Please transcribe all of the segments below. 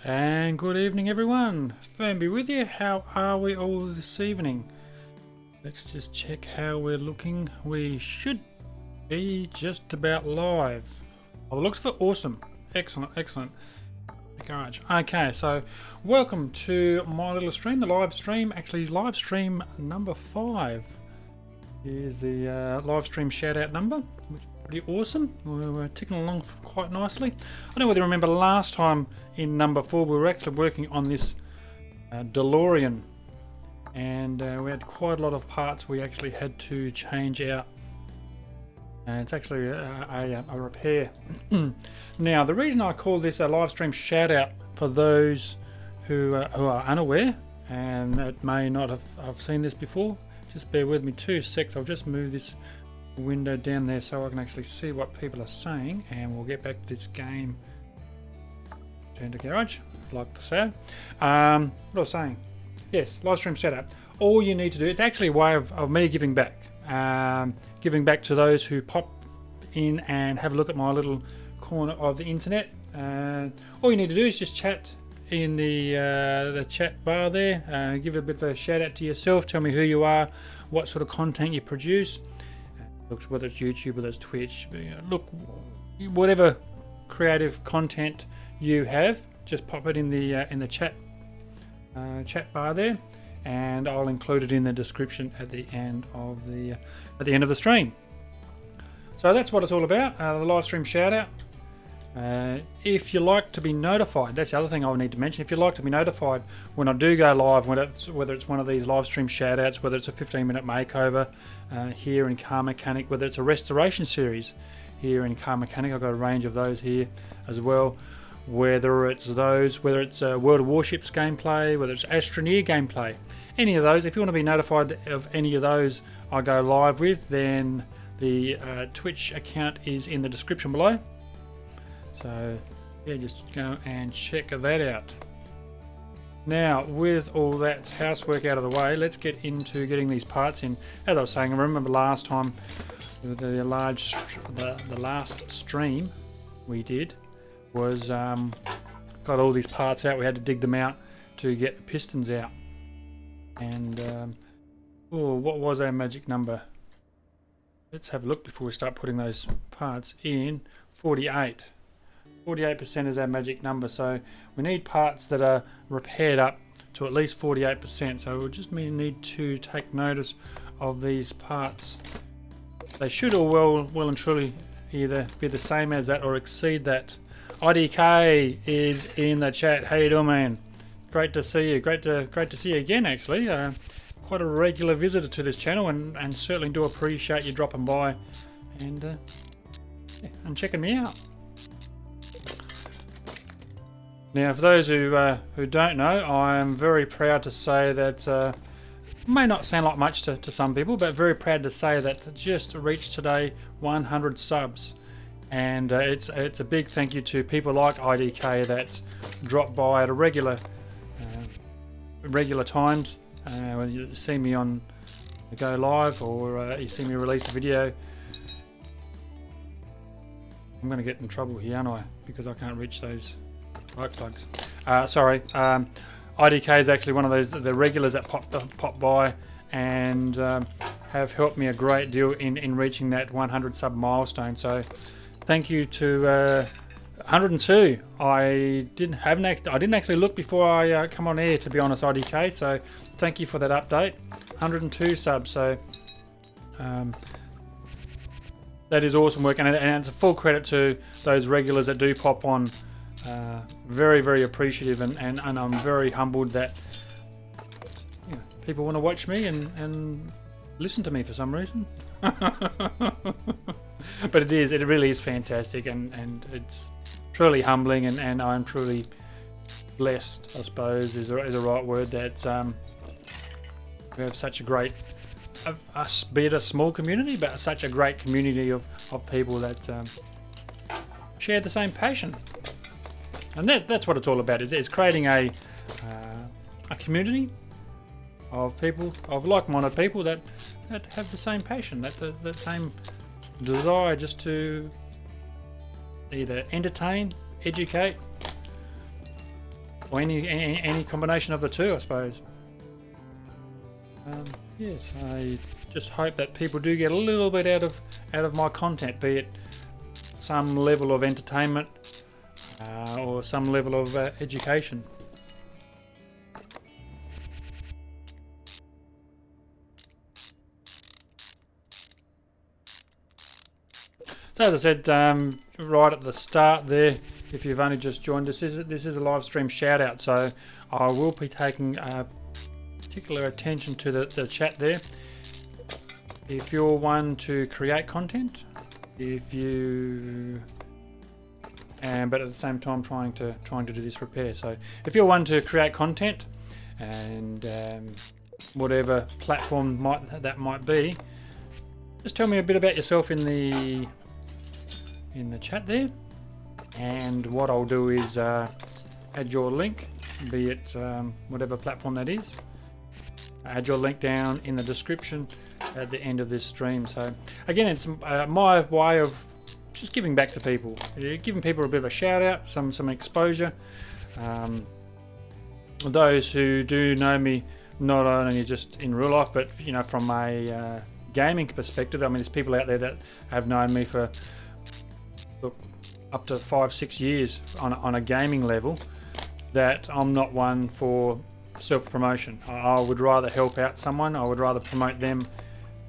And good evening everyone, Firmbie with you. How are we all this evening? Let's just check how we're looking. We should be just about live. Oh, the looks for awesome. Excellent, excellent. Garage. Okay, so welcome to my little stream, the live stream. Actually, live stream number 5 is the live stream shout out number, which is pretty awesome. We're ticking along quite nicely. I don't know whether you remember last time in number 4 we were actually working on this DeLorean, and we had quite a lot of parts we actually had to change out. And it's actually a repair. Now, the reason I call this a live stream shout out for those who are unaware and that may not have seen this before, just bear with me 2 secs. I'll just move this window down there so I can actually see what people are saying, and we'll get back to this game. Turn to garage, like the sound. What I was saying, yes, live stream shout out. All you need to do, it's actually a way of me giving back. Giving back to those who pop in and have a look at my little corner of the internet. All you need to do is just chat in the chat bar there. Give a bit of a shout out to yourself. Tell me who you are, what sort of content you produce. Look, whether it's YouTube, whether it's Twitch. Look, whatever creative content you have, just pop it in the chat bar there, and I'll include it in the description at the end of the stream. So that's what it's all about, the live stream shout out. If you like to be notified, that's the other thing I need to mention. If you like to be notified when I do go live, whether it's one of these live stream shout outs, whether it's a 15-minute makeover here in Car Mechanic, whether it's a restoration series here in Car Mechanic, I've got a range of those here as well. Whether it's World of Warships gameplay, whether it's Astroneer gameplay, any of those, if you want to be notified of any of those I go live with, then the Twitch account is in the description below. So yeah, just go and check that out. Now, with all that housework out of the way, let's get into getting these parts in. As I was saying, I remember last time, the last stream we did was got all these parts out. We had to dig them out to get the pistons out. And oh, what was our magic number? Let's have a look before we start putting those parts in. 48. 48% is our magic number, so we need parts that are repaired up to at least 48%. So we'll just need to take notice of these parts. They should all well and truly either be the same as that or exceed that. IDK is in the chat. How you doing, man? Great to see you. Great to see you again, actually. Quite a regular visitor to this channel, and certainly do appreciate you dropping by and yeah, and checking me out. Now, for those who don't know, I am very proud to say that may not sound like much to some people, but very proud to say that just reached today 100 subs. And it's a big thank you to people like IDK that drop by at a regular times. Whether you see me on the Go Live or you see me release a video. I'm going to get in trouble here, aren't I? Because I can't reach those like plugs. Sorry. IDK is actually one of the regulars that pop by and have helped me a great deal in reaching that 100 sub milestone. So thank you to 102. I didn't actually look before I come on air, to be honest, IDK. So thank you for that update. 102 subs. So that is awesome work, and it's a full credit to those regulars that do pop on. Very, very appreciative, and I'm very humbled that people want to watch me and listen to me for some reason. But it really is fantastic, and it's truly humbling, and I'm truly blessed, I suppose is the right word, that we have such a great, be it a small community, but such a great community of people that share the same passion. And that's what it's all about, is creating a community of people, of like-minded people that have the same passion, that same desire just to either entertain, educate, or any combination of the two, I suppose. Yes, I just hope that people do get a little bit out of my content, be it some level of entertainment or some level of education. So as I said right at the start there, if you've only just joined us, this is a live stream shout out, so I will be taking particular attention to the chat there. If you're one to create content, if you but at the same time trying to do this repair, so if you're one to create content and whatever platform that might be, just tell me a bit about yourself in the chat there, and what I'll do is add your link, be it whatever platform that is. Add your link down in the description at the end of this stream. So again, it's my way of just giving back to people, giving people a bit of a shout out, some exposure. Those who do know me, not only just in real life, but you know, from a gaming perspective. I mean, there's people out there that have known me for up to 5-6 years on a gaming level, that I'm not one for self-promotion. I would rather help out someone, I would rather promote them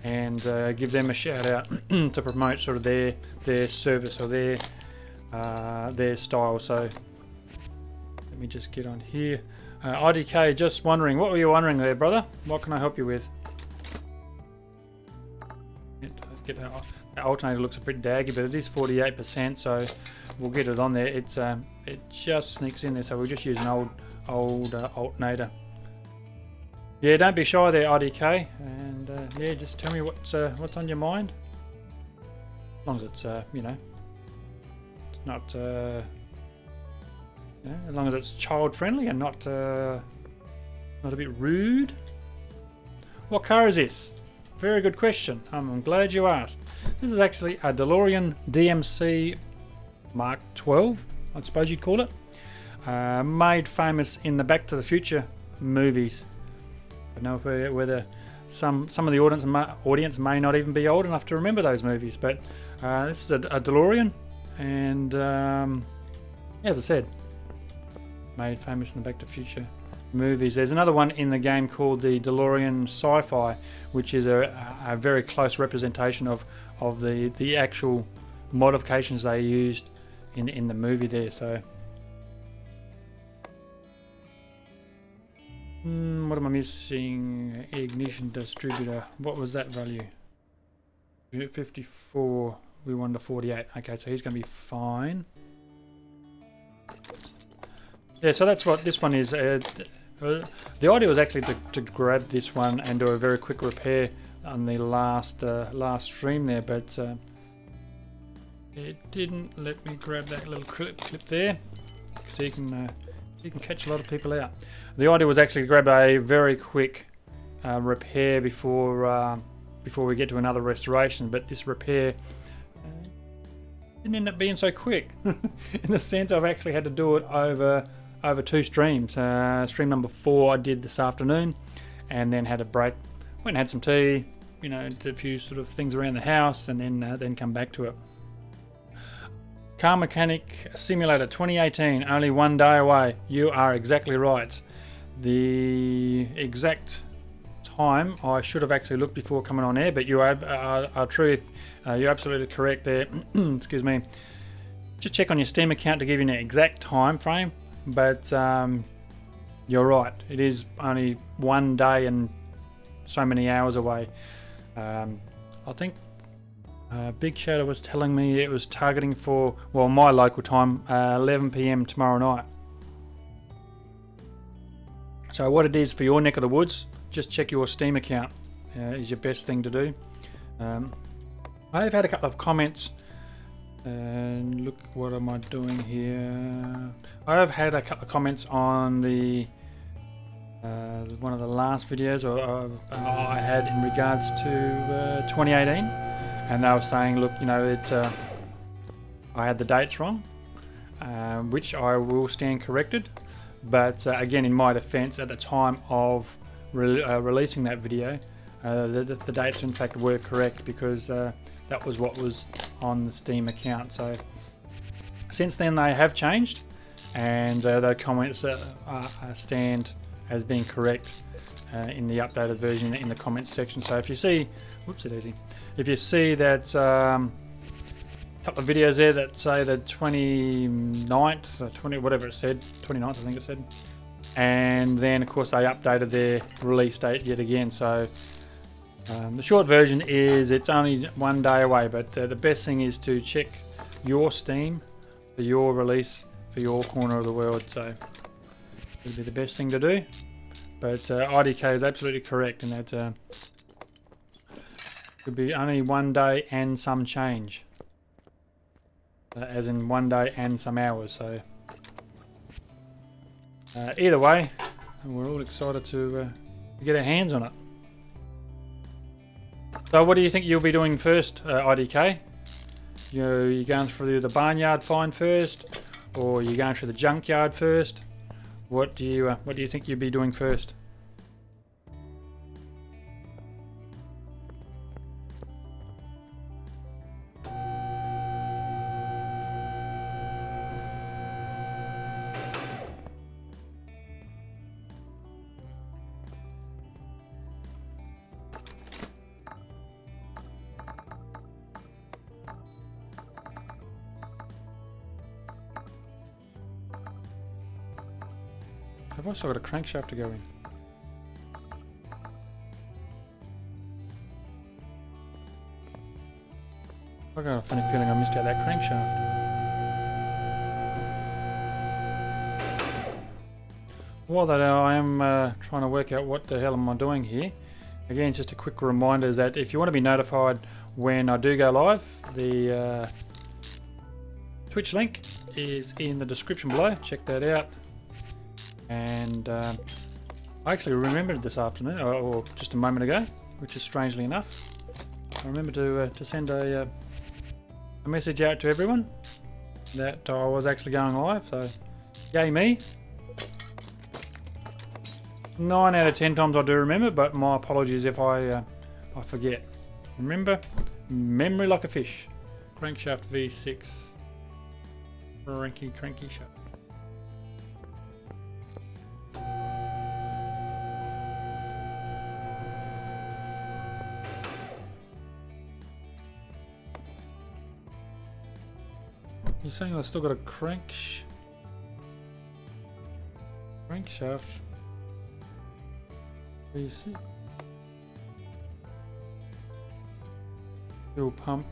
and give them a shout out to promote sort of their service or their style. So let me just get on here. IDK, just wondering, what were you wondering there, brother? What can I help you with? Let's get that off. The alternator looks a bit daggy, but it is 48%, so we'll get it on there. It's it just sneaks in there, so we'll just use an old alternator. Yeah, don't be shy there, IDK, and yeah, just tell me what's on your mind. As long as it's you know, it's not you know, as long as it's child friendly and not a bit rude. What car is this? Very good question. I'm glad you asked. This is actually a DeLorean DMC Mark 12, I suppose you'd call it. Made famous in the Back to the Future movies. I don't know whether some of the audience may not even be old enough to remember those movies, but this is a DeLorean, and as I said, made famous in the Back to the Future movies. There's another one in the game called the DeLorean Sci-Fi, which is a very close representation of the actual modifications they used in the movie there. So what am I missing? Ignition distributor, what was that value? 54, we won to 48. Okay, so he's going to be fine. Yeah, so that's what this one is. The idea was actually to grab this one and do a very quick repair on the last stream there, but it didn't let me grab that little clip there, because you can catch a lot of people out. The idea was actually to grab a very quick repair before we get to another restoration, but this repair didn't end up being so quick. In the sense, I've actually had to do it over 2 streams. Stream number 4 I did this afternoon, and then had a break, went and had some tea, you know, did a few sort of things around the house, and then come back to it. Car Mechanic Simulator 2018, only 1 day away. You are exactly right. The exact time I should have actually looked before coming on air, but you are true. You're absolutely correct there. Excuse me. Just check on your Steam account to give you an exact time frame, but you're right. It is only 1 day and so many hours away. I think Big Shadow was telling me it was targeting for, well, my local time, 11 PM tomorrow night. So what it is for your neck of the woods, just check your Steam account is your best thing to do. I have had a couple of comments, and look, what am I doing here? I have had a couple of comments on the one of the last videos I had in regards to 2018, and they were saying, look, you know, I had the dates wrong, which I will stand corrected. But again, in my defense, at the time of releasing that video, the dates in fact were correct, because that was what was on the Steam account. So since then they have changed, and the comments stand as being correct in the updated version in the comments section. So if you see, if you see that couple of videos there that say the 29th or 20, whatever it said, 29th I think it said, and then of course they updated their release date yet again. So the short version is it's only 1 day away, but the best thing is to check your Steam for your release for your corner of the world. So it would be the best thing to do. But IDK is absolutely correct in that could be only 1 day and some change, as in 1 day and some hours. So either way, we're all excited to get our hands on it. So what do you think you'll be doing first, IDK? You going through the barnyard find first, or you going through the junkyard first? What do you think you'll be doing first? I've also got a crankshaft to go in. I've got a funny feeling I missed out that crankshaft. While that I am trying to work out what the hell am I doing here, again just a quick reminder is that if you want to be notified when I do go live, the Twitch link is in the description below. Check that out. And I actually remembered this afternoon, or just a moment ago, which is strangely enough, I remember to send a message out to everyone that I was actually going live. So yay me. 9 out of 10 times I do remember, but my apologies if I forget. Remember, memory like a fish. Crankshaft V6, cranky shaft. You're saying I've still got a crankshaft? V6. Fuel pump.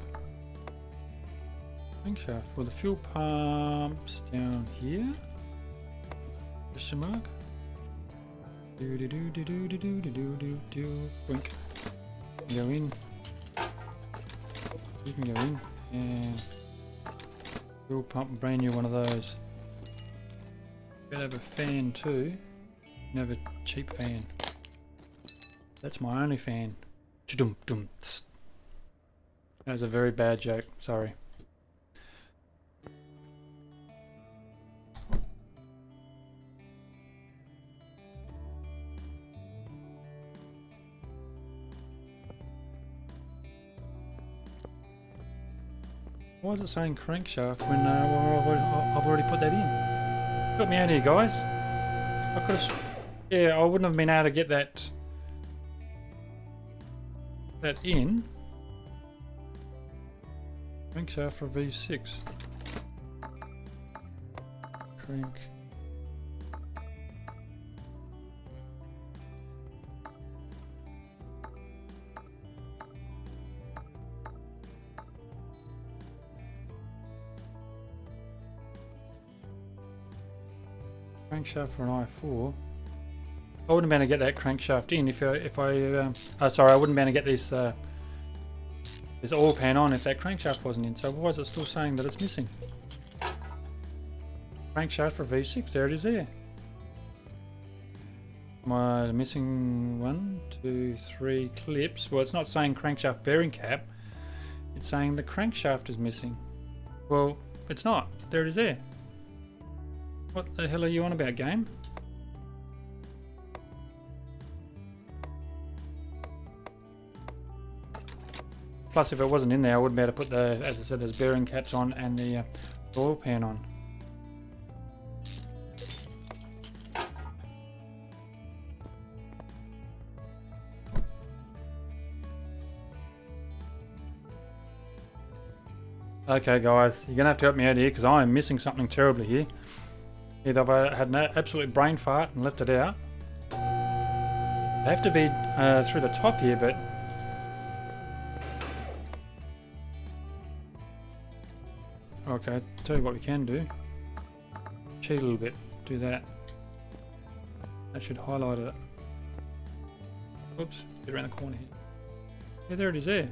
Crankshaft. Well, the fuel pump's down here. Question mark. Do do do do do do do do do do. Blink. Go in. You can go in and. Fuel pump, brand new one of those. Better have a fan too. You can have a cheap fan. That's my only fan. That was a very bad joke, sorry. Why is it saying crankshaft when I've already put that in? Got me out here, guys. I could have, yeah, I wouldn't have been able to get that in. Crankshaft for V6. Crank. Crankshaft for an i4. I wouldn't be able to get that crankshaft in if I sorry, I wouldn't be able to get this oil pan on if that crankshaft wasn't in. So why is it still saying that it's missing? Crankshaft for V6, there it is there. Am I missing 1, 2, 3 clips? Well, it's not saying crankshaft bearing cap. It's saying the crankshaft is missing. Well, it's not. There it is there. What the hell are you on about, game? Plus, if it wasn't in there, I wouldn't be able to put the, as I said, those bearing caps on and the oil pan on. Okay guys, you're going to have to help me out here because I am missing something terribly here. Either I had an absolute brain fart and left it out. They have to be through the top here, but... Okay, tell you what we can do. Cheat a little bit, do that. That should highlight it. Oops, get around the corner here. Yeah, there it is there.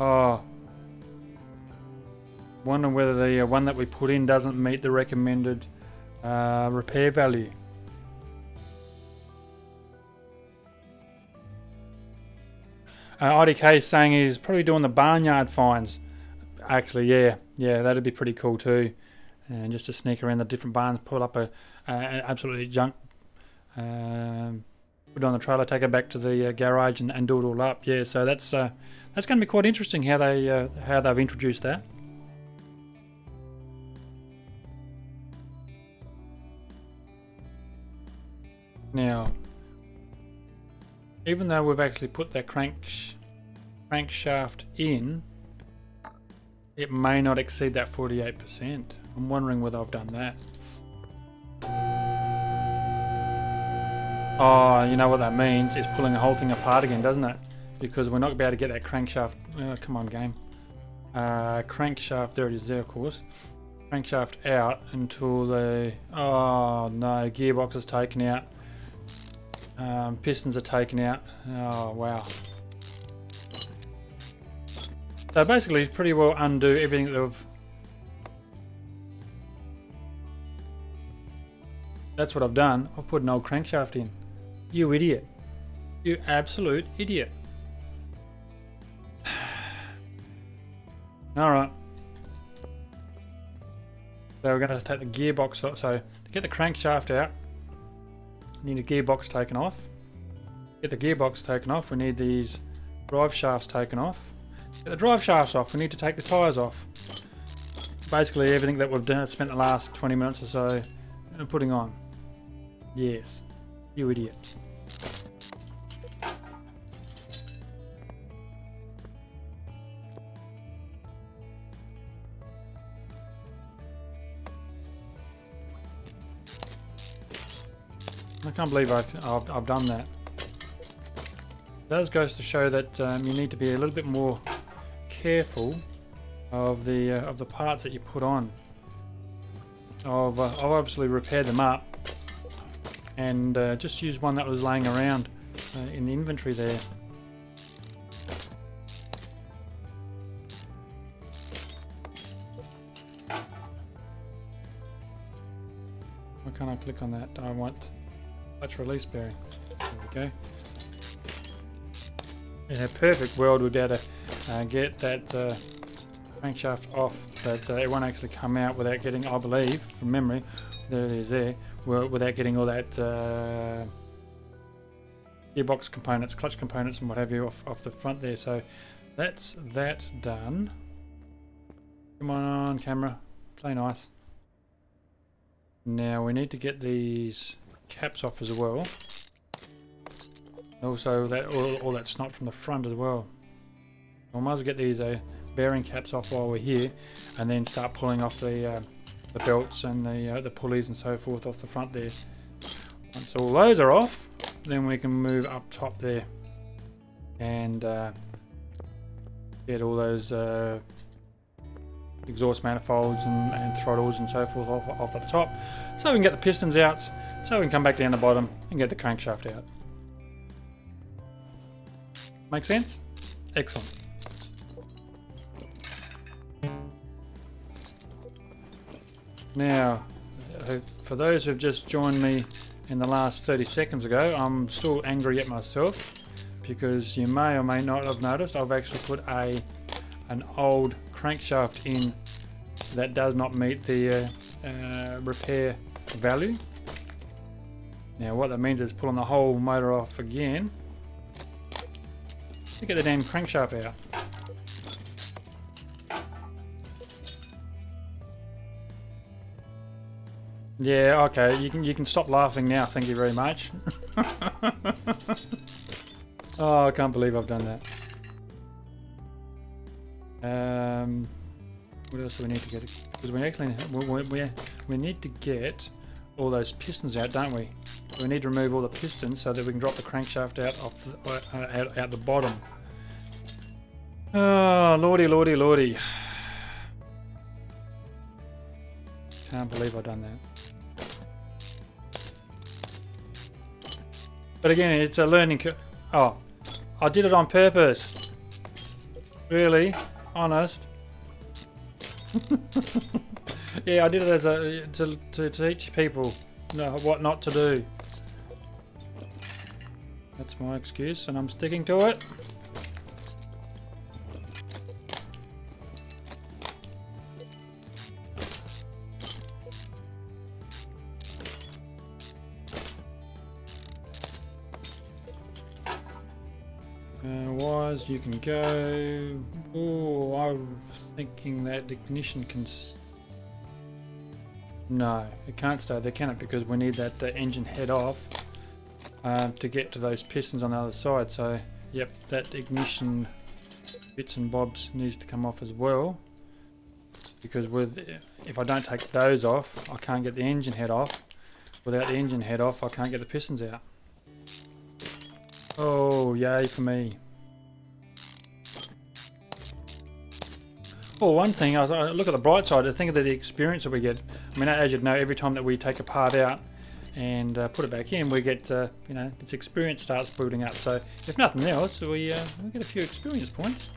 Oh, wondering whether the one that we put in doesn't meet the recommended repair value. IDK is saying he's probably doing the barnyard finds. Actually, yeah, that'd be pretty cool too. And just to sneak around the different barns, pull up an absolutely junk, put it on the trailer, take it back to the garage, and do it all up. Yeah, so that's going to be quite interesting how they've introduced that. Now, even though we've actually put that crankshaft in, it may not exceed that 48%. I'm wondering whether I've done that. Oh, you know what that means? It's pulling the whole thing apart again, doesn't it? Because we're not going to be able to get that crankshaft. Oh, come on, game. Crankshaft, there it is there, of course. Crankshaft out until the... Oh, no, gearbox is taken out. Pistons are taken out. Oh, wow. So basically, pretty well undo everything that we've... That's what I've done. I've put an old crankshaft in. You idiot. You absolute idiot. Alright. So we're going to take the gearbox off. So to get the crankshaft out, we need a gearbox taken off. Get the gearbox taken off, we need these drive shafts taken off. Get the drive shafts off, we need to take the tyres off. Basically everything that we've done, spent the last 20 minutes or so putting on. Yes, you idiot. I can't believe I've done that. It does goes to show that you need to be a little bit more careful of the parts that you put on. I've obviously repaired them up and just used one that was laying around in the inventory there. Why can't I click on that? I want clutch release bearing. There we go. In a perfect world we'd be able to get that crankshaft off, but it won't actually come out without getting, I believe, from memory, there it is there, without getting all that gearbox components, clutch components and what have you off the front there. So that's that done. Come on camera, play nice. Now we need to get these caps off as well. Also that all that snot from the front as well. I might as well get these bearing caps off while we're here, and then start pulling off the belts and the pulleys and so forth off the front there. Once all those are off, then we can move up top there and get all those exhaust manifolds and throttles and so forth off at the top, so we can get the pistons out, so we can come back down the bottom and get the crankshaft out. Make sense? Excellent. Now, for those who've just joined me in the last 30 seconds ago, I'm still angry at myself because you may or may not have noticed I've actually put an old crankshaft in that does not meet the repair value. Now what that means is pulling the whole motor off again to get the damn crankshaft out. Yeah, okay, you can stop laughing now, thank you very much. Oh, I can't believe I've done that. What else do we need to get? Because we actually we need to get all those pistons out, don't we? We need to remove all the pistons so that we can drop the crankshaft out off the, out the bottom. Oh, lordy, lordy, lordy! Can't believe I've done that. But again, it's a learning curve. Oh, I did it on purpose. Really? Honest? Yeah, I did it as a to teach people what not to do. That's my excuse, and I'm sticking to it. Wires, you can go. Oh, I'm thinking that ignition can. No, it can't stay there, can it? Because we need that engine head off to get to those pistons on the other side. So, yep, that ignition bits and bobs needs to come off as well. Because if I don't take those off, I can't get the engine head off. Without the engine head off, I can't get the pistons out. Oh, yay for me. Well, one thing, I look at the bright side, I think of the experience that we get. I mean, as you know, every time that we take a part out and put it back in, we get, you know, this experience starts building up. So, if nothing else, we get a few experience points.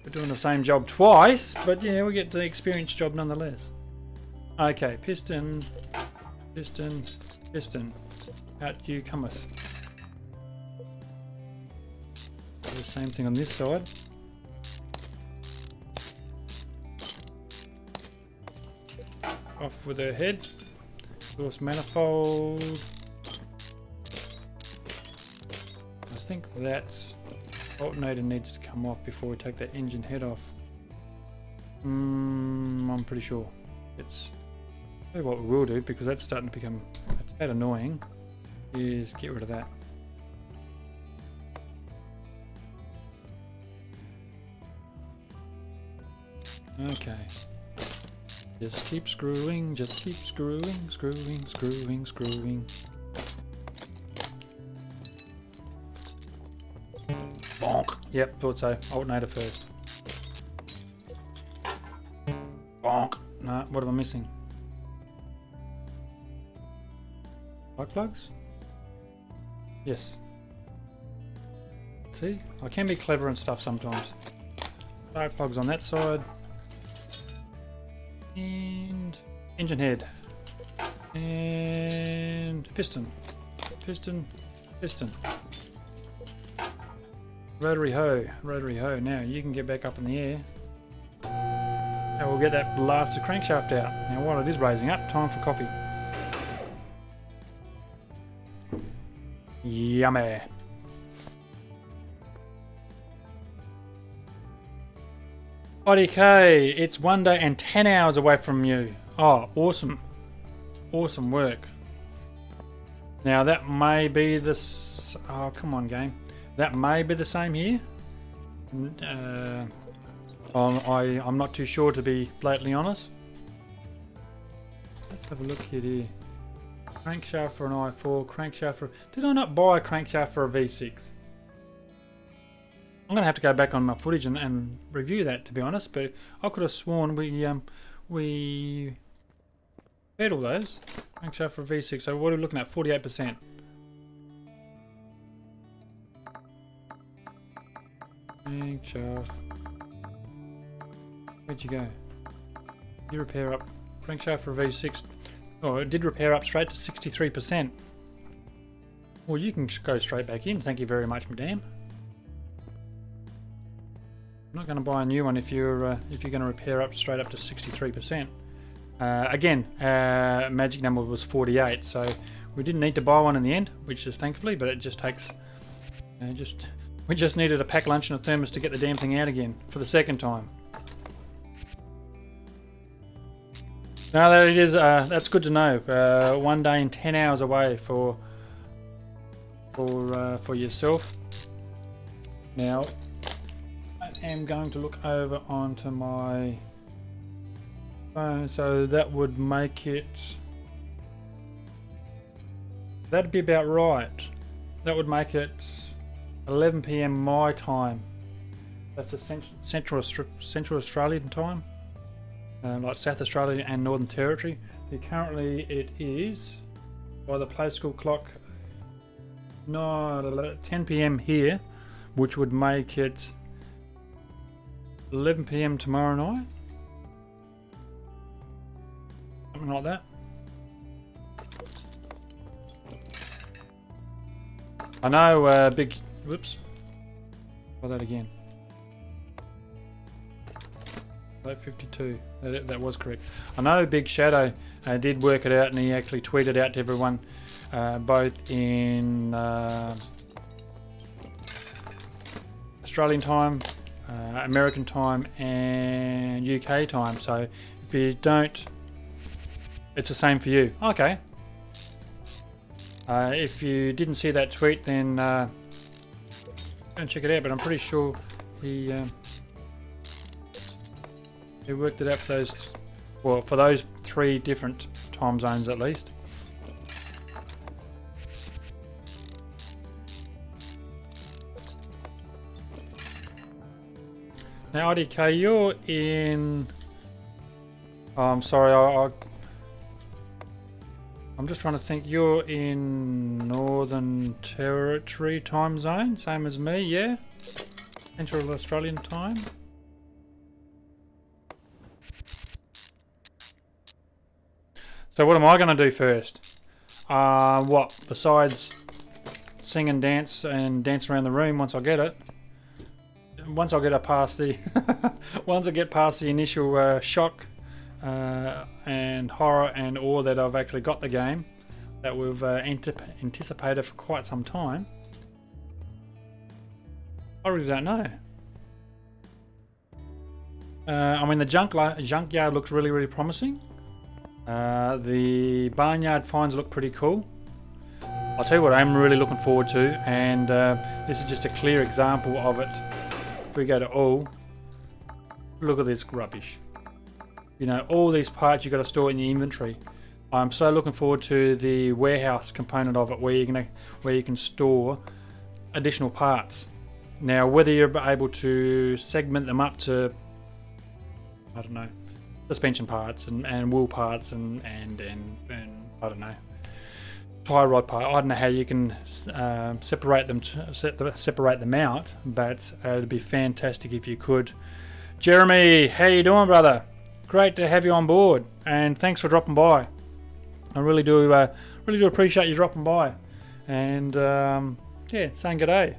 We're doing the same job twice, but yeah, we get the experience job nonetheless. Okay, piston, piston, piston. Out you cometh. Do the same thing on this side. Off with her head. Source manifold. I think that alternator needs to come off before we take that engine head off. I'm pretty sure. It's what we will do, because that's starting to become a tad annoying, is get rid of that. Okay. Just keep screwing, just keep screwing, screwing, screwing, screwing. Bonk! Yep, thought so. Alternator first. Bonk! No, what am I missing? Spark plugs? Yes. See? I can be clever and stuff sometimes. Spark plugs on that side. And engine head. And piston. Piston. Piston. Rotary hoe. Rotary hoe. Now you can get back up in the air. And we'll get that blasted crankshaft out. Now while it is raising up, time for coffee. Yummy. Okay, it's 1 day and 10 hours away from you. Oh, awesome. Awesome work. Now that may be this... Oh, come on, game. That may be the same here. I'm not too sure, to be blatantly honest. Let's have a look here. Crankshaft for an i4, crankshaft for... Did I not buy a crankshaft for a V6? I'm going to have to go back on my footage and review that, to be honest, but I could have sworn we fed all those. Crankshaft for a V6, so what are we looking at? 48%. Crankshaft. Where'd you go? You repair up. Crankshaft for a V6. Oh, it did repair up straight to 63%. Well, you can go straight back in. Thank you very much, madam. I'm not going to buy a new one if you're going to repair up straight up to 63%. Again, magic number was 48, so we didn't need to buy one in the end, which is thankfully, but it just takes, we just needed a pack lunch and a thermos to get the damn thing out again for the second time. Now that it is, that's good to know. 1 day and 10 hours away for yourself. Now, I am going to look over onto my phone, so that would make it. That'd be about right. That would make it 11 PM my time. That's a Central Australian time. Like South Australia and Northern Territory. Currently it is, by the play school clock, 10 PM here, which would make it 11 PM tomorrow night. Something like that. I know whoops. Try that again. 52. That was correct. I know Big Shadow did work it out, and he actually tweeted out to everyone, both in Australian time, American time, and UK time. So if you don't, it's the same for you. Okay. If you didn't see that tweet, then go and check it out. But I'm pretty sure he worked it out for those, well, for those 3 different time zones at least. Now, IDK, you're in. Oh, I'm sorry. I'm just trying to think. You're in Northern Territory time zone, same as me, yeah? Central Australian time. So what am I going to do first? What, besides sing and dance around the room once I get it? Once I get past the once I get past the initial shock and horror and awe that I've actually got the game, that we've anticipated for quite some time, I really don't know. I mean, the junkyard looks really promising. The barnyard finds look pretty cool. I'll tell you what I'm really looking forward to, and this is just a clear example of it. If we go to all, look at this rubbish. You know, all these parts you've got to store in your inventory. I'm so looking forward to the warehouse component of it, where you can store additional parts. Now, whether you're able to segment them up to, I don't know, suspension parts and wheel parts and I don't know, tie rod part. I don't know how you can separate them out, but it'd be fantastic if you could. Jeremy, how you doing, brother? Great to have you on board, and thanks for dropping by. I really do appreciate you dropping by, and yeah, saying good day.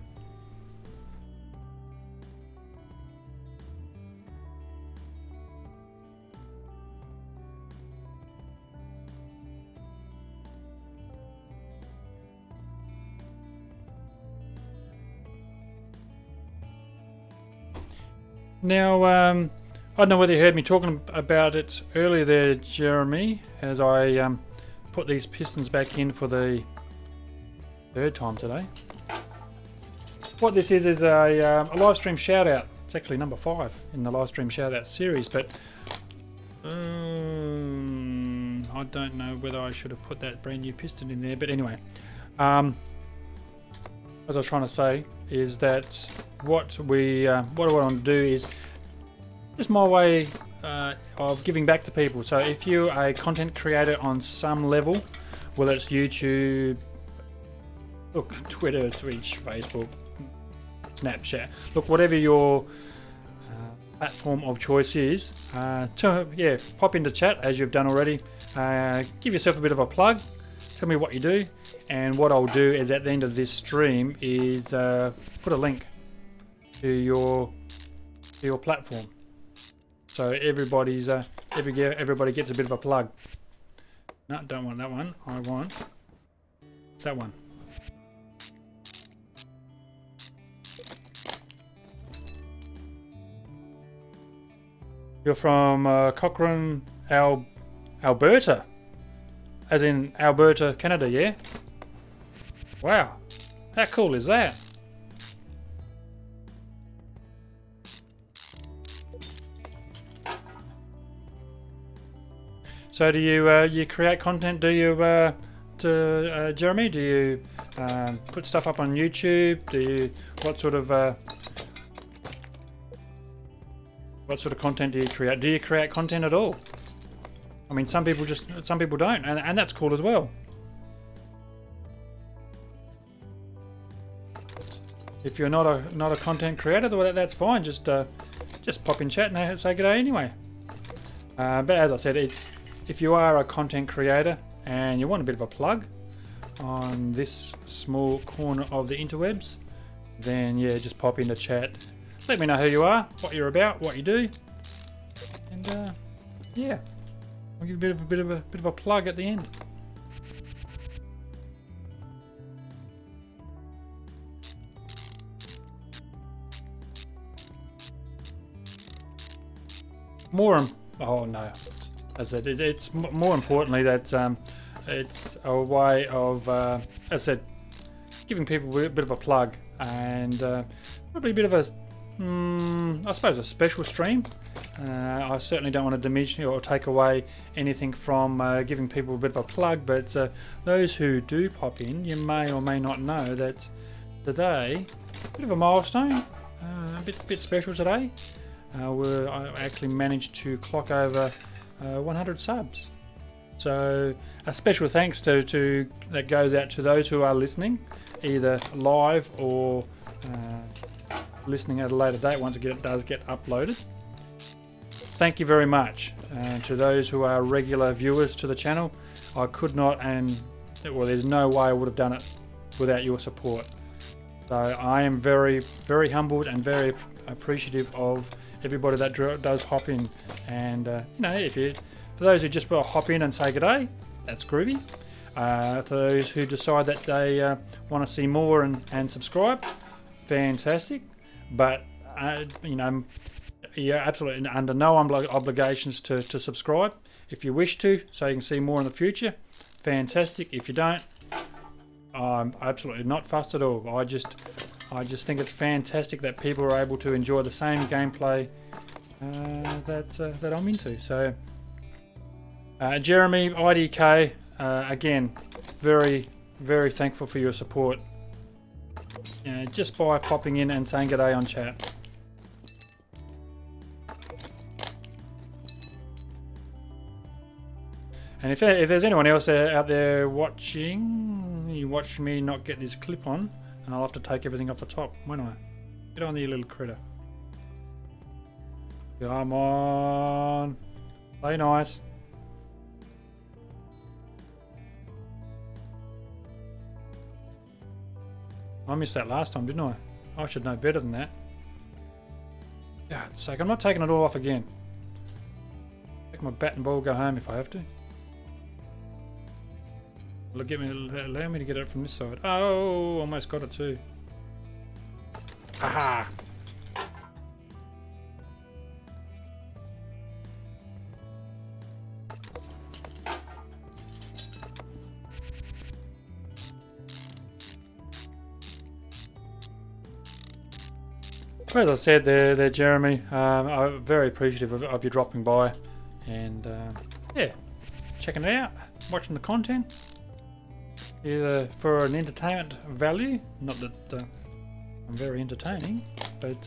Now, I don't know whether you heard me talking about it earlier there, Jeremy, as I put these pistons back in for the 3rd time today. What this is a live stream shout out. It's actually number 5 in the live stream shout out series, but I don't know whether I should have put that brand new piston in there. But anyway, as I was trying to say is that what I want to do is just my way of giving back to people. So if you're a content creator on some level, whether it's YouTube, look, Twitter, Twitch, Facebook, Snapchat, look, whatever your platform of choice is, pop into chat as you've done already. Give yourself a bit of a plug. tell me what you do, and what I'll do is at the end of this stream is put a link to your platform, so everybody gets a bit of a plug. No, don't want that one. I want that one. You're from Cochrane, Alberta, as in Alberta, Canada, yeah? Wow, how cool is that? So do you create content? Do you, Jeremy? Do you put stuff up on YouTube? Do you what sort of content do you create? Do you create content at all? I mean, some people don't, and that's cool as well. If you're not a content creator, well, that's fine. Just pop in chat and say good day anyway. But as I said, if you are a content creator and you want a bit of a plug on this small corner of the interwebs, then yeah, just pop into chat. Let me know who you are, what you're about, what you do, and yeah, I'll give you a bit of a plug at the end. Oh no, as I said, it's more importantly that it's a way of, as I said, giving people a bit of a plug, and probably a bit of a, I suppose, a special stream. I certainly don't want to diminish or take away anything from giving people a bit of a plug, but those who do pop in, you may or may not know that today, a bit of a milestone, a bit special today. I actually managed to clock over 100 subs. So a special thanks to that goes out to those who are listening, either live or listening at a later date once it does get uploaded. Thank you very much to those who are regular viewers to the channel. I could not, and well, there's no way I would have done it without your support. So I am very, very humbled and very appreciative of everybody that does hop in. And you know, for those who just hop in and say good day, that's groovy. For those who decide that they want to see more and subscribe, fantastic. But you know, you're absolutely under no obligations to subscribe. If you wish to, so you can see more in the future, fantastic. If you don't, I'm absolutely not fussed at all. I just think it's fantastic that people are able to enjoy the same gameplay that I'm into. So Jeremy, IDK, again, very, very thankful for your support. Just by popping in and saying good day on chat. And if there's anyone else out there watching, you watch me not get this clip on, and I'll have to take everything off the top, won't I? Get on there, you little critter. Come on. Play nice. I missed that last time, didn't I? I should know better than that. God's sake, I'm not taking it all off again. Take my bat and ball, go home if I have to. Will it allow me to get it from this side? Oh, almost got it too. Aha! As I said there, Jeremy, I'm very appreciative of you dropping by and yeah, checking it out, watching the content, either for an entertainment value, not that I'm very entertaining, but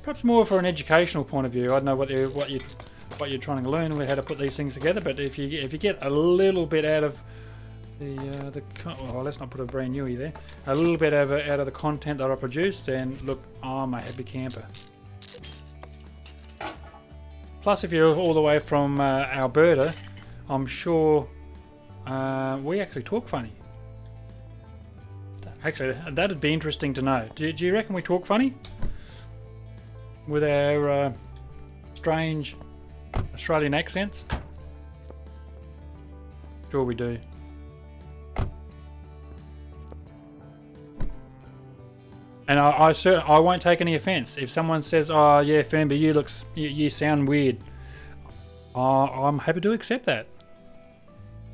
perhaps more for an educational point of view. I don't know what you're trying to learn, how to put these things together, but if you get a little bit out of well, let's not put a brand newie there. A little bit out of the content that I produce, then look, I'm a happy camper. Plus, if you're all the way from Alberta, I'm sure we actually talk funny. Actually, that'd be interesting to know. Do you reckon we talk funny? With our strange Australian accents? Sure we do. And I won't take any offence. If someone says, oh yeah, Firmbie, you sound weird, I'm happy to accept that.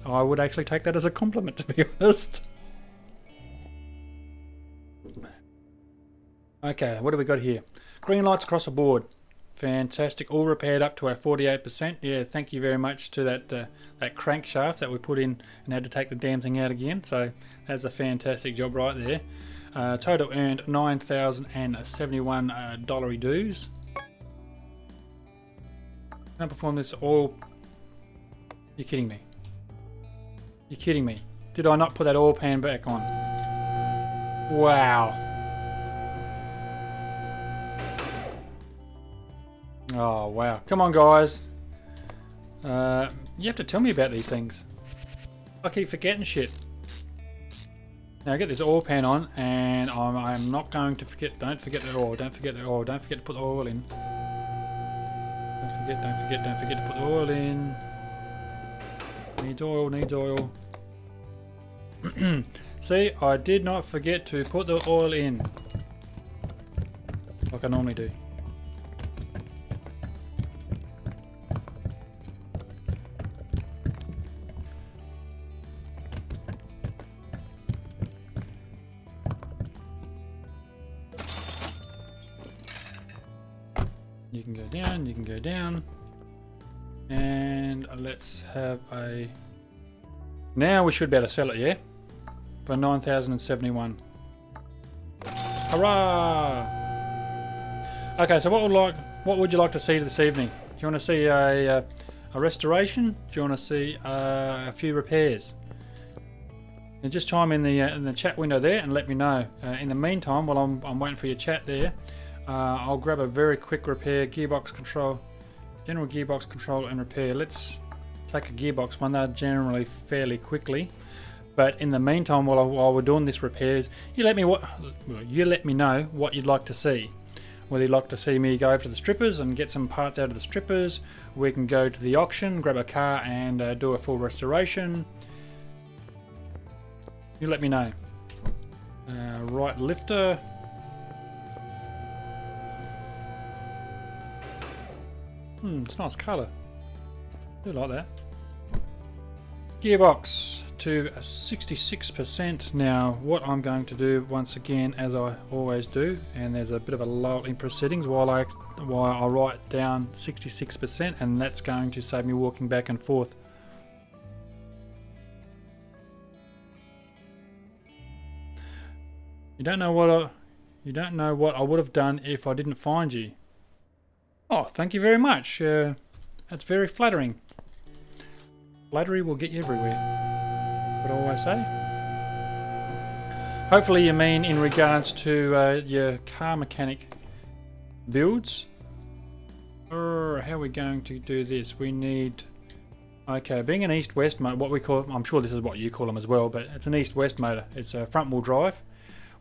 I would actually take that as a compliment, to be honest. Okay, what do we got here? Green lights across the board. Fantastic. All repaired up to our 48%. Yeah, thank you very much to that crankshaft that we put in and had to take the damn thing out again. So that's a fantastic job right there. Total earned $9,071 dues. Can I perform this all? You're kidding me. You're kidding me. Did I not put that oil pan back on? Wow. Oh wow. Come on guys. You have to tell me about these things. I keep forgetting shit. Now I get this oil pan on and I'm not going to forget. Don't forget the oil. Don't forget the oil. Don't forget to put the oil in. Don't forget to put the oil in. Needs oil, needs oil. See, I did not forget to put the oil in. Like I normally do. You can go down, you can go down. And let's have a... Now we should be able to sell it, yeah? For 9,071. Hurrah! Okay, so what would you like to see this evening? Do you want to see a restoration? Do you want to see a few repairs? And just chime in the chat window there and let me know. In the meantime, while I'm waiting for your chat there, I'll grab a very quick repair, gearbox control, general gearbox control and repair. Let's take a gearbox one. They're generally fairly quickly. But in the meantime, while we're doing this repairs, you let me know what you'd like to see. Whether you'd like to see me go over to the strippers and get some parts out of the strippers, we can go to the auction, grab a car and do a full restoration. You let me know. Right lifter. It's a nice colour. I do like that. Gearbox to 66%. Now what I'm going to do once again, as I always do, and there's a bit of a lull in proceedings while I write down 66%, and that's going to save me walking back and forth. You don't know what I would have done if I didn't find you. Oh, thank you very much. That's very flattering. Flattery will get you everywhere. What do I always say? Hopefully you mean in regards to your car mechanic builds. Or how are we going to do this? We need... Okay, being an east-west motor, what we call... I'm sure this is what you call them as well, but it's an east-west motor. It's a front-wheel drive,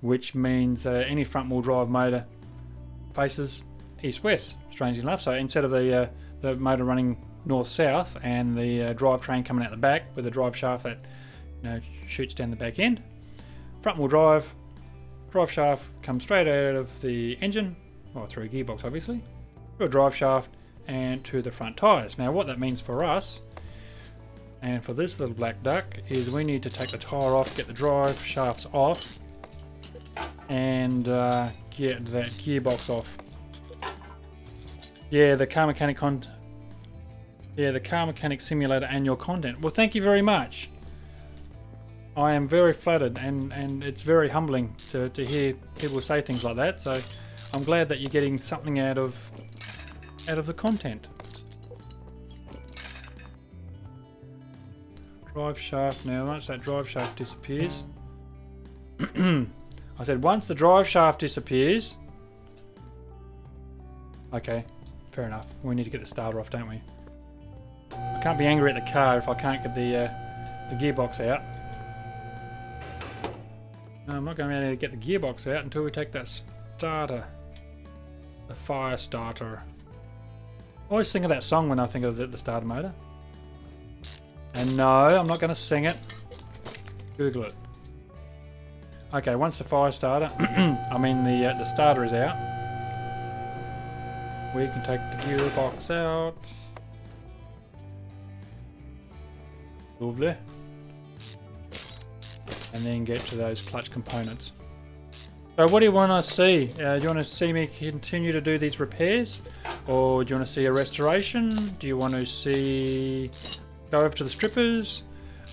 which means any front-wheel drive motor faces east-west, strangely enough. So instead of the motor running north-south and the drivetrain coming out the back with a drive shaft that shoots down the back end, front-wheel drive shaft comes straight out of the engine, or through a gearbox obviously, to a drive shaft and to the front tyres. Now what that means for us and for this little black duck is we need to take the tyre off, get the drive shafts off, and get that gearbox off. Yeah, the car mechanic simulator annual content. Well, thank you very much. I am very flattered, and it's very humbling to hear people say things like that. So I'm glad that you're getting something out of the content. Drive shaft. Now, once that drive shaft disappears, I said once the drive shaft disappears. Okay. fair enough. We need to get the starter off, don't we? I can't be angry at the car if I can't get the gearbox out. No, I'm not going to be able to get the gearbox out until we take that starter. The fire starter. I always think of that song when I think of the starter motor. And no, I'm not going to sing it. Google it. Okay, once the fire starter, I mean the starter is out, we can take the gearbox out. Lovely. And then get to those clutch components. So what do you want to see? Do you want to see me continue to do these repairs? Or do you want to see a restoration? Do you want to see... go over to the strippers?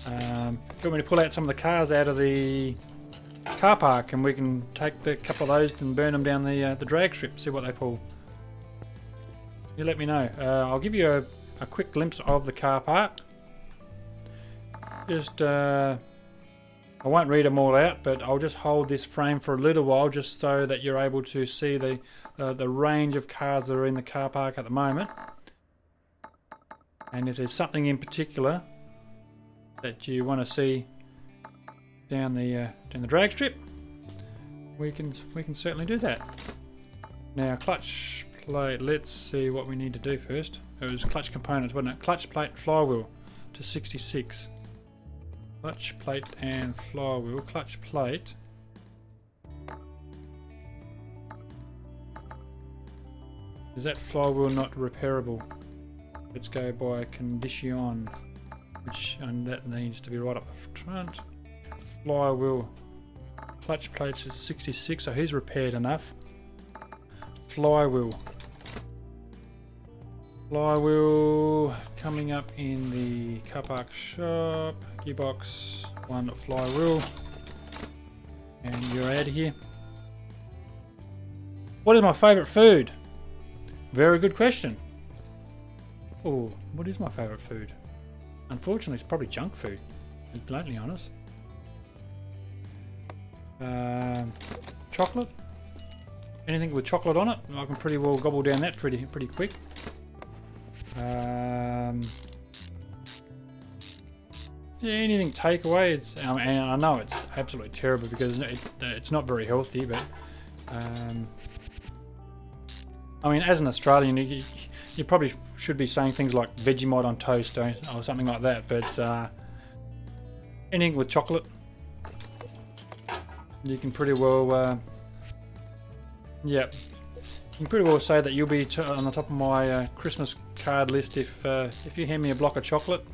Do you want me to pull out some of the cars out of the car park and we can take the couple of those and burn them down the drag strip, see what they pull? You let me know. I'll give you a quick glimpse of the car park. Just... I won't read them all out, but I'll just hold this frame for a little while just so that you're able to see the range of cars that are in the car park at the moment. And if there's something in particular that you want to see down the drag strip, we can certainly do that. Now clutch plate, let's see what we need to do first. It was clutch components, wasn't it? Clutch plate, flywheel to 66. Clutch plate and flywheel. Clutch plate. Is that flywheel not repairable? Let's go by condition, and that needs to be right up the front. Flywheel. Clutch plate is 66, so he's repaired enough. Flywheel. Flywheel coming up in the car park shop. Gearbox, one flywheel. And you're out of here. What is my favourite food? Very good question. Oh, what is my favourite food? Unfortunately, it's probably junk food, to be bluntly honest. Chocolate. Anything with chocolate on it, I can pretty well gobble down that pretty quick. Yeah, anything takeaway. It's and I know it's absolutely terrible because it's not very healthy, but I mean, as an Australian, you probably should be saying things like Vegemite on toast or something like that. But anything with chocolate, you can pretty well, yeah, you can pretty well say that you'll be on the top of my Christmas card list if you hand me a block of chocolate.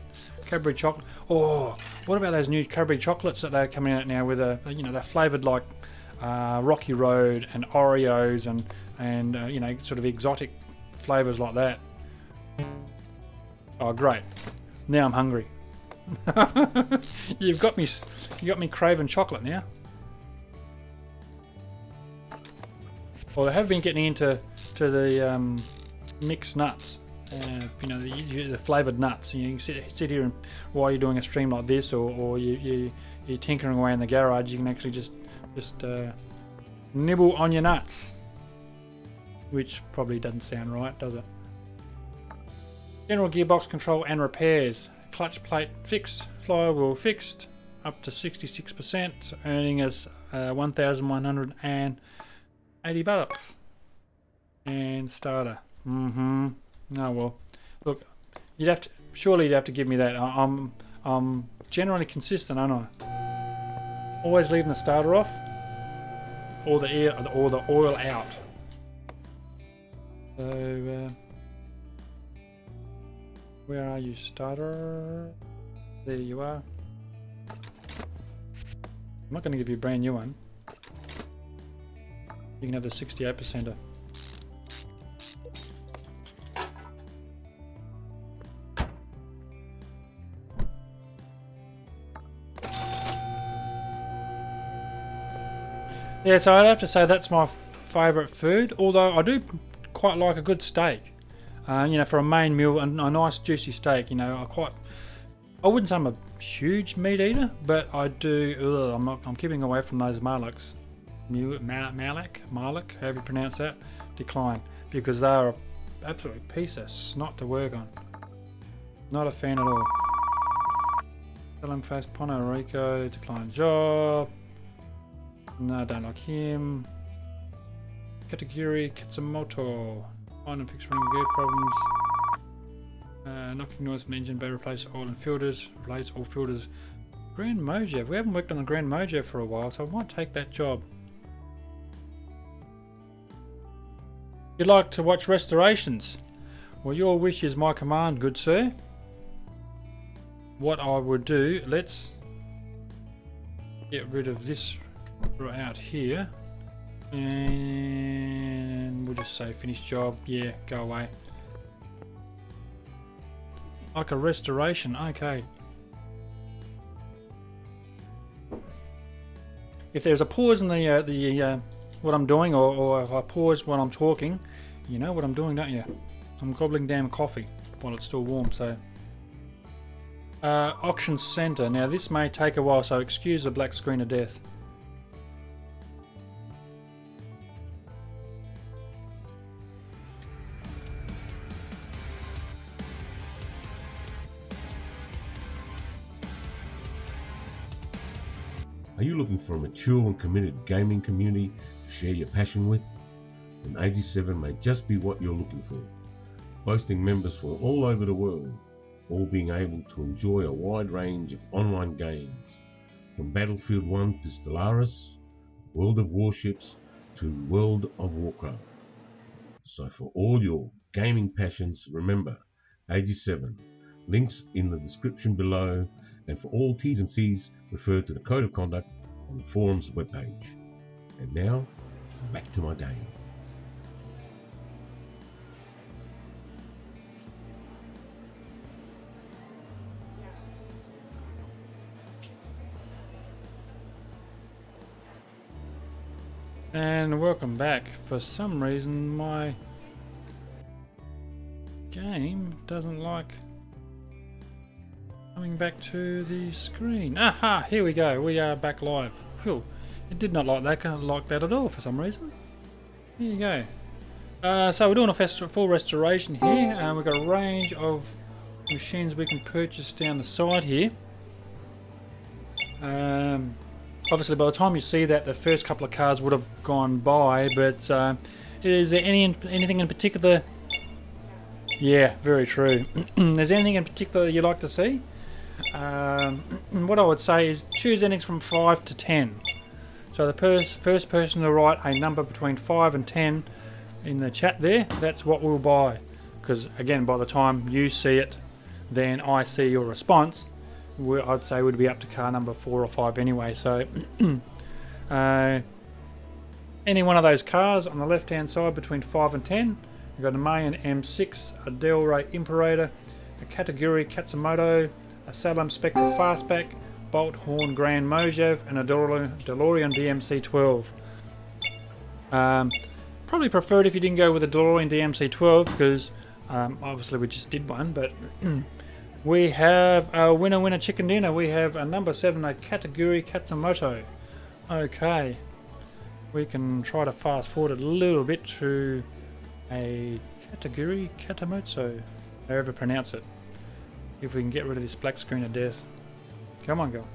Cadbury chocolate. Oh, what about those new Cadbury chocolates that they're coming out now with you know, they're flavoured like Rocky Road and Oreos and you know, sort of exotic flavours like that. Oh, great! Now I'm hungry. You got me craving chocolate now. Well, I have been getting into the mixed nuts. You know, the flavoured nuts. You can sit here and while you're doing a stream like this, or you're tinkering away in the garage, you can actually just nibble on your nuts, which probably doesn't sound right, does it? General gearbox control and repairs. Clutch plate fixed, flywheel fixed, up to 66%, earning us 1,180 bucks. And starter. Oh well, look, surely you'd have to give me that. I'm generally consistent, aren't I? Always leaving the starter off, or the oil out. So where are you, starter? There you are. I'm not going to give you a brand new one. You can have the 68%er. Yeah, so I'd have to say that's my favourite food, although I do quite like a good steak. You know, for a main meal, a nice juicy steak, you know, I wouldn't say I'm a huge meat eater, but I do, I'm keeping away from those Marlek, however you pronounce that, decline, because they are absolute piece of snot to work on. Not a fan at all. Tell him face Puerto Rico, decline job. No, I don't like him. Kategori Katsumoto. Find and fix running gear problems. Knocking noise from engine bay, replace oil and filters. Replace all filters. Grand Mojev. We haven't worked on the Grand Mojev for a while, so I might take that job. You'd like to watch restorations? Well, your wish is my command, good sir. What I would do, let's get rid of this out here. And we'll just say finish job. Yeah, go away. Like a restoration, okay. If there's a pause in the what I'm doing, or if I pause when I'm talking, you know what I'm doing, don't you? I'm gobbling down coffee while it's still warm. So, auction center. Now this may take a while, so excuse the black screen of death. Are you looking for a mature and committed gaming community to share your passion with? Then AG7 may just be what you're looking for. Boasting members from all over the world, all being able to enjoy a wide range of online games, from Battlefield 1 to Stellaris, World of Warships to World of Warcraft. So for all your gaming passions, remember AG7. Links in the description below, and for all T's and C's, refer to the Code of Conduct on the forum's webpage. And now, back to my game. And welcome back. For some reason my game doesn't like coming back to the screen. Aha! Here we go. We are back live. Whew. It did not like that at all for some reason. Here you go. So we're doing a full restoration here. We've got a range of machines we can purchase down the side here. Obviously by the time you see that, the first couple of cars would have gone by, but is there anything in particular? Yeah, very true. Is there anything in particular you'd like to see? What I would say is choose anything from 5 to 10. So the first person to write a number between 5 and 10 in the chat there, that's what we'll buy. Because again, by the time you see it, then I see your response, I'd say we'd be up to car number 4 or 5 anyway. So any one of those cars on the left hand side between 5 and 10, we've got a Mayan M6, a Del Rey Imperator, a Kategori Katsumoto, a Salem Spectra Fastback, Bolt Horn Grand Mojev, and a DeLorean DMC-12. Probably preferred if you didn't go with a DeLorean DMC-12 because obviously we just did one, but we have a winner chicken dinner. We have a number 7, a Kategori Katsumoto. Okay, we can try to fast forward a little bit to a Kategori Katsumoto, however pronounce it. If we can get rid of this black screen of death. Come on, girl.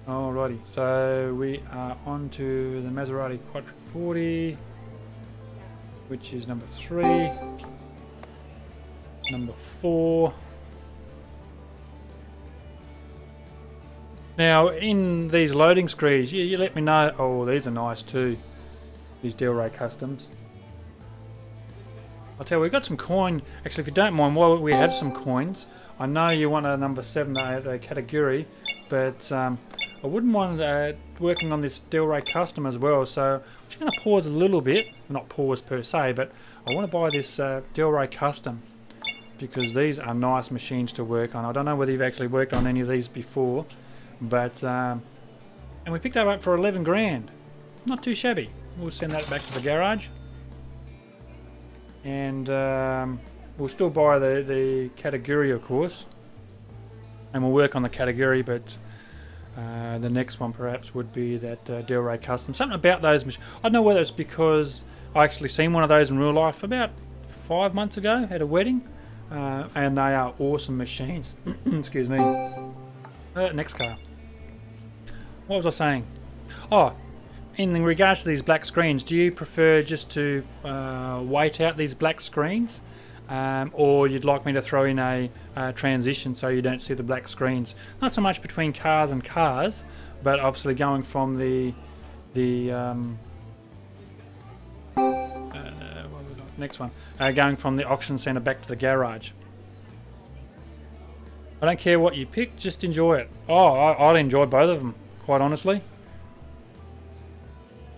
Alrighty, so we are on to the Maserati Quattro 40, which is number 3, number 4. Now, in these loading screens, you let me know. Oh, these are nice too. These Del Rey Customs. I'll tell you, we've got some coin. Actually, if you don't mind, while we have some coins, I know you want a number 7, the Kategori, but I wouldn't mind working on this Del Rey Custom as well. So I'm just going to pause a little bit. Not pause per se, but I want to buy this Del Rey Custom because these are nice machines to work on. I don't know whether you've actually worked on any of these before, but and we picked that up for 11 grand. Not too shabby. We'll send that back to the garage, and we'll still buy the Kategori, of course, and we'll work on the Kategori, but the next one perhaps would be that Del Rey Custom. Something about those machines, I don't know whether it's because I actually seen one of those in real life about 5 months ago at a wedding, and they are awesome machines. Excuse me. Next car. What was I saying? Oh, in regards to these black screens, do you prefer just to wait out these black screens, or you'd like me to throw in a transition so you don't see the black screens? Not so much between cars and cars, but obviously going from the next one, going from the auction centre back to the garage. I don't care what you pick, just enjoy it. Oh, I'd enjoy both of them, quite honestly.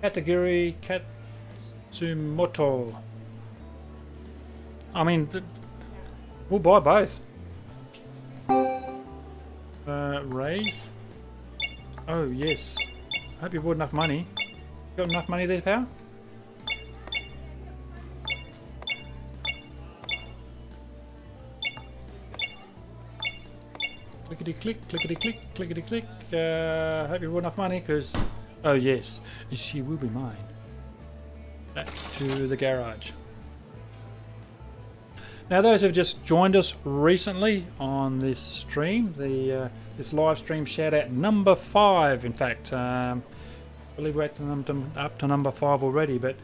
Category Katsumoto. I mean, we'll buy both. Raise. Oh yes. Hope you bought enough money. Got enough money there, pal? Clickety click, clickety click, clickety click. Hope you bought enough money, because oh yes, she will be mine. Back to the garage. Now, those who've just joined us recently on this stream, this live stream shout out number 5. In fact, I believe we're up to number 5 already. But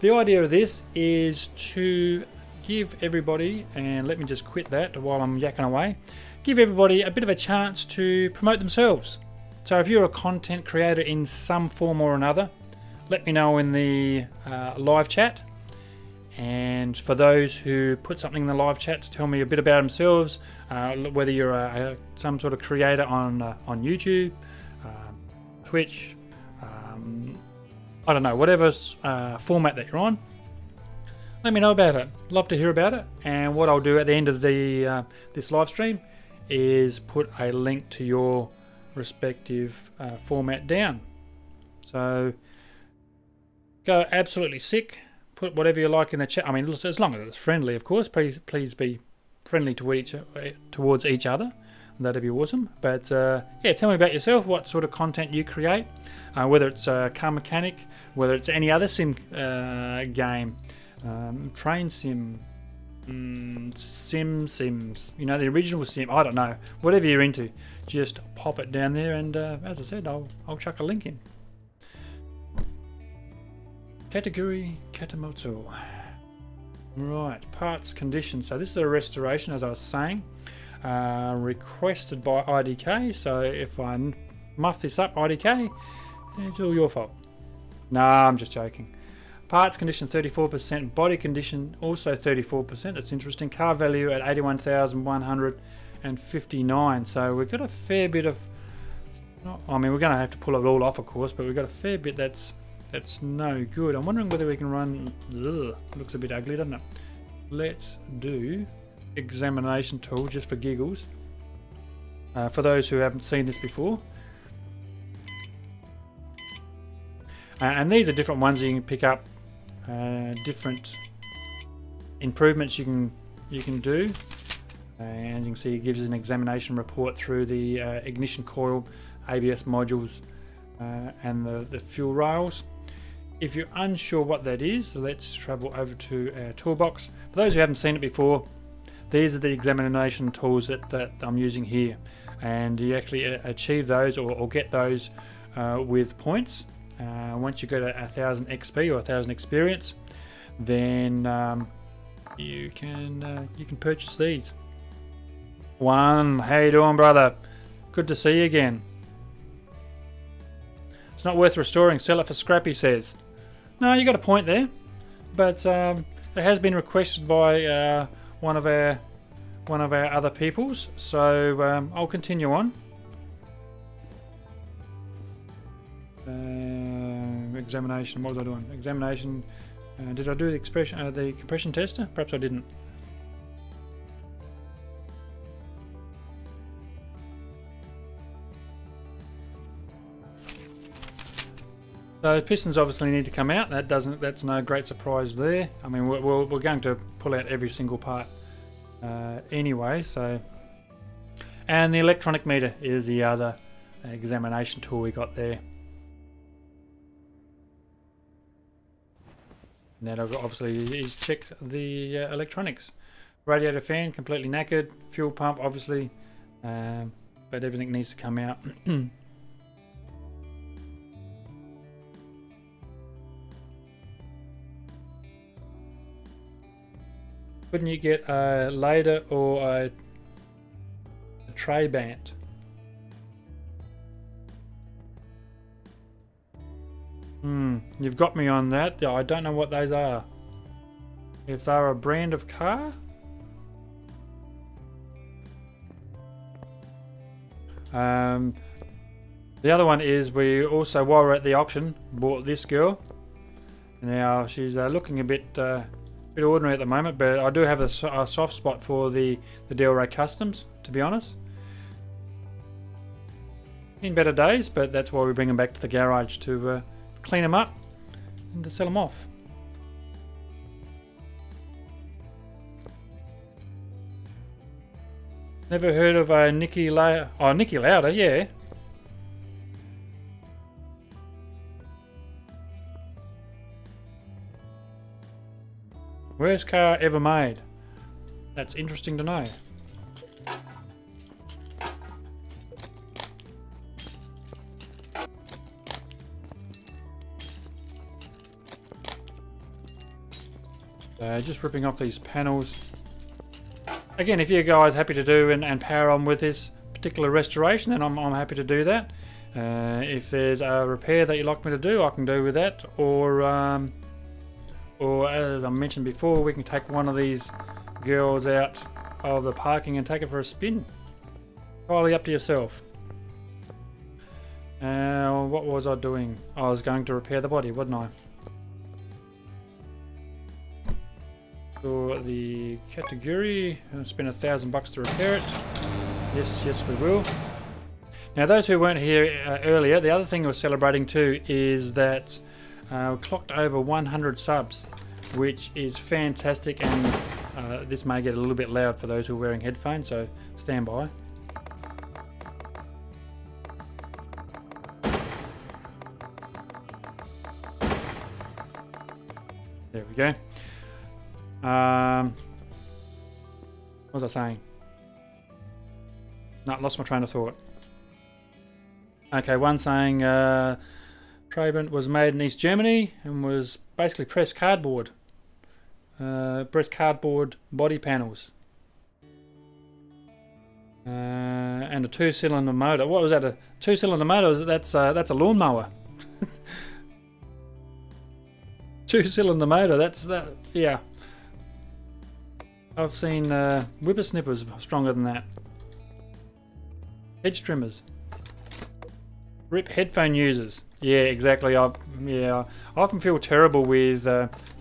the idea of this is to give everybody, and let me just quit that while I'm yakking away, give everybody a bit of a chance to promote themselves. So if you're a content creator in some form or another, let me know in the live chat. And for those who put something in the live chat to tell me a bit about themselves, whether you're some sort of creator on YouTube, Twitch, I don't know, whatever format that you're on, let me know about it. Love to hear about it. And what I'll do at the end of the this live stream is put a link to your respective format down. So go absolutely sick. Put whatever you like in the chat. I mean, as long as it's friendly, of course. Please be friendly towards each other. That'd be awesome. But yeah, tell me about yourself. What sort of content you create? Whether it's car mechanic, whether it's any other sim game, train sim, Sims. You know, the original sim. I don't know. Whatever you're into, just pop it down there. And as I said, I'll chuck a link in. Category Katamoto. Right, parts condition. So this is a restoration, as I was saying, requested by IDK. So if I muff this up, IDK, it's all your fault. No, I'm just joking. Parts condition 34%, body condition also 34%. That's interesting. Car value at 81,159. So we've got a fair bit of. I mean, we're going to have to pull it all off, of course, but we've got a fair bit that's no good. I'm wondering whether we can run. Ugh, looks a bit ugly, doesn't it? Let's do examination tool just for giggles. For those who haven't seen this before, and these are different ones you can pick up. Different improvements you can do, and you can see it gives us an examination report through the ignition coil, ABS modules, and the fuel rails. If you're unsure what that is, let's travel over to our toolbox. For those who haven't seen it before, these are the examination tools that I'm using here, and you actually achieve those or get those with points. Once you go to 1000 XP or 1000 experience, then you can purchase these. Juan, how you doing, brother? Good to see you again. It's not worth restoring. Sell it for scrap, he says. No, you got a point there, but it has been requested by one of our other peoples, so I'll continue on. Examination. What was I doing? Examination. Did I do the compression tester? Perhaps I didn't. So pistons obviously need to come out. That's no great surprise there. I mean, we're going to pull out every single part anyway. So, and the electronic meter is the other examination tool we got there. And then obviously he's checked the electronics. Radiator fan completely knackered. Fuel pump obviously, but everything needs to come out. Couldn't you get a ladder or a tray band? You've got me on that. I don't know what those are. If they're a brand of car? The other one is we also, while we're at the auction, bought this girl. Now she's looking a bit ordinary at the moment, but I do have a soft spot for the Del Rey Customs, to be honest. In better days, but that's why we bring them back to the garage to clean them up and to sell them off. Never heard of a Niki Lauda? Oh, Niki Lauda, yeah. Worst car ever made. That's interesting to know. Just ripping off these panels. Again, if you guys are happy to do and power on with this particular restoration, then I'm happy to do that. If there's a repair that you'd like me to do, I can do with that. Or as I mentioned before, we can take one of these girls out of the parking and take it for a spin. Entirely up to yourself. What was I doing? I was going to repair the body, wasn't I? For the category, I'll spend $1,000 to repair it. Yes, we will. Now, those who weren't here earlier, the other thing we're celebrating too is that we clocked over 100 subs, which is fantastic, and this may get a little bit loud for those who are wearing headphones, so stand by. There we go. What was I saying? No, lost my train of thought. Okay, one saying Trabant was made in East Germany and was basically pressed cardboard. Pressed cardboard body panels. And a 2-cylinder motor. What was that? A 2-cylinder motor? That's a lawnmower. 2-cylinder motor. That's that. Yeah. I've seen whippersnippers stronger than that. Hedge trimmers. Rip headphone users. Yeah, exactly. I often feel terrible with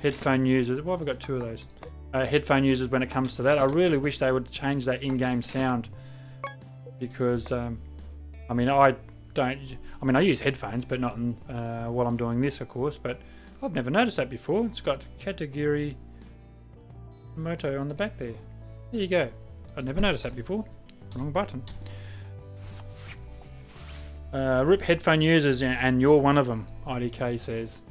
headphone users. Well, I've got 2 of those. Headphone users when it comes to that. I really wish they would change that in-game sound. Because, I use headphones, but not while I'm doing this, of course. But I've never noticed that before. It's got category Moto on the back there. There you go. I'd never noticed that before. Wrong button. Rip headphone users, and you're one of them, IDK says.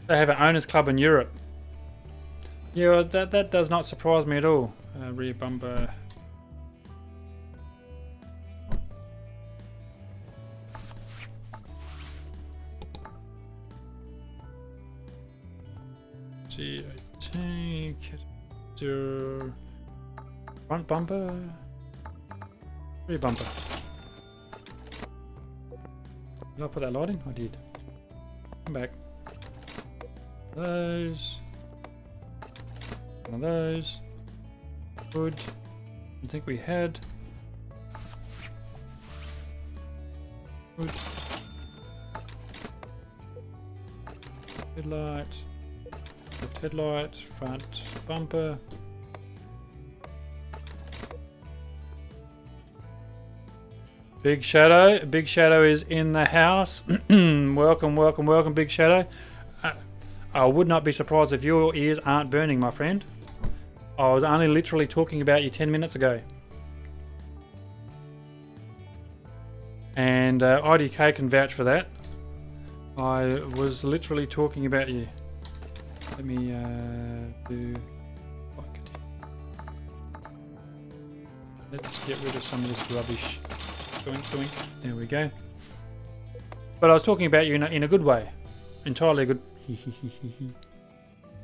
They have an owners club in Europe. Yeah, that does not surprise me at all. Rear bumper. G18, front bumper, rear bumper. Did I put that light in? I did. Come back. Those. One of those. Good. I think we had. Good. Headlight. Left headlight. Front bumper. Big Shadow. Big Shadow is in the house. Welcome, welcome, welcome, Big Shadow. I would not be surprised if your ears aren't burning, my friend. I was only literally talking about you 10 minutes ago. And IDK can vouch for that. I was literally talking about you. Let me do... Let's get rid of some of this rubbish. Doink, doink. There we go. But I was talking about you in a good way. Entirely good.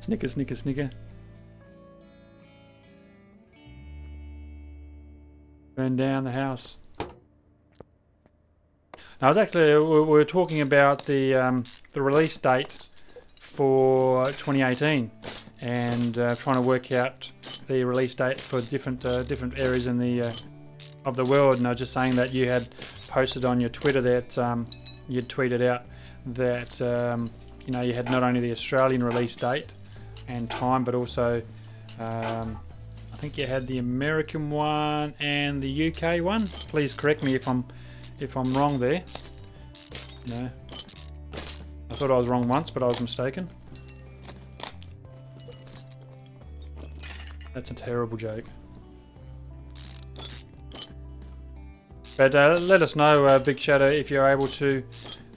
Snicker, snicker, snicker. Burn down the house. Now, I was actually we were talking about the release date for 2018, and trying to work out the release date for different areas in the of the world. And I was just saying that you had posted on your Twitter that you'd tweeted out that you know, you had not only the Australian release date and time, but also I think you had the American one and the UK one. Please correct me if I'm wrong there. No, I thought I was wrong once, but I was mistaken. That's a terrible joke. But let us know, Big Shadow, if you're able to,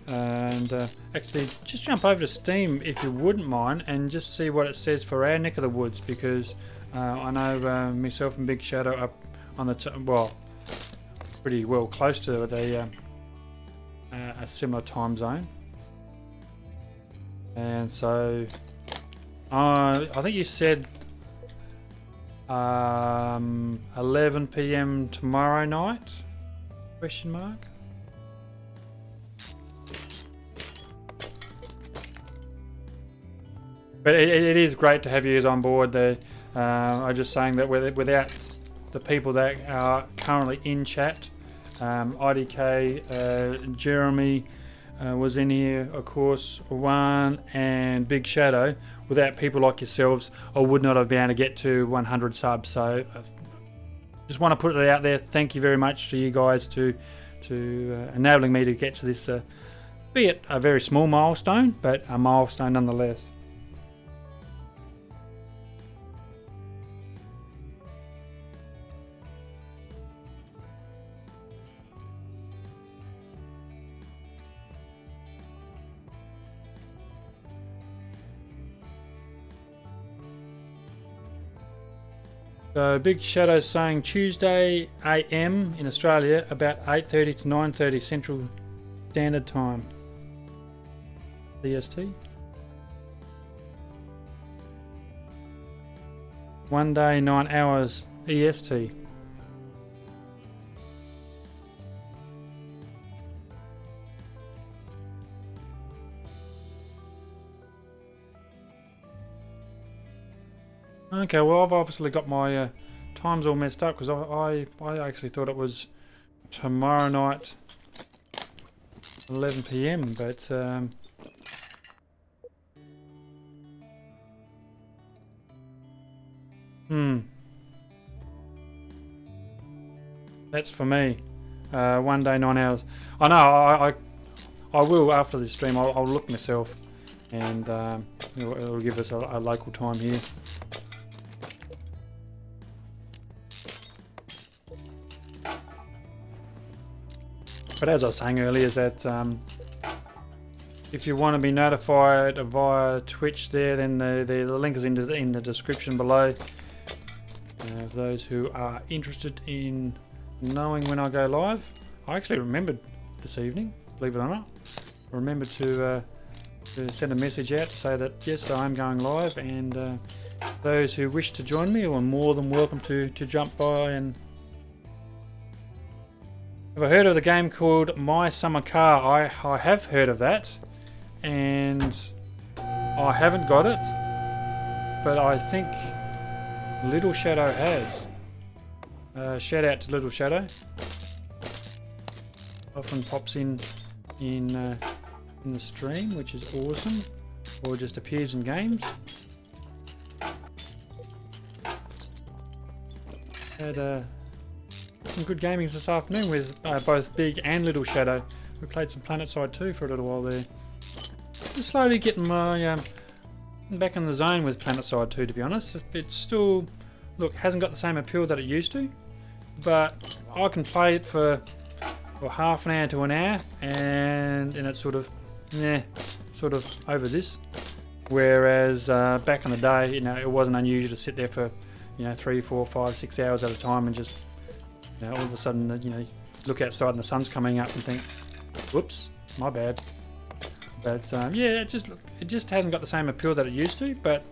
and actually just jump over to Steam if you wouldn't mind, and just see what it says for our neck of the woods, because I know myself and Big Shadow up on the well, pretty well close to a similar time zone, and so I think you said 11 PM tomorrow night? Question mark. But it is great to have you on board there. I'm just saying that without the people that are currently in chat, IDK, Jeremy was in here, of course, Juan and Big Shadow. Without people like yourselves, I would not have been able to get to 100 subs. So just want to put it out there. Thank you very much to you guys to enabling me to get to this, be it a very small milestone, but a milestone nonetheless. So Big Shadow saying Tuesday AM in Australia, about 8:30 to 9:30 Central Standard Time. CST. 1 day, 9 hours EST. Okay, well, I've obviously got my times all messed up, because I actually thought it was tomorrow night 11 PM, but that's for me. 1 day, 9 hours. I know. I will after this stream. I'll look myself, and it'll give us a local time here. But as I was saying earlier, is that if you want to be notified via Twitch there, then the link is in the description below. For those who are interested in knowing when I go live. I actually remembered this evening, believe it or not. I remembered to send a message out to say that yes, I am going live, and those who wish to join me are more than welcome to jump by. And have I heard of the game called My Summer Car? I have heard of that, and I haven't got it, but I think Little Shadow has. Shout out to Little Shadow. Often pops in the stream, which is awesome, or just appears in games. Had some good gamings this afternoon with both Big and Little Shadow. We played some PlanetSide 2 for a little while there. Just slowly getting my back in the zone with PlanetSide 2, to be honest. It's still, look, hasn't got the same appeal that it used to, but I can play it for or half an hour to an hour, and it's sort of over this. Whereas back in the day, you know, it wasn't unusual to sit there for, you know, 3, 4, 5, 6 hours at a time and just, you know, all of a sudden, you know, look outside and the sun's coming up and think, whoops, my bad. But yeah, it just hasn't got the same appeal that it used to. But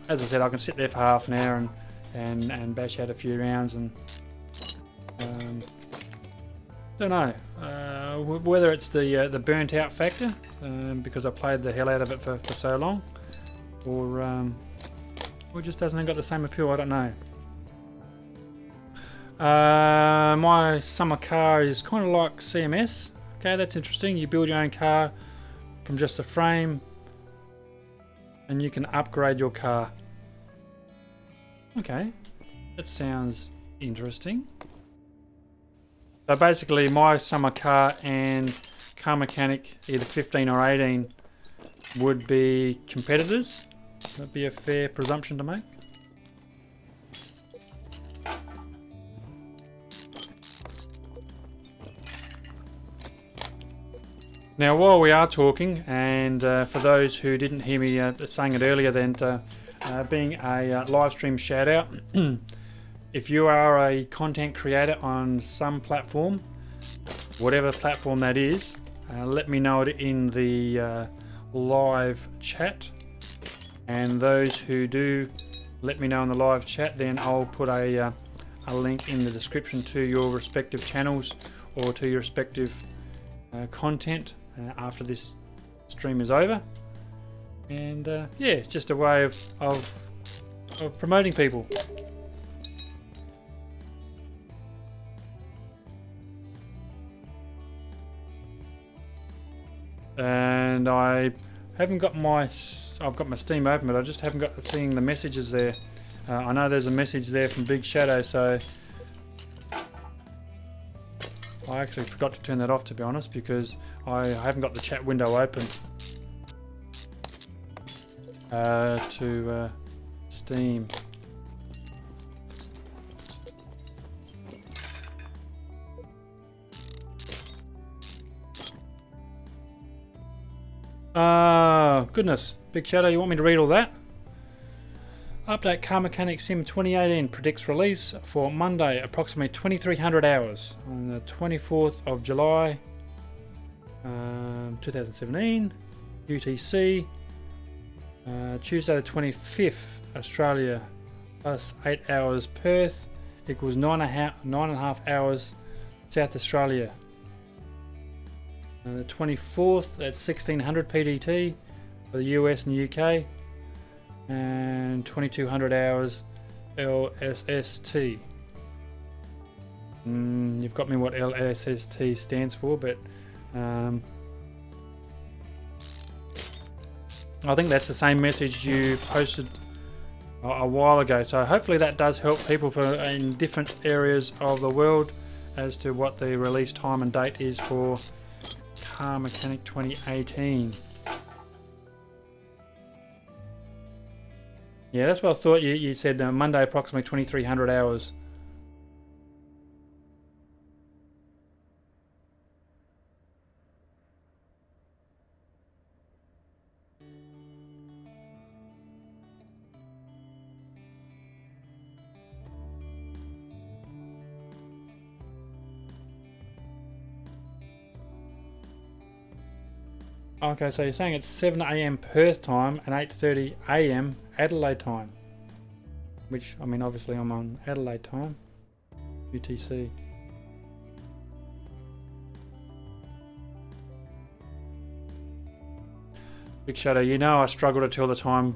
as I said, I can sit there for half an hour and bash out a few rounds, and don't know whether it's the burnt out factor because I played the hell out of it for so long, or it just hasn't got the same appeal. I don't know. My summer car is kind of like CMS. Okay, that's interesting. You build your own car from just a frame, and you can upgrade your car. Okay, that sounds interesting. So basically, my summer car and Car Mechanic, either 15 or 18, would be competitors. That'd be a fair presumption to make. Now, while we are talking, and for those who didn't hear me saying it earlier, then being a live stream shout out, if you are a content creator on some platform, whatever platform that is, let me know it in the live chat. And those who do let me know in the live chat, then I'll put a link in the description to your respective channels or to your respective content after this stream is over. And yeah, it's just a way of promoting people. And I haven't got I've got my Steam open, but I just haven't got seeing the messages there. I know there's a message there from Big Shadow, so I actually forgot to turn that off, to be honest, because I haven't got the chat window open to Steam. Goodness. Big Shadow, you want me to read all that? Update Car Mechanic Sim 2018 predicts release for Monday, approximately 2300 hours on the 24th of July 2017 UTC. Tuesday the 25th Australia plus 8 hours Perth equals 9.5 hours South Australia. The 24th, that's 1600 PDT for the US and UK, and 2200 hours LSST. You've got me what LSST stands for, but I think that's the same message you posted a while ago. So hopefully that does help people in different areas of the world as to what the release time and date is for Car Mechanic 2018. Yeah, that's what I thought. You said Monday approximately 2300 hours. Okay, so you're saying it's 7 AM Perth time and 8:30 AM Adelaide time. Which, I mean, obviously I'm on Adelaide time. UTC. Big Shadow, you know I struggle to tell the time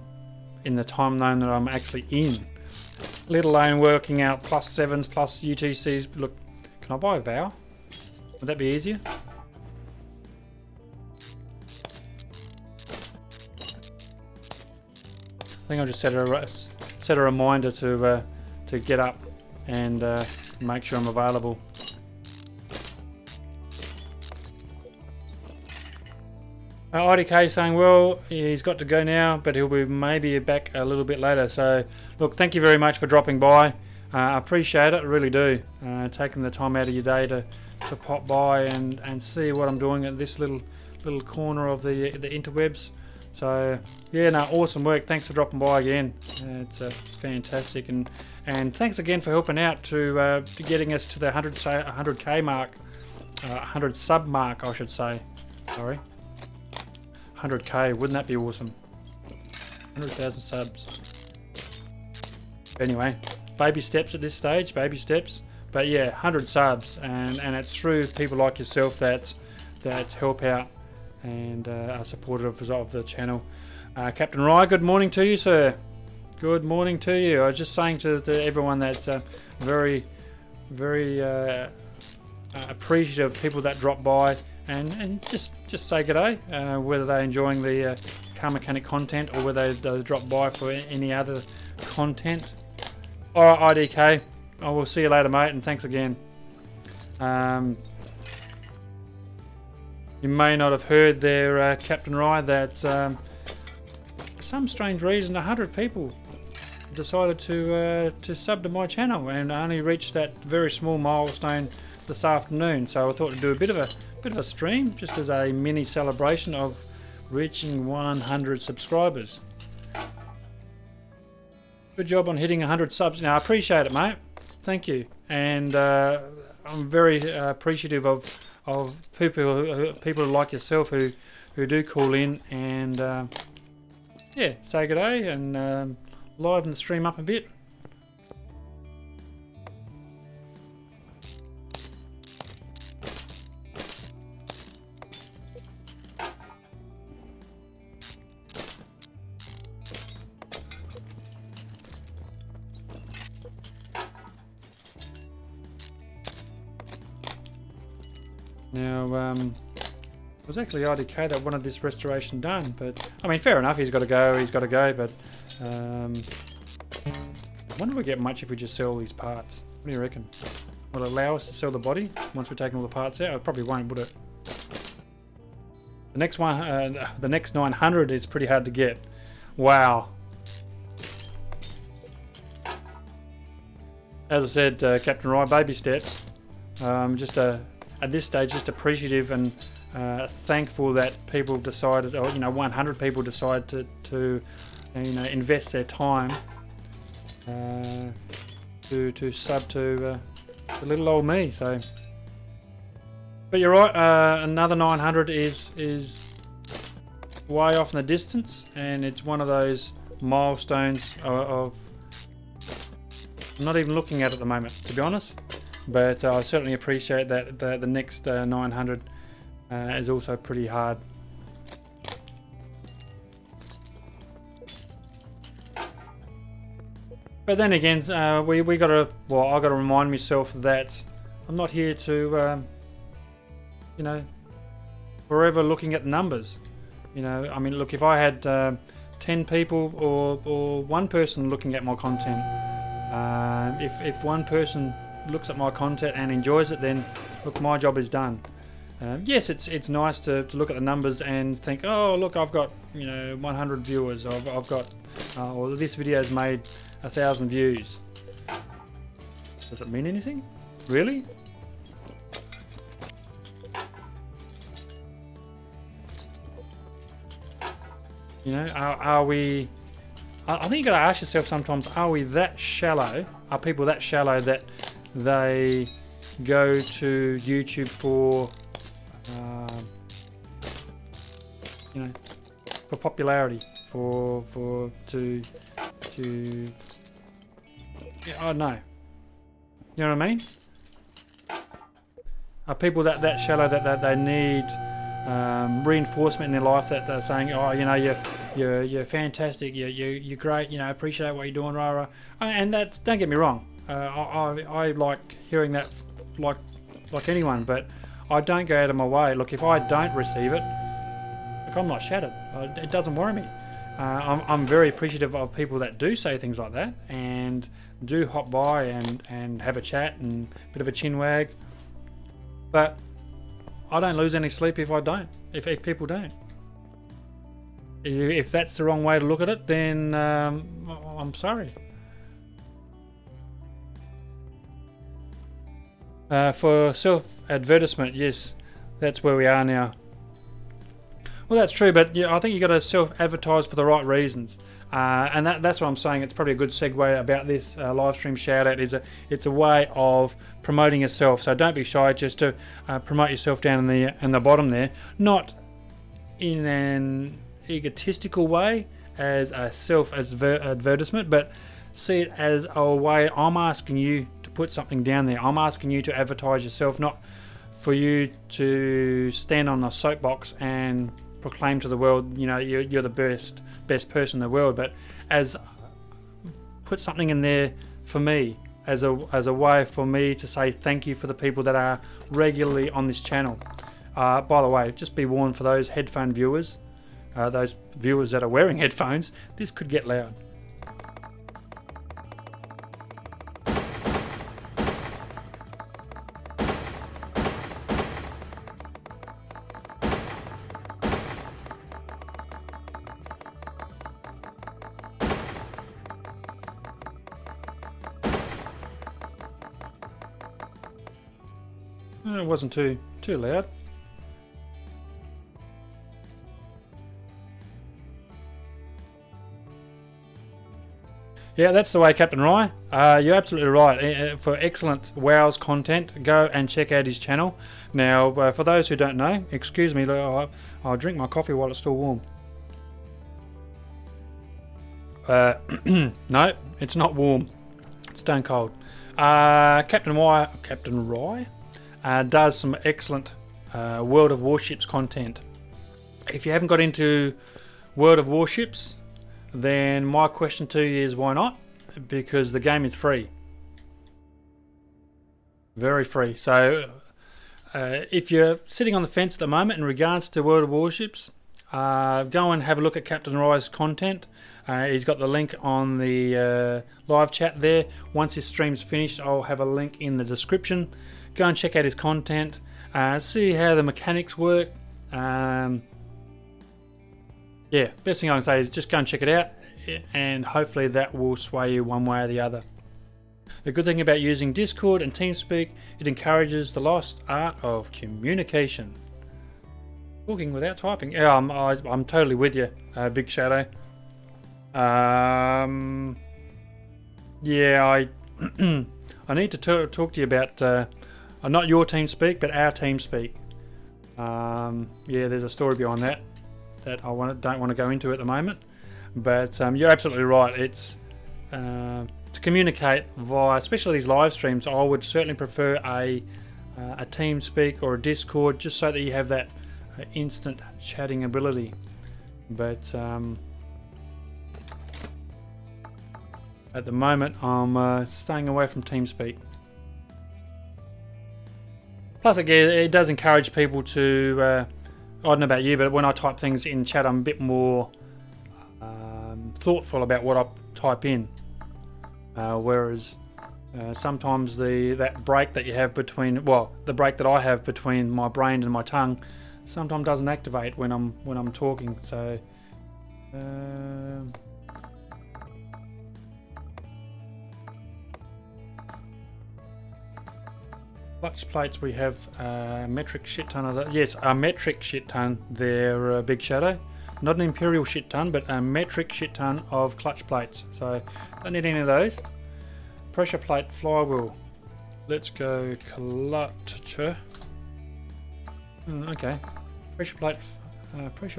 in the time zone that I'm actually in. Let alone working out +7s, plus UTCs. Look, can I buy a vowel? Would that be easier? I think I'll just set a reminder to get up and make sure I'm available. IDK saying, well, he's got to go now, but he'll be maybe back a little bit later. So, look, thank you very much for dropping by. I appreciate it, I really do. Taking the time out of your day to pop by and see what I'm doing at this little corner of the interwebs. So yeah, no, awesome work. Thanks for dropping by again. It's fantastic, and thanks again for helping out to getting us to the 100k mark, 100 sub mark, I should say. Sorry, 100k. Wouldn't that be awesome? 100,000 subs. Anyway, baby steps at this stage, baby steps. But yeah, 100 subs, and it's through people like yourself that help out and are supportive of the channel. Captain Rye, good morning to you, sir. Good morning to you. I was just saying to everyone that's very appreciative of people that drop by and just say g'day, whether they're enjoying the car mechanic content or whether they drop by for any other content. Alright, IDK, I will see you later, mate, and thanks again. You may not have heard there, Captain Rye, that for some strange reason 100 people decided to sub to my channel, and I only reached that very small milestone this afternoon. So I thought to do a bit of a stream, just as a mini celebration of reaching 100 subscribers. Good job on hitting 100 subs. Now I appreciate it, mate. Thank you, and I'm very appreciative of people like yourself who do call in and yeah, say good day and liven the stream up a bit. Now, it was actually IDK that wanted this restoration done, but I mean, fair enough, he's got to go, but I wonder if we get much if we just sell these parts. What do you reckon? Will it allow us to sell the body once we've taken all the parts out? It probably won't, would it? The next one, the next 900 is pretty hard to get. Wow. As I said, Captain Rye, baby steps. At this stage, just appreciative and thankful that people decided, or 100 people decide to invest their time to sub to little old me. So, but you're right. Another 900 is way off in the distance, and it's one of those milestones of I'm not even looking at the moment, to be honest. But I certainly appreciate that the next 900 is also pretty hard. But then again, we gotta, well, I gotta remind myself that I'm not here to, forever looking at the numbers. I mean, look, if I had 10 people or one person looking at my content, if one person looks at my content and enjoys it, then look, my job is done. Yes, it's nice to look at the numbers and think, oh look, I've got 100 viewers, I've got or this video's made 1,000 views. Does it mean anything? Really? Are we, I think you got to ask yourself sometimes, are we that shallow? Are people that shallow that they go to YouTube for for popularity, I don't know. You know what I mean? Are people that shallow that they need reinforcement in their life, that they're saying, oh, you're fantastic, you're great, appreciate what you're doing, rah rah. And that's, don't get me wrong, I like hearing that like anyone, but I don't go out of my way. Look, if I don't receive it, if I'm not shattered, it doesn't worry me. I'm very appreciative of people that do say things like that and do hop by and have a chat and a bit of a chin wag, but I don't lose any sleep if I don't, if people don't. If that's the wrong way to look at it, then I'm sorry. For self-advertisement, yes, that's where we are now. Well, that's true, but yeah, I think you got to self-advertise for the right reasons, and that's what I'm saying. It's probably a good segue about this live stream shout-out. It's a way of promoting yourself, so don't be shy just to promote yourself down in the bottom there, not in an egotistical way as a self-advertisement, but see it as a way I'm asking you to put something down there. I'm asking you to advertise yourself, not for you to stand on a soapbox and proclaim to the world, you know, you're the best person in the world, but as put something in there for me as a way for me to say thank you for the people that are regularly on this channel. By the way, just be warned for those headphone viewers, those viewers that are wearing headphones, this could get loud. It wasn't too loud. Yeah, that's the way, Captain Rye. You're absolutely right. For excellent WoW's content, go and check out his channel. Now, for those who don't know, excuse me, I'll drink my coffee while it's still warm. No, it's not warm. It's stone cold. Captain Rye does some excellent World of Warships content. If you haven't got into World of Warships, then my question to you is why not? Because the game is free. Very free. So if you're sitting on the fence at the moment in regards to World of Warships, go and have a look at Captain Rye's content. He's got the link on the live chat there. Once his stream's finished, I'll have a link in the description. Go and check out his content, see how the mechanics work. Yeah, best thing I can say is just go and check it out, and hopefully that will sway you one way or the other. The good thing about using Discord and TeamSpeak, it encourages the lost art of communication. Talking without typing. Yeah, I'm totally with you, Big Shadow. Yeah, I need to talk to you about not your TeamSpeak, but our TeamSpeak. Yeah, there's a story behind that I don't want to go into at the moment. But you're absolutely right. It's to communicate via, especially these live streams, I would certainly prefer a TeamSpeak or a Discord, just so that you have that instant chatting ability. But at the moment, I'm staying away from TeamSpeak. Plus, again, it does encourage people to, I don't know about you, but when I type things in chat, I'm a bit more thoughtful about what I type in. Whereas sometimes that break that you have between, well, the break that I have between my brain and my tongue, sometimes doesn't activate when I'm talking. So. Clutch plates, we have a metric shit ton of that. Yes, a metric shit ton there, Big Shadow. Not an imperial shit ton, but a metric shit ton of clutch plates. So, don't need any of those. Pressure plate flywheel. Let's go clutch. Okay. Pressure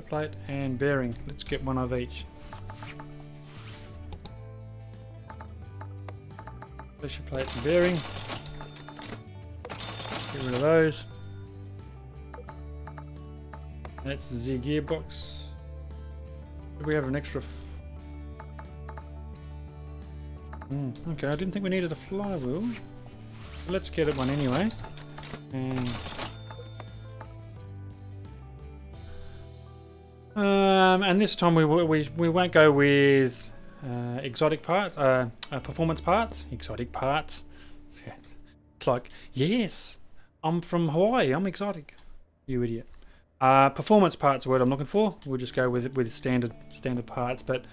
plate and bearing. Let's get one of each. Pressure plate and bearing. Get rid of those. That's the gearbox. Do we have an extra? Okay, I didn't think we needed a flywheel. Let's get it one anyway. And this time we won't go with exotic parts, performance parts. Exotic parts. It's like, yes, I'm from Hawaii. I'm exotic. You idiot. Performance parts are what I'm looking for. We'll just go with standard parts. But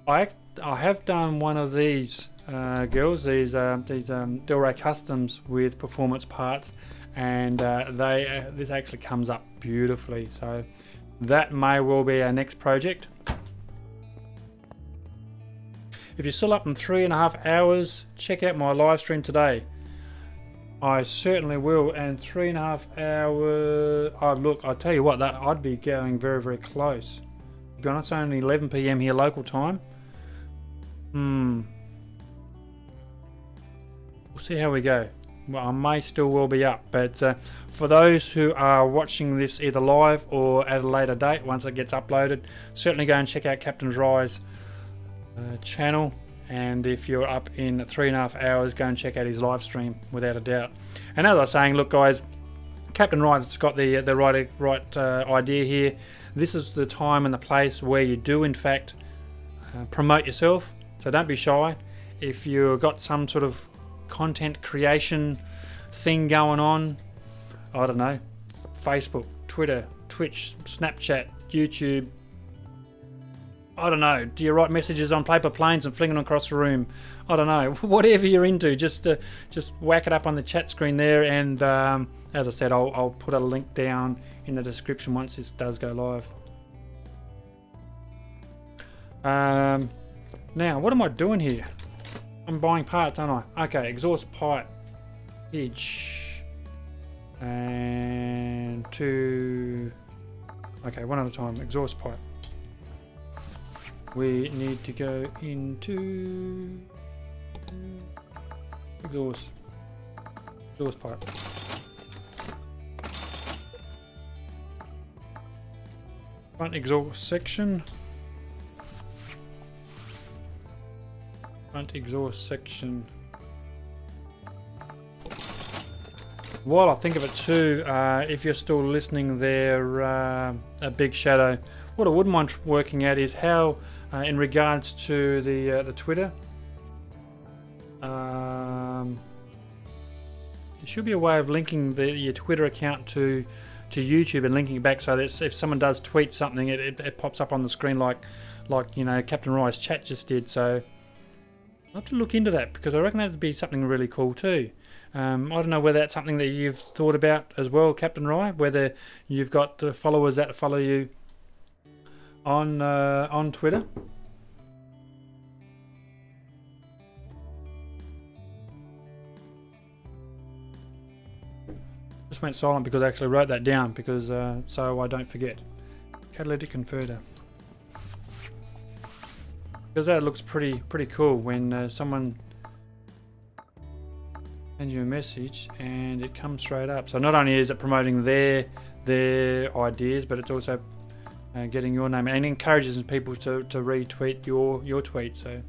I have done one of these girls, these Del Rey Customs with performance parts, and this actually comes up beautifully. So that may well be our next project. If you're still up in 3.5 hours, check out my live stream today. I certainly will. And 3.5 hours. Oh, look, I'll tell you what, that I'd be going very, very close. To be honest, it's only 11 PM here local time. We'll see how we go. Well, I may still will be up, but for those who are watching this either live or at a later date, once it gets uploaded, certainly go and check out Captain Rye's channel. And if you're up in 3.5 hours, go and check out his live stream, without a doubt. And as I was saying, look guys, Captain Rye's got the right idea here. This is the time and the place where you do in fact promote yourself, so don't be shy. If you've got some sort of content creation thing going on, I don't know, Facebook, Twitter, Twitch, Snapchat, YouTube, I don't know, do you write messages on paper planes and fling them across the room? I don't know, whatever you're into, just whack it up on the chat screen there, and as I said, I'll put a link down in the description once this does go live. Now, what am I doing here? I'm buying parts, aren't I? Okay, exhaust pipe, pitch, and okay, one at a time. Exhaust pipe. We need to go into exhaust pipe. Front exhaust section. Front exhaust section. While I think of it too, if you're still listening there, a Big Shadow, what I wouldn't mind working at is how, in regards to the Twitter, there should be a way of linking your Twitter account to YouTube and linking it back, so that if someone does tweet something, it pops up on the screen like you know, Captain Rye's chat just did. So I'll have to look into that, because I reckon that'd be something really cool too. I don't know whether that's something that you've thought about as well, Captain Rye, whether you've got followers that follow you on Twitter. Just went silent because I actually wrote that down, because so I don't forget. Catalytic converter. Because that looks pretty cool when someone sends you a message and it comes straight up. So not only is it promoting their ideas, but it's also getting your name, and encourages people to retweet your tweet. So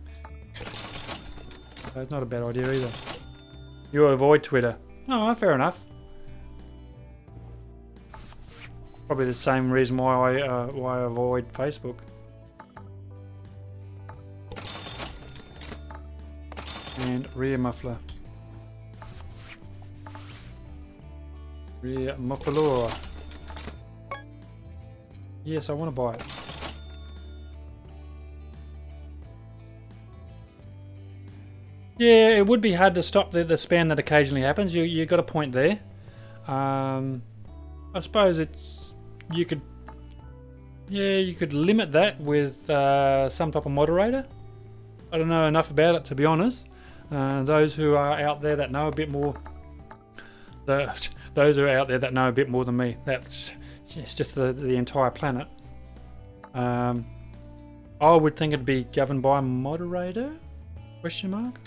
it's not a bad idea either. You avoid Twitter. Oh, fair enough. Probably the same reason why I avoid Facebook. And rear muffler. Rear muffler. Yes, I want to buy it. Yeah, it would be hard to stop the spam that occasionally happens. You got a point there. I suppose you could limit that with some type of moderator. I don't know enough about it, to be honest. Those who are out there that know a bit more, those who are out there that know a bit more than me, it's just the entire planet. I would think it'd be governed by a moderator? Question mark?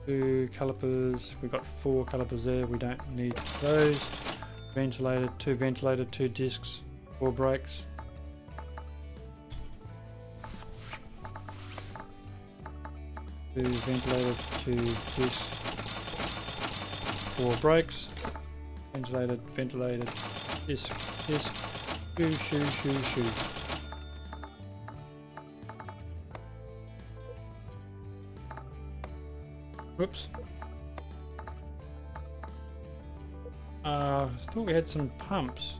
Two calipers. We've got 4 calipers there. We don't need those. Ventilated, 2 ventilated, 2 discs, 4 brakes. Two ventilated, 2 discs, 4 brakes. Ventilated, disc, shoe. Whoops. I thought we had some pumps.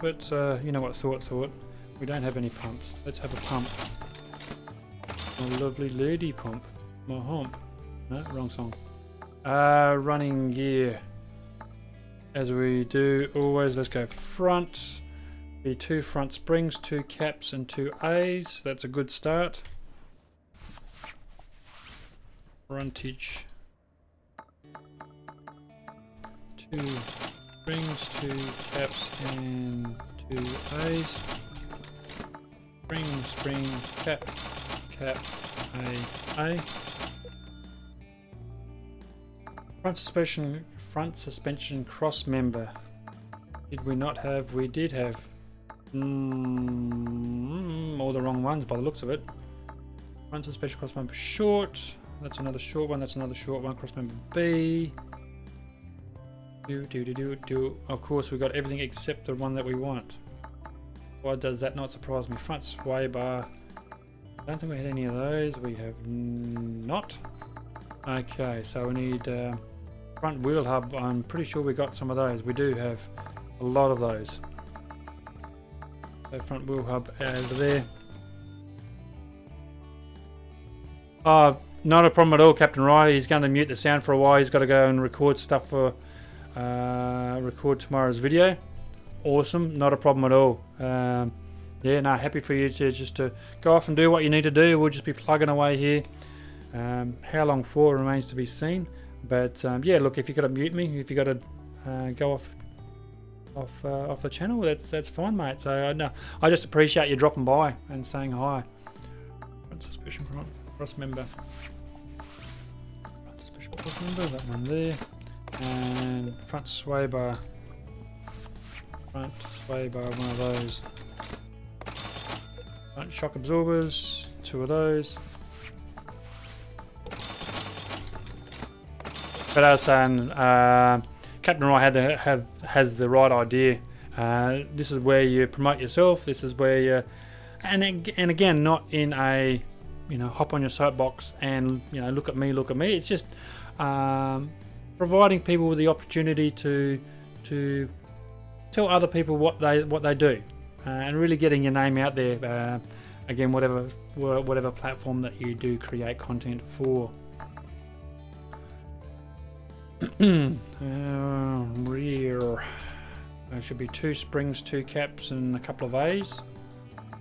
But you know what thought. We don't have any pumps. Let's have a pump. My lovely lady pump. My hump. No, wrong song. Running gear. As we do always, let's go front. Be 2 front springs, 2 caps and 2 A's. That's a good start. Frontage. 2 springs, 2 caps and 2 A's. Spring, cap, A. Front suspension cross member. Did we not have? We did have. All the wrong ones by the looks of it. Front suspension cross member short. That's another short one. That's another short one. Cross member B. Of course, we've got everything except the one that we want. Why does that not surprise me? Front sway bar. Don't think we had any of those. We have not. Okay, so we need front wheel hub. I'm pretty sure we got some of those. We do have a lot of those. So front wheel hub over there. Not a problem at all, Captain Rye. He's going to mute the sound for a while. He's got to go and record stuff for record tomorrow's video. Awesome, not a problem at all. Yeah, no, happy for you to just to go off and do what you need to do. We'll just be plugging away here. How long for remains to be seen. But yeah, look, if you got to mute me, if you got to go off the channel, that's fine, mate. So no, I just appreciate you dropping by and saying hi. Front suspension cross member. Front suspension cross member, that one there, and front sway bar. Front sway bar, one of those. Front shock absorbers, 2 of those. But I was saying, Captain Rye has the right idea. This is where you promote yourself. This is where you, and again, not in a, hop on your soapbox and look at me. It's just providing people with the opportunity to tell other people what they do, and really getting your name out there. Again, whatever platform that you do create content for. Rear. There should be 2 springs, 2 caps, and a couple of A's.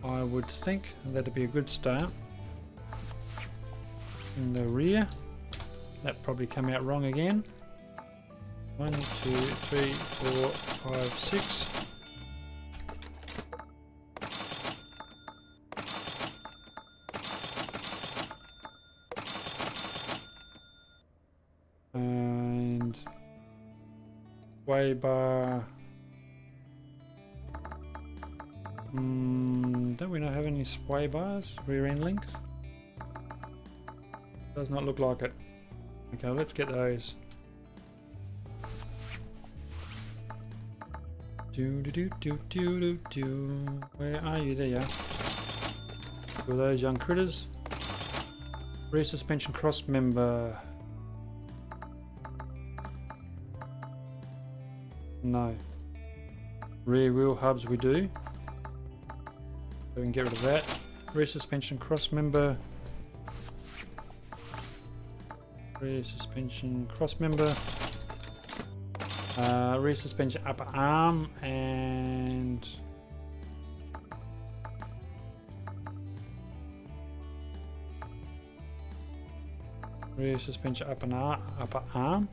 I would think that'd be a good start. In the rear, that probably came out wrong again. 1, 2, 3, 4, 5, 6. And sway bar. Don't we not have any sway bars? Rear end links? Does not look like it. Okay, let's get those. Where are you? There you are. For those young critters. Rear suspension cross member. No. Rear wheel hubs we do. So we can get rid of that. Rear suspension cross member. Rear suspension cross member. Rear suspension upper arm and rear suspension upper arm.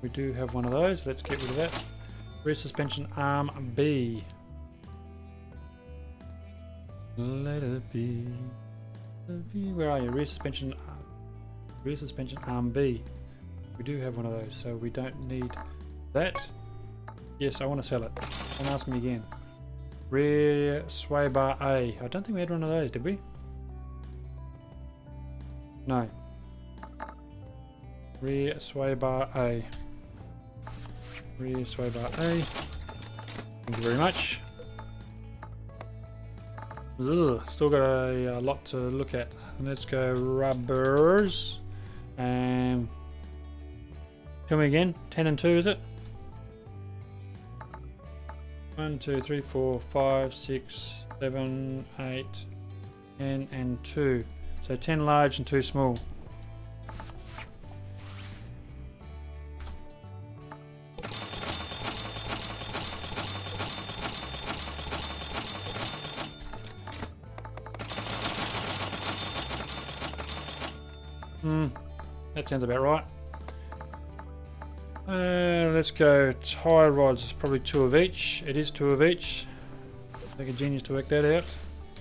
We do have one of those. Let's get rid of that. Rear suspension arm B. Let it be. Where are you? Rear suspension arm B. We do have one of those, so we don't need that. Yes, I want to sell it. Don't ask me again. Rear sway bar A. I don't think we had one of those, did we? No. Rear sway bar A. Rear sway bar A. Thank you very much. Ugh, still got a lot to look at. Let's go rubbers. And tell me again, 10 and 2 is it? 1, 2, 3, 4, 5, 6, 7, 8, 10 and 2. So 10 large and 2 small. That sounds about right. Let's go tie rods, probably 2 of each. It is 2 of each. Take a genius to work that out.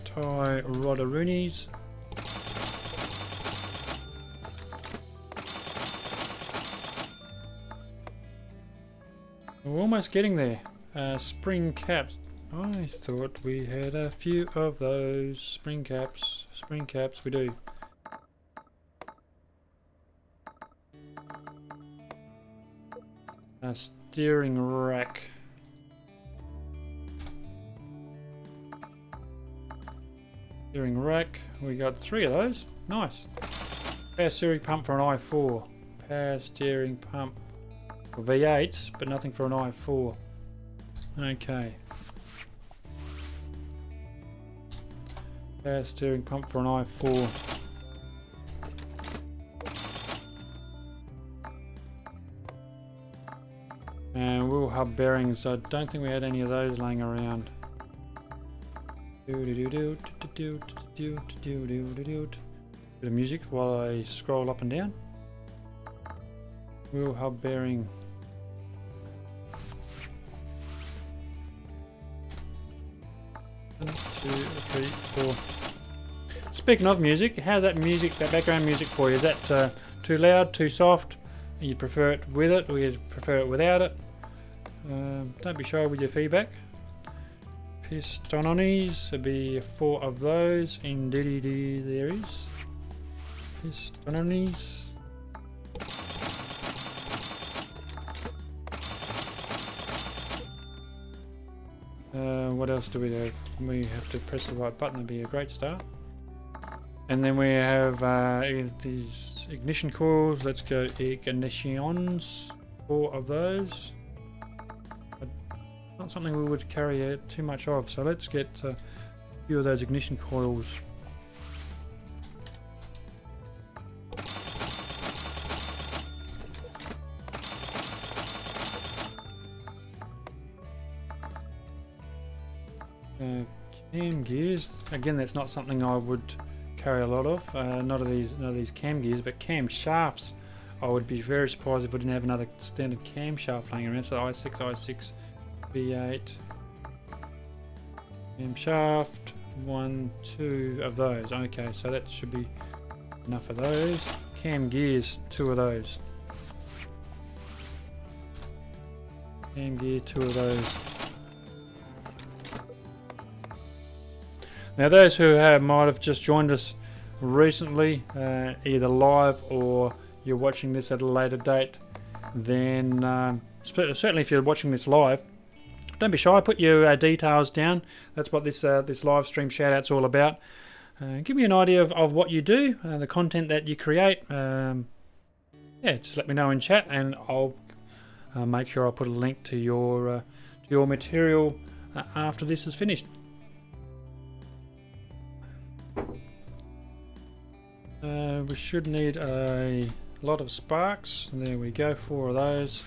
Tie rodaroonies. We're almost getting there. Spring caps. I thought we had a few of those. Spring caps. Spring caps, we do. Steering rack. Steering rack. We got 3 of those. Nice. Power steering pump for an i4. Power steering pump for V8s, but nothing for an i4. Okay. Power steering pump for an i4. And wheel hub bearings. I don't think we had any of those laying around. Bit of music while I scroll up and down. Wheel hub bearing. One, 2, 3, 4. Speaking of music, how's that music, that background music for you? Is that too loud, too soft? You'd prefer it with it, or you'd prefer it without it? Don't be shy with your feedback. Pistononis, there'll be 4 of those. Indeed there is. Pistononis. What else do we have? We have to press the right button, that'd be a great start. And then we have these ignition coils. Let's go ignitions. 4 of those. Not something we would carry too much of, so let's get a few of those ignition coils. Cam gears. Again, that's not something I would carry a lot of. Not of these cam gears, but cam shafts. I would be very surprised if we didn't have another standard cam shaft laying around. So i6, V8, cam shaft, 1, 2 of those. Okay, so that should be enough of those. Cam gears, 2 of those. Cam gear, 2 of those. Now those who might have just joined us recently, either live or you're watching this at a later date, then certainly if you're watching this live, don't be shy, put your details down. That's what this live stream shout out's all about. Give me an idea of what you do, the content that you create. Yeah, just let me know in chat and I'll make sure I put a link to your material after this is finished. We should need a lot of sparks. There we go, 4 of those.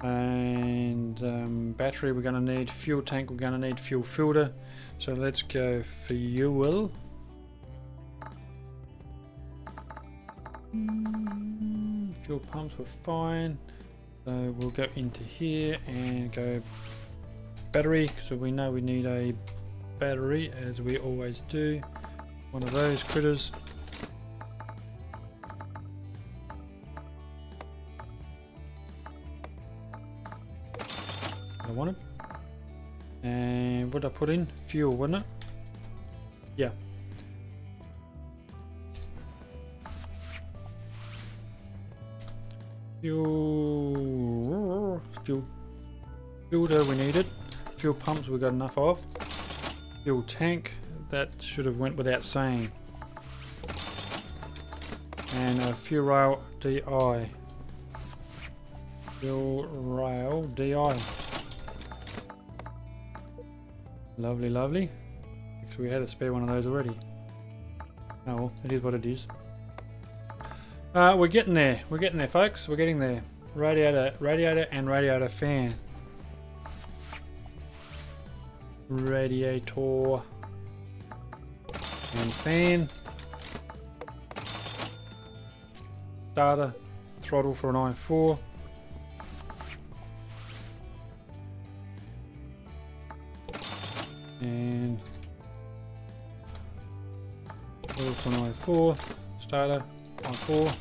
And battery we're going to need, fuel tank we're going to need, fuel filter. So let's go fuel. Fuel pumps were fine. So we'll go into here and go battery, so we know we need a battery as we always do. One of those critters. I want it. And what did I put in? Fuel, wasn't it? Yeah. Fuel filter we needed. Fuel pumps we got enough of. Fuel tank, that should have went without saying. and a fuel rail DI. Fuel rail DI. Lovely, lovely. Actually, we had a spare one of those already. Oh well, it is what it is. We're getting there. We're getting there, folks. We're getting there. Radiator and radiator fan. Radiator and fan. Starter, throttle for an i4. And throttle for an i4. Starter, i4.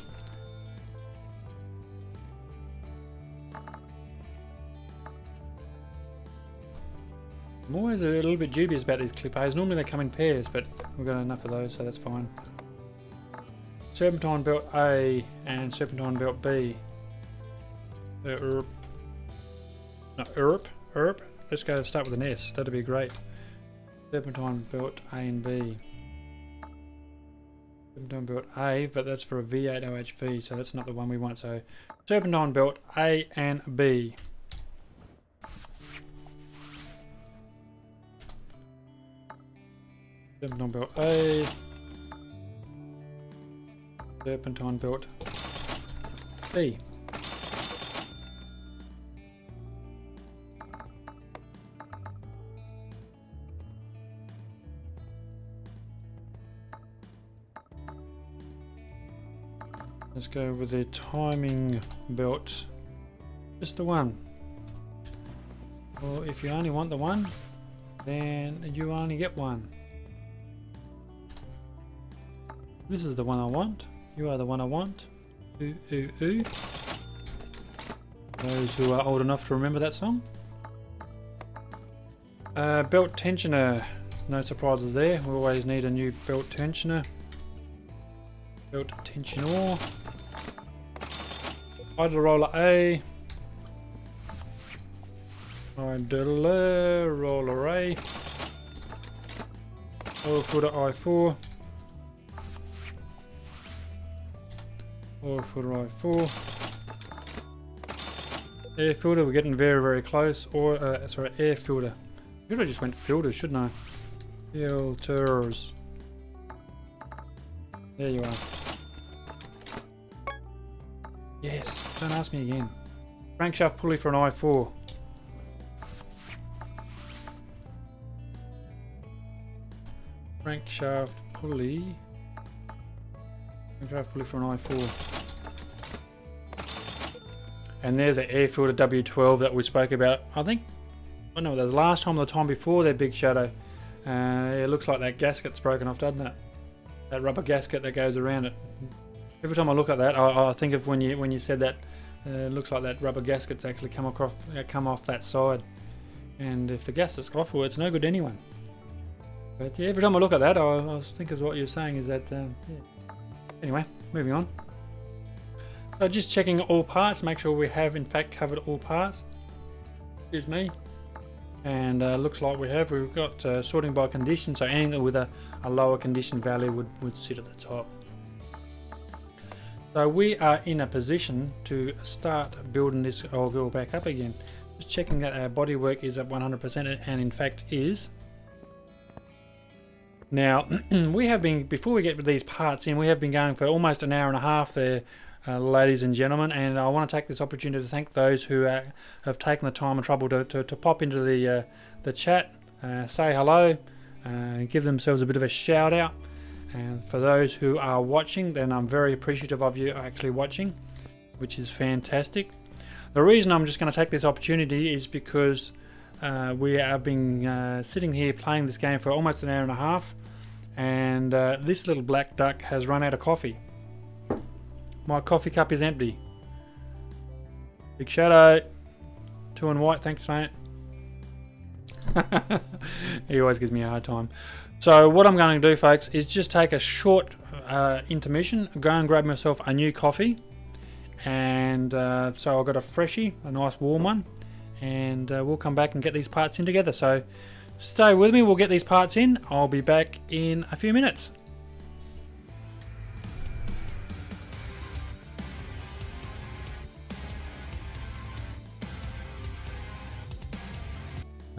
I'm always a little bit dubious about these clip A's. Normally they come in pairs, but we've got enough of those, so that's fine. Serpentine belt A and serpentine belt B. ERP. Let's go start with an S. That'd be great. Serpentine belt A and B. Serpentine belt A, but that's for a V8 OHV, so that's not the one we want. So serpentine belt A and B. Serpentine belt A. Serpentine belt B. Let's go with the timing belt. Just the one. Or if you only want the one, then you only get one. This is the one I want. You are the one I want. Ooh, ooh, ooh. Those who are old enough to remember that song. Belt tensioner. No surprises there. We always need a new belt tensioner. Belt tensioner. Idler roller A. Idler roller A. Oil footer I4. Oil footer I4. Air filter, we're getting very, very close. Or sorry, air filter. I should have just went filters, shouldn't I? Filters. There you are. Yes, don't ask me again. Crankshaft pulley for an i4. Crankshaft pulley. Crankshaft pulley for an i4. And there's an air filter W12 that we spoke about. I think, I don't know, that was last time or the time before that Big Shadow. It looks like that gasket's broken off, doesn't it? That rubber gasket that goes around it. Every time I look at that, I think of when you said that. It looks like that rubber gasket's actually come off that side. And if the gasket's off, well, it's no good to anyone. But yeah, every time I look at that, I think of what you're saying is that. Yeah. Anyway, moving on. So just checking all parts, make sure we have in fact covered all parts. Excuse me. And looks like we have. We've got sorting by condition, so anything with a lower condition value would sit at the top. So we are in a position to start building this. I'll go back up again. Just checking that our bodywork is at 100%, and in fact is. Now, we have been, before we get these parts in, we have been going for almost an hour and a half there, ladies and gentlemen, and I want to take this opportunity to thank those who have taken the time and trouble to pop into the chat, say hello, give themselves a bit of a shout out. And for those who are watching, then I'm very appreciative of you actually watching, which is fantastic. The reason I'm just going to take this opportunity is because we have been sitting here playing this game for almost an hour and a half, and this little black duck has run out of coffee. My coffee cup is empty. Big Shadow, 2 and white, thanks mate. He always gives me a hard time. So what I'm going to do, folks, is just take a short intermission, go and grab myself a new coffee, and so I've got a freshie, a nice warm one, and we'll come back and get these parts in together. So stay with me, we'll get these parts in. I'll be back in a few minutes.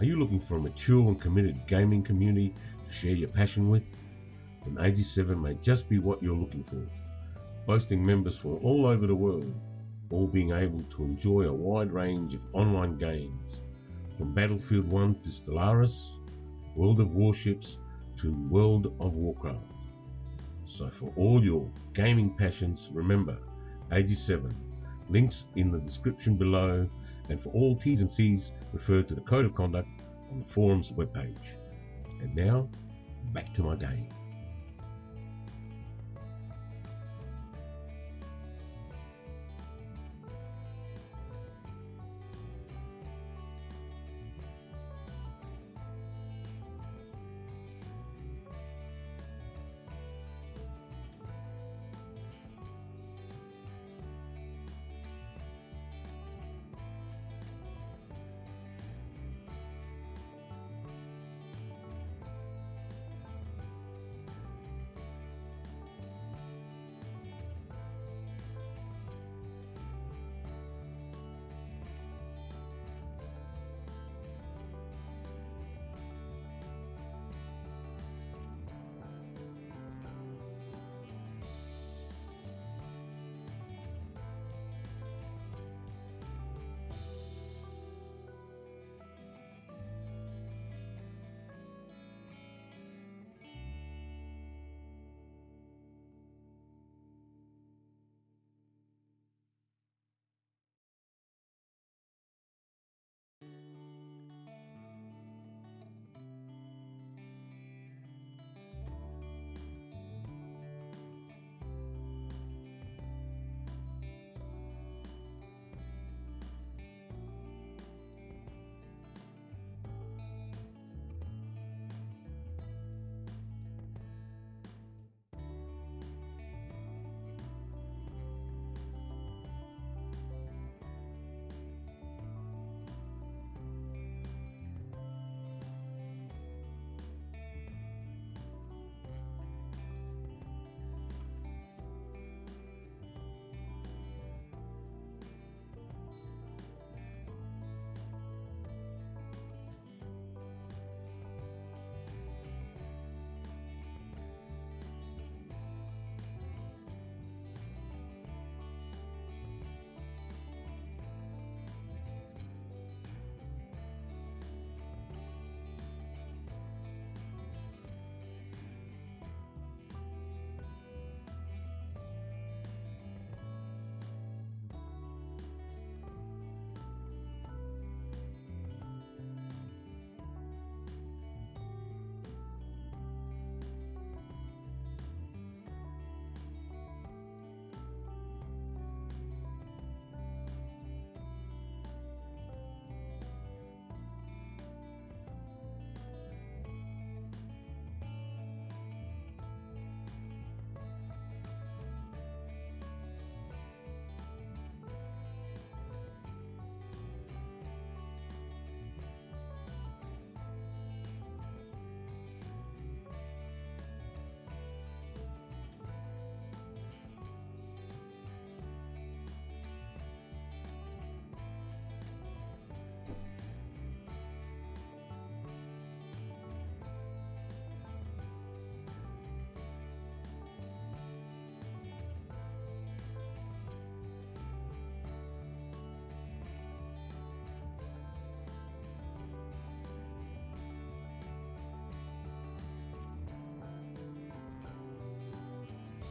Are you looking for a mature and committed gaming community to share your passion with? Then 87 may just be what you're looking for, boasting members from all over the world, all being able to enjoy a wide range of online games, from Battlefield 1 to Stellaris, World of Warships to World of Warcraft. So for all your gaming passions, remember 87. Links in the description below, and for all T's and C's, refer to the Code of Conduct on the forum's webpage. And now, back to my game.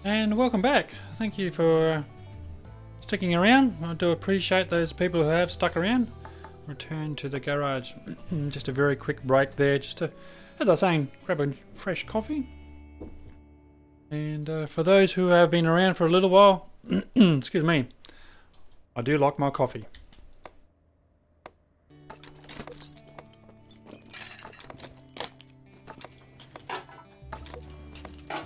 And welcome back. Thank you for sticking around. I do appreciate those people who have stuck around. Return to the garage. Just a very quick break there, just to, as I was saying, grab a fresh coffee. And for those who have been around for a little while, excuse me, I do like my coffee.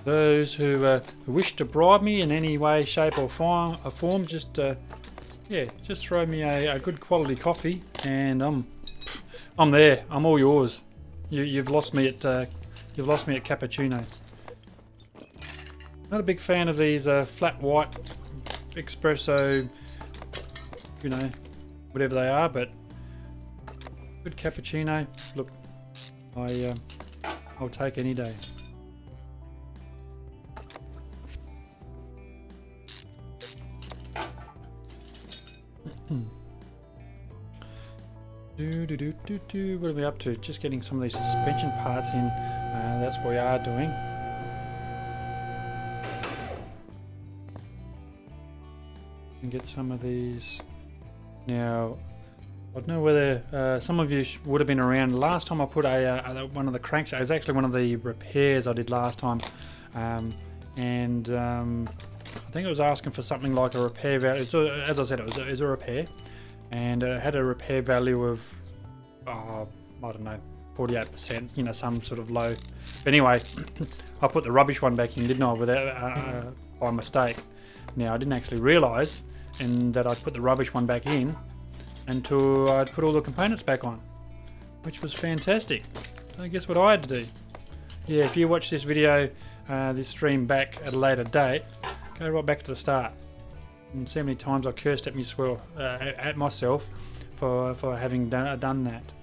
Those who wish to bribe me in any way, shape or form, just yeah, just throw me a good quality coffee, and I'm there. I'm all yours. You've lost me at cappuccino. Not a big fan of these flat white espresso, you know, whatever they are, but Good cappuccino. Look, I'll take any day. What are we up to? Just getting some of these suspension parts in. That's what we are doing. And get some of these. Now, I don't know whether some of you would have been around. Last time I put one of the crankshafts. It was actually one of the repairs I did last time, and I think it was asking for something like a repair value. So, as I said, it was a repair. And it had a repair value of, I don't know, 48%, you know, some sort of low. But anyway, I put the rubbish one back in, didn't I, without, by mistake. Now, I didn't actually realise that I'd put the rubbish one back in until I'd put all the components back on, which was fantastic. So guess what I had to do? Yeah, if you watch this video, this stream back at a later date, go right back to the start. And see how many times I cursed at myself for having done that.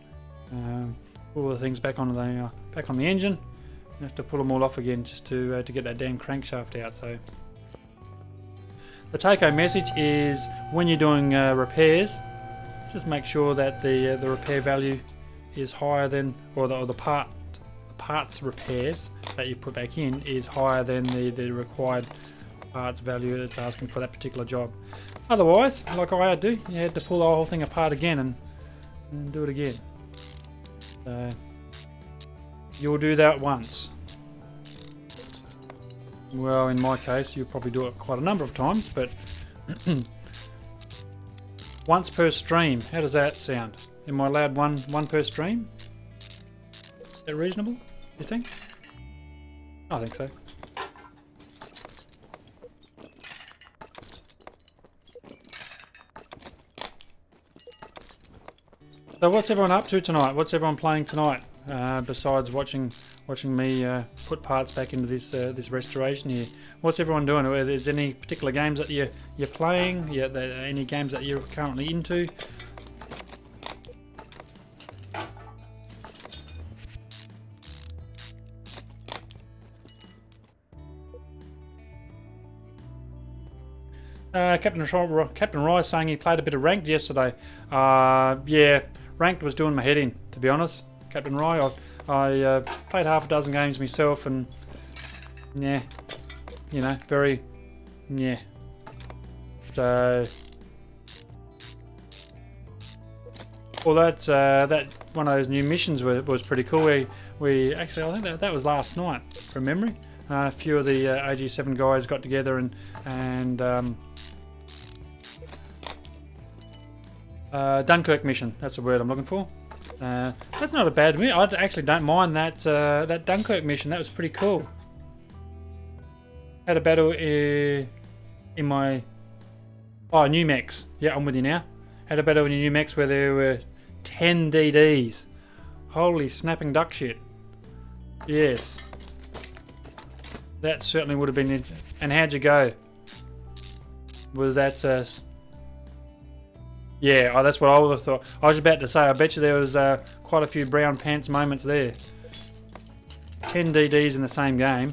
All the things back on the engine. I have to pull them all off again just to get that damn crankshaft out. So the take-home message is when you're doing repairs, just make sure that the repair value is higher than, or the parts repairs that you put back in is higher than the required parts value that's asking for that particular job. Otherwise, like I had to do, you had to pull the whole thing apart again and do it again. So you'll do that once. Well, in my case, you'll probably do it quite a number of times, but once per stream. How does that sound? Am I allowed one per stream? Is that reasonable, you think? I think so. So what's everyone up to tonight? What's everyone playing tonight? Besides watching me put parts back into this restoration here. What's everyone doing? Is there any particular games that you're playing? Yeah, any games that you're currently into? Captain Rye saying he played a bit of ranked yesterday. Yeah. Ranked was doing my head in, to be honest. Captain Rye, I played half a dozen games myself, and yeah, you know, very, yeah. So, well, that one of those new missions was pretty cool. We actually, I think that was last night from memory. A few of the AG7 guys got together and Dunkirk mission, that's the word I'm looking for. That's not a bad mission. I actually don't mind that Dunkirk mission. That was pretty cool. Had a battle in my new mechs. Yeah, I'm with you now. Had a battle in new mechs where there were 10 DDs. Holy snapping duck shit. Yes. That certainly would have been it. And how'd you go? Was that yeah, that's what I would have thought. I was about to say, I bet you there was quite a few brown pants moments there. 10 DDs in the same game,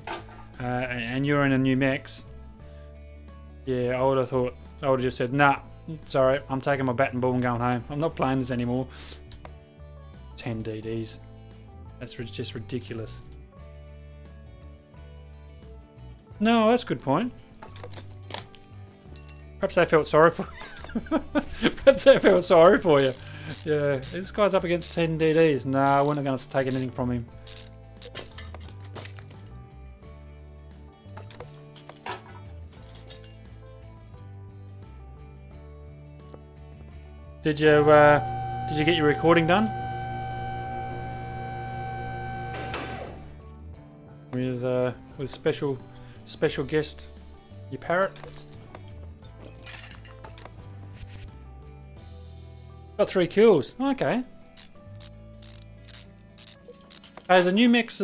and you're in a new mechs. Yeah, I would have thought, I would have just said, nah, sorry, I'm taking my bat and ball and going home. I'm not playing this anymore. 10 DDs. That's just ridiculous. No, that's a good point. Perhaps they felt sorry for Perhaps I felt sorry for you. Yeah, this guy's up against 10 DDs. Nah, we're not going to take anything from him. Did you get your recording done? With special guest, your parrot? Got 3 kills. Okay. Has the new mech's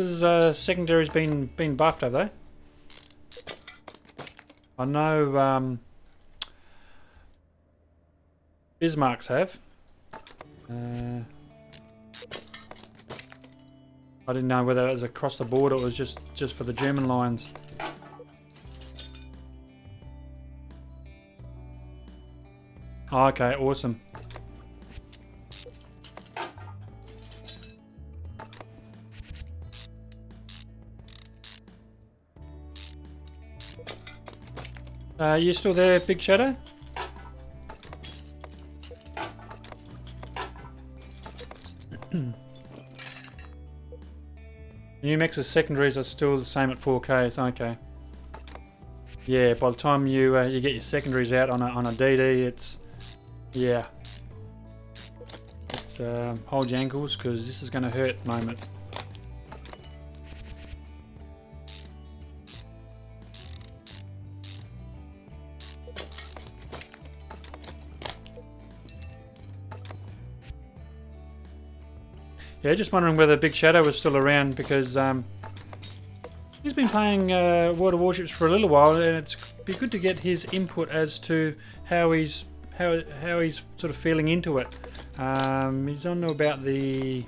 secondaries been buffed, have they? I know Bismarck's have. I didn't know whether it was across the board or it was just for the German lines. Oh, okay, awesome. You still there, Big Shadow? Numex's secondaries are still the same at 4K, so okay. Yeah, by the time you you get your secondaries out on a DD, it's yeah, it's hold your ankles because this is going to hurt at the moment. Yeah, just wondering whether Big Shadow was still around because he's been playing World of Warships for a little while, and it's be good to get his input as to how he's sort of feeling into it. He's on to about the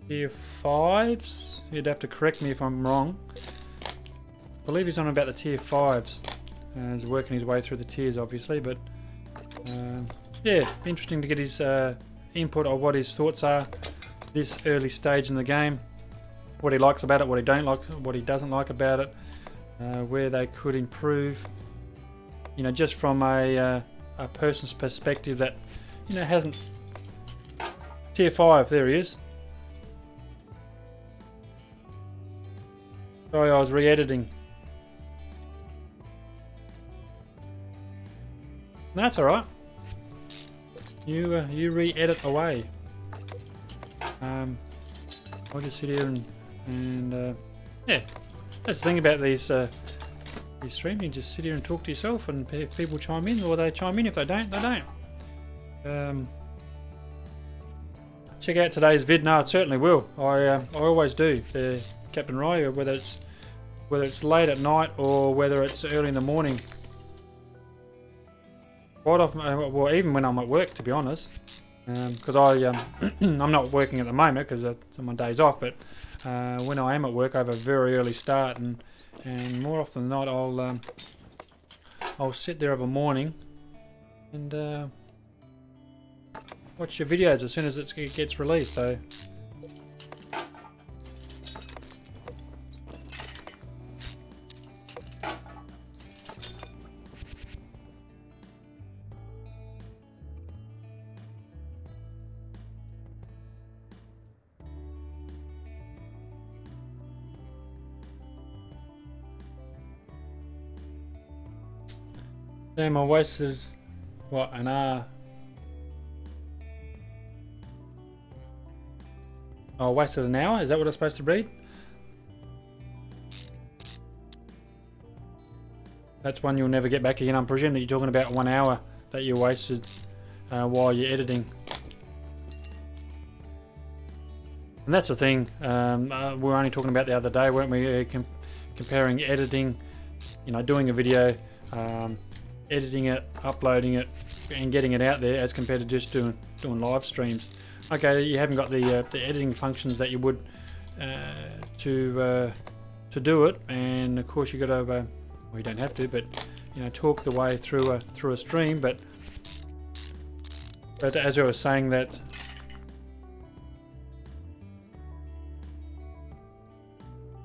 tier 5s. You'd have to correct me if I'm wrong. I believe he's on about the tier 5s. He's working his way through the tiers, obviously, but. Yeah, interesting to get his input on what his thoughts are this early stage in the game, what he likes about it, what he don't like, what he doesn't like about it, where they could improve. You know, just from a person's perspective that hasn't tier 5. There he is. Sorry, I was re-editing. That's all right. You re-edit away. I'll just sit here and yeah. That's the thing about these streams. You just sit here and talk to yourself, and if people chime in, or they chime in. If they don't, they don't. Check out today's vid. No, it certainly will. I always do. Captain Rye, or whether it's late at night or whether it's early in the morning. Quite often, well, even when I'm at work, to be honest, because I'm not working at the moment because it's on my days off. But when I am at work, I have a very early start, and more often than not, I'll sit there of a morning and watch your videos as soon as it gets released. So. Damn, I wasted, what, an hour? Oh, I wasted an hour? Is that what I'm supposed to read? That's one you'll never get back again. I'm presuming that you're talking about 1 hour that you wasted while you're editing. And that's the thing, we were only talking about the other day, weren't we? Comparing editing, doing a video, editing it, uploading it, and getting it out there as compared to just doing live streams. Okay, you haven't got the editing functions that you would to do it, and of course you got to. Well, you don't have to, but talk the way through a stream. But as I was saying that.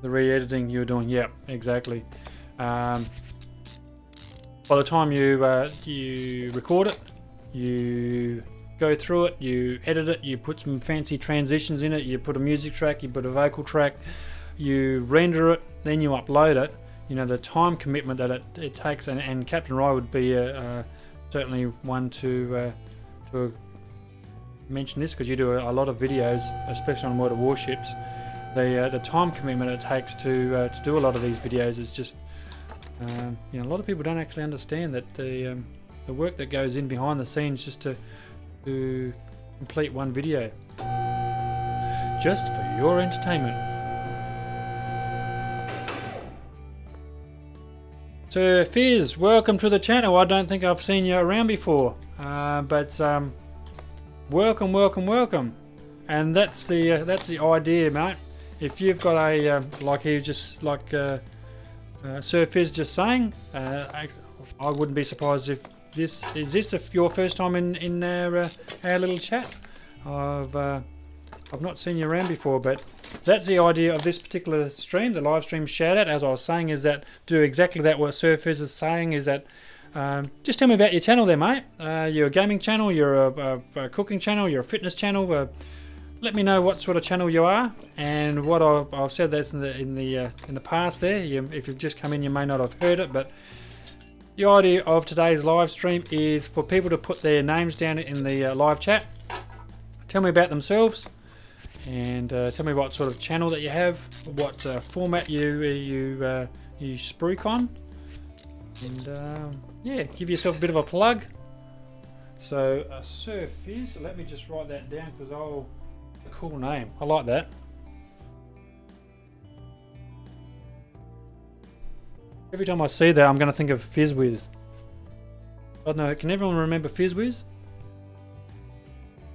The re-editing you're doing, yeah, exactly. By the time you record it, you go through it, you edit it, you put some fancy transitions in it, you put a music track, you put a vocal track, you render it, then you upload it. The time commitment that it takes, and Captain Rye would be certainly one to mention this, because you do a lot of videos, especially on World of Warships. The time commitment it takes to do a lot of these videos is just a lot of people don't actually understand that the work that goes in behind the scenes just to complete one video, just for your entertainment. So Fizz, welcome to the channel. I don't think I've seen you around before, but welcome, welcome, welcome. And that's the idea, mate. If you've got a like he just like Sir Fizz just saying, I wouldn't be surprised if this if your first time in our little chat. I've not seen you around before, but that's the idea of this particular stream, the live stream shout out. As I was saying, is that do exactly that. What Sir Fizz is saying is that just tell me about your channel there, mate. You're a gaming channel, you're a cooking channel, you're a fitness channel. Let me know what sort of channel you are, and what I've said that's in the past. There, if you've just come in, you may not have heard it, but the idea of today's live stream is for people to put their names down in the live chat. Tell me about themselves, and tell me what sort of channel that you have, what format you spruik on, and yeah, give yourself a bit of a plug. So Sir Fizz, let me just write that down because a cool name. I like that. Every time I see that, I'm going to think of Fizz Whiz. I don't know. Can everyone remember Fizz Whiz?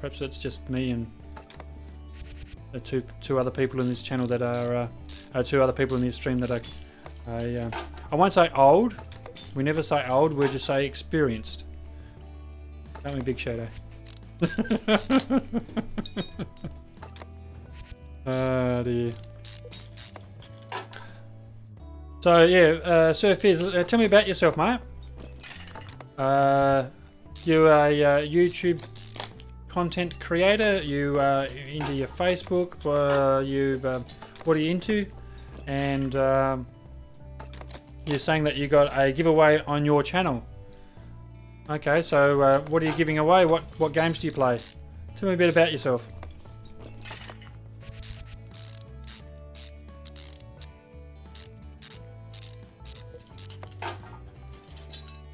Perhaps it's just me and the two other people in this channel that are two other people in this stream that are. I won't say old. We never say old. We just say experienced. Don't we, Big Shadow? Oh dear. So yeah, Sir Fizz, tell me about yourself, mate. You're a YouTube content creator. You into your Facebook. What are you into? And you're saying that you got a giveaway on your channel. Okay, so what are you giving away? What games do you play? Tell me a bit about yourself.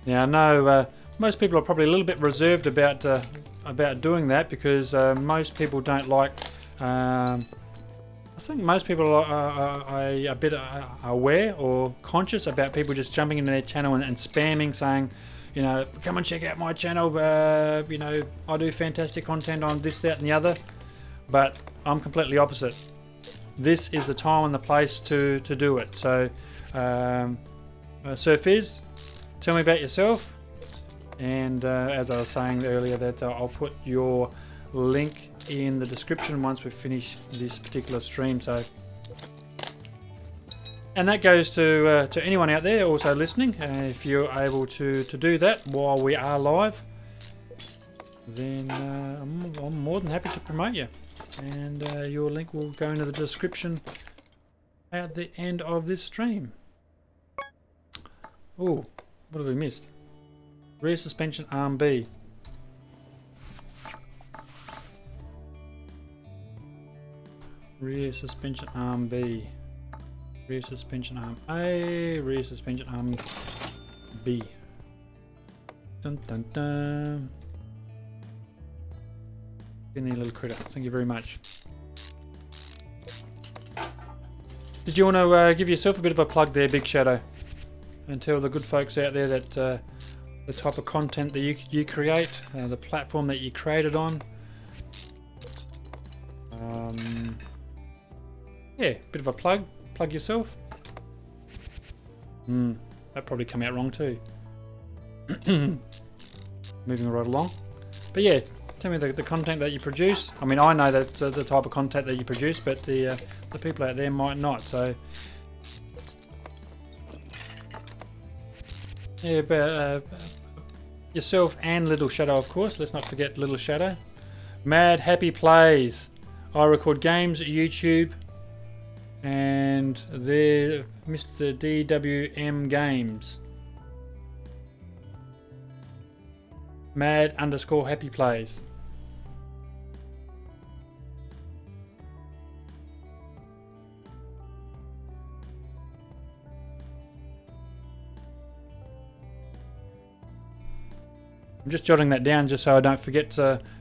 Now I know most people are probably a little bit reserved about doing that because most people don't like. I think most people are a bit aware or conscious about people just jumping into their channel and spamming, saying, you know, come and check out my channel. You know, I do fantastic content on this, that, and the other. But I'm completely opposite. This is the time and the place to do it. So, Sir Fizz, tell me about yourself. And as I was saying earlier, that I'll put your link in the description once we finish this particular stream. So, and that goes to anyone out there also listening. If you're able to do that while we are live, then I'm more than happy to promote you. And your link will go into the description at the end of this stream. Oh, what have we missed? Rear suspension arm B. Rear suspension arm B. Rear suspension arm A. Rear suspension arm B. Dun dun dun. In the little critter. Thank you very much. Did you want to give yourself a bit of a plug there, Big Shadow? And tell the good folks out there that the type of content that you create, the platform that you created on. Yeah, bit of a plug. Plug yourself. That probably come out wrong too. Moving right along. But yeah, tell me the content that you produce. I mean, I know that the type of content that you produce, but the people out there might not. So yeah, but yourself and Little Shadow, of course. Let's not forget Little Shadow. Mad Happy Plays. I record games at YouTube. And they're Mr. DWM Games. Mad_Happy Plays. I'm just jotting that down just so I don't forget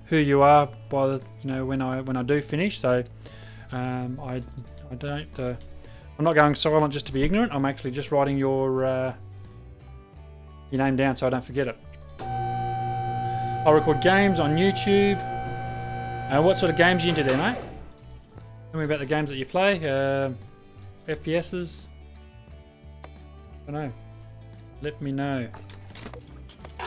who you are by the, when I do finish. So I don't. I'm not going silent just to be ignorant. I'm actually just writing your name down so I don't forget it. I record games on YouTube, What sort of games you into there, mate? Tell me about the games that you play. FPSs. I don't know. Let me know.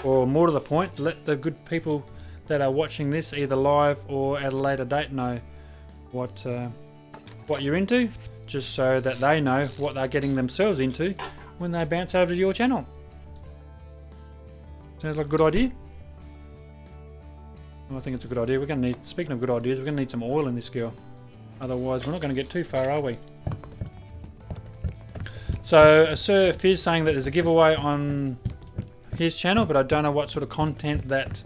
Or more to the point, let the good people that are watching this either live or at a later date know what you're into, just so that they know what they're getting themselves into when they bounce over to your channel. Sounds like a good idea. I think it's a good idea. We're going to need, speaking of good ideas, we're going to need some oil in this girl. Otherwise, we're not going to get too far, are we? So, Sir Fizz saying that there's a giveaway on his channel, but I don't know what sort of content that,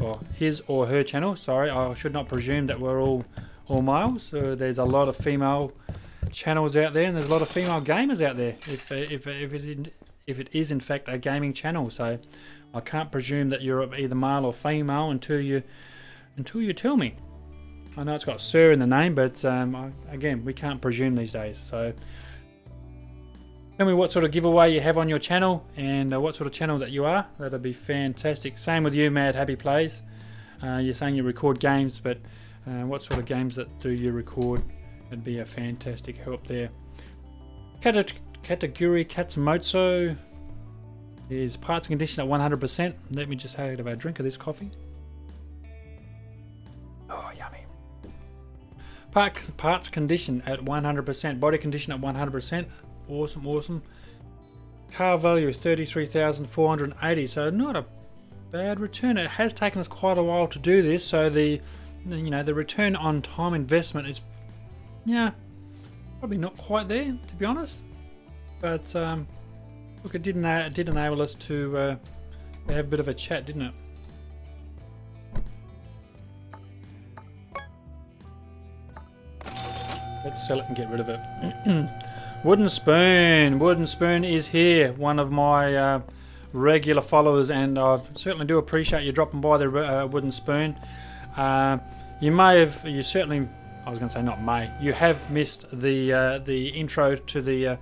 or his or her channel. Sorry, I should not presume that we're all males. There's a lot of female channels out there, and there's a lot of female gamers out there. If it is in fact a gaming channel, so I can't presume that you're either male or female until you tell me. I know it's got Sir in the name, but again, we can't presume these days. So tell me what sort of giveaway you have on your channel and what sort of channel that you are. That'd be fantastic. Same with you, Mad Happy Plays. You're saying you record games, but what sort of games that do you record? It'd be a fantastic help there. Kataguri Katsumoto is parts and condition at 100%. Let me just have a drink of this coffee. Oh, yummy. Parts condition at 100%. Body condition at 100%. Awesome, awesome. Car value is 33,480, so not a bad return. It has taken us quite a while to do this, so the return on time investment is, yeah, probably not quite there, to be honest. But look, it did enable us to have a bit of a chat, didn't it? Let's sell it and get rid of it. Wooden Spoon is here, one of my regular followers, and I certainly do appreciate you dropping by the Wooden Spoon. You certainly, I was going to say not may, you have missed the intro to the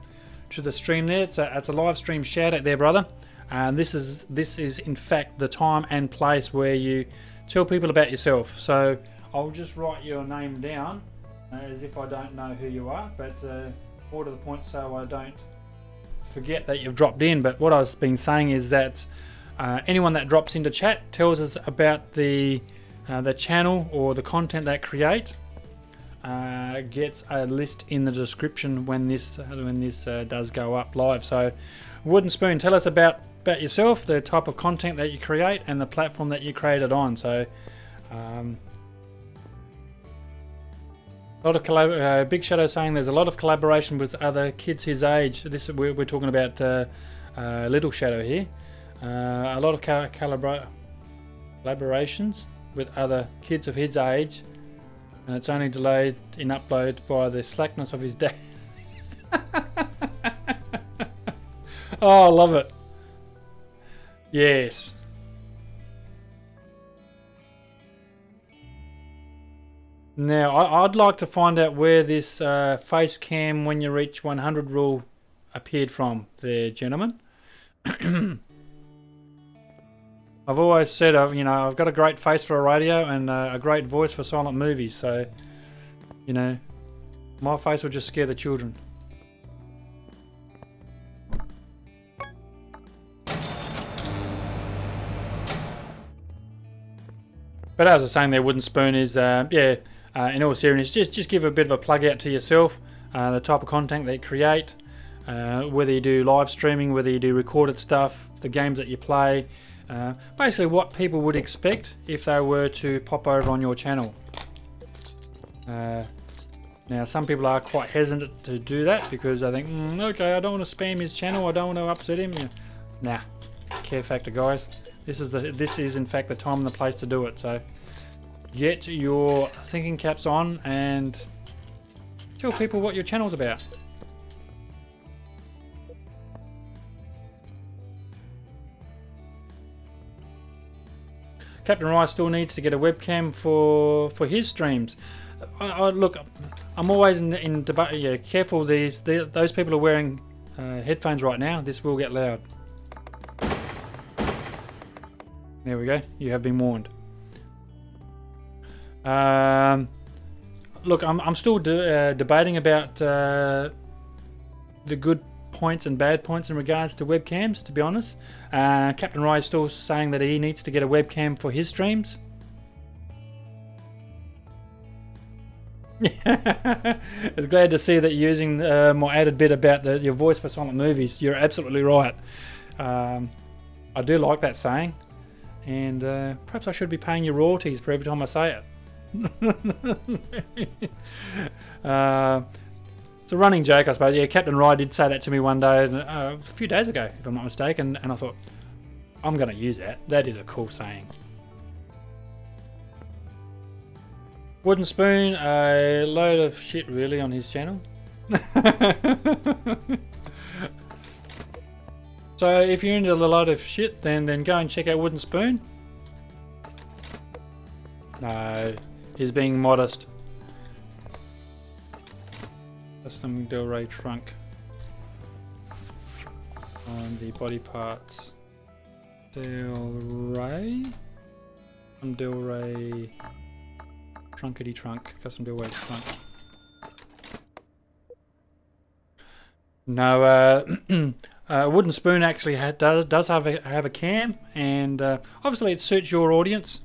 stream there. It's a live stream shout out there, brother. And this is in fact the time and place where you tell people about yourself. So I'll just write your name down as if I don't know who you are, but more to the point, so I don't forget that you've dropped in. But what I've been saying is that anyone that drops into chat tells us about the channel or the content they create, gets a list in the description when this does go up live. So Wooden Spoon, tell us about yourself, the type of content that you create, and the platform that you create it on. So a lot of Big Shadow saying there's a lot of collaboration with other kids his age. We're talking about Little Shadow here. A lot of collaborations with other kids of his age, and it's only delayed in upload by the slackness of his day. Oh, I love it. Yes. Now, I'd like to find out where this face cam when you reach 100 rule appeared from there, gentlemen. I've always said, I've got a great face for a radio and a great voice for silent movies, so, my face will just scare the children. But as I was saying there, Wooden Spoon is, in all seriousness, just give a bit of a plug out to yourself, the type of content that you create, whether you do live streaming, whether you do recorded stuff, the games that you play, basically what people would expect if they were to pop over on your channel. Now some people are quite hesitant to do that because they think, okay, I don't want to spam his channel, I don't want to upset him. Nah, care factor, guys. This is in fact the time and the place to do it. So get your thinking caps on and tell people what your channel's about. Captain Rye still needs to get a webcam for his streams. Look, I'm always in debate. Yeah, careful. Those people are wearing headphones right now. This will get loud. There we go. You have been warned. Look, I'm still debating about the good points and bad points in regards to webcams, to be honest. Captain Rye is still saying that he needs to get a webcam for his streams. I was glad to see that you're using my added bit about your voice for silent movies. You're absolutely right. I do like that saying, and perhaps I should be paying you royalties for every time I say it. It's a running joke, I suppose. Yeah, Captain Rye did say that to me one day, a few days ago, if I'm not mistaken, and I thought, I'm going to use that. That is a cool saying. Wooden Spoon, a load of shit really on his channel. So if you're into a load of shit, then go and check out Wooden Spoon. No, he's being modest. Custom Del Rey trunk on the body parts. Del Rey? Del Rey trunkety trunk. Custom Del Rey trunk. No, Wooden Spoon actually does have a cam, and obviously it suits your audience.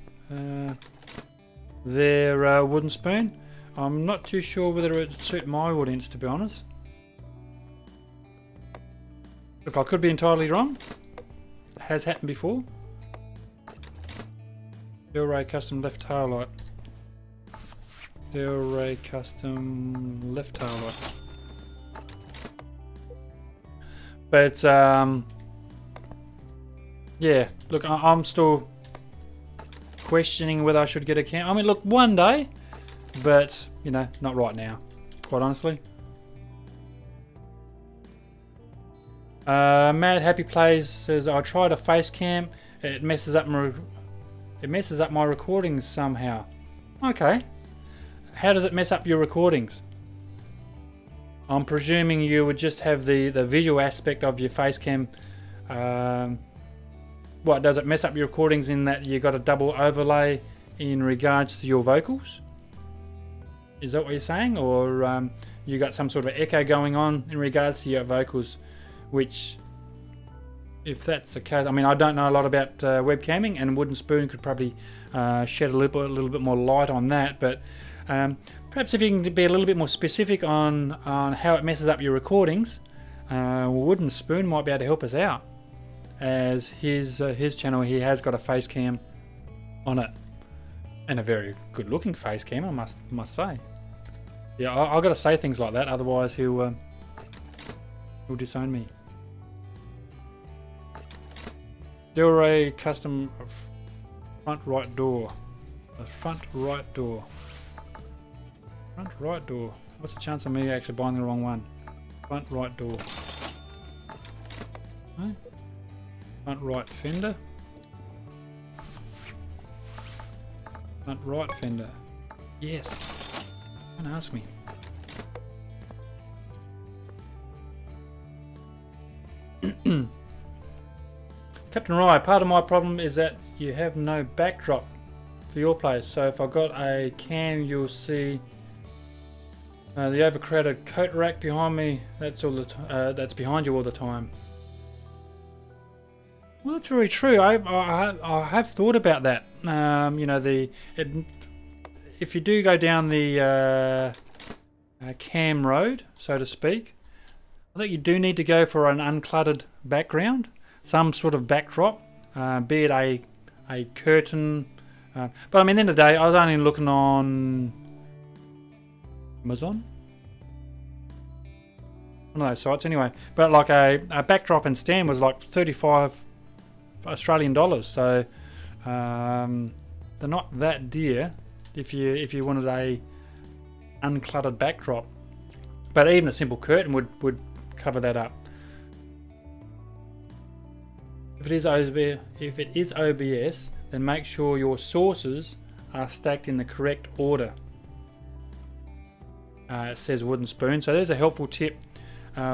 Their Wooden Spoon. I'm not too sure whether it would suit my audience, to be honest. Look, I could be entirely wrong. It has happened before. Del Rey custom left tail light. Del Rey custom left tail light. But yeah, look, I'm still questioning whether I should get a cam. I mean, look, one day, but you know, not right now, quite honestly. Mad Happy Plays says, I tried a face cam, it messes up my recordings somehow. Okay, how does it mess up your recordings? I'm presuming you would just have the visual aspect of your face cam. What, does it mess up your recordings in that you got a double overlay in regards to your vocals? Is that what you're saying? Or you got some sort of echo going on in regards to your vocals? Which, if that's the case, I mean, I don't know a lot about webcamming, and Wooden Spoon could probably shed a little bit more light on that. But perhaps if you can be a little bit more specific on how it messes up your recordings, Wooden Spoon might be able to help us out. As his channel, he has got a face cam on it, and a very good looking face cam, I must say. Yeah, I've got to say things like that, otherwise he'll disown me. Del Rey custom front right door. A front right door. Front right door. What's the chance of me actually buying the wrong one? Front right door. No? Front right fender. Front right fender. Yes. Don't ask me. Captain Rye, part of my problem is that you have no backdrop for your place. So if I got a cam, you'll see the overcrowded coat rack behind me. That's behind you all the time. Well, that's very true. I have thought about that. You know, if you do go down the cam road, so to speak, I think you do need to go for an uncluttered background, some sort of backdrop, be it a curtain. But I mean, at the end of the day, I was only looking on Amazon, one of those sites anyway. But like a backdrop and stand was like 35 Australian dollars, so they're not that dear if you wanted a uncluttered backdrop. But even a simple curtain would cover that up. If it is OBS, then make sure your sources are stacked in the correct order. It says Wooden Spoon, so there's a helpful tip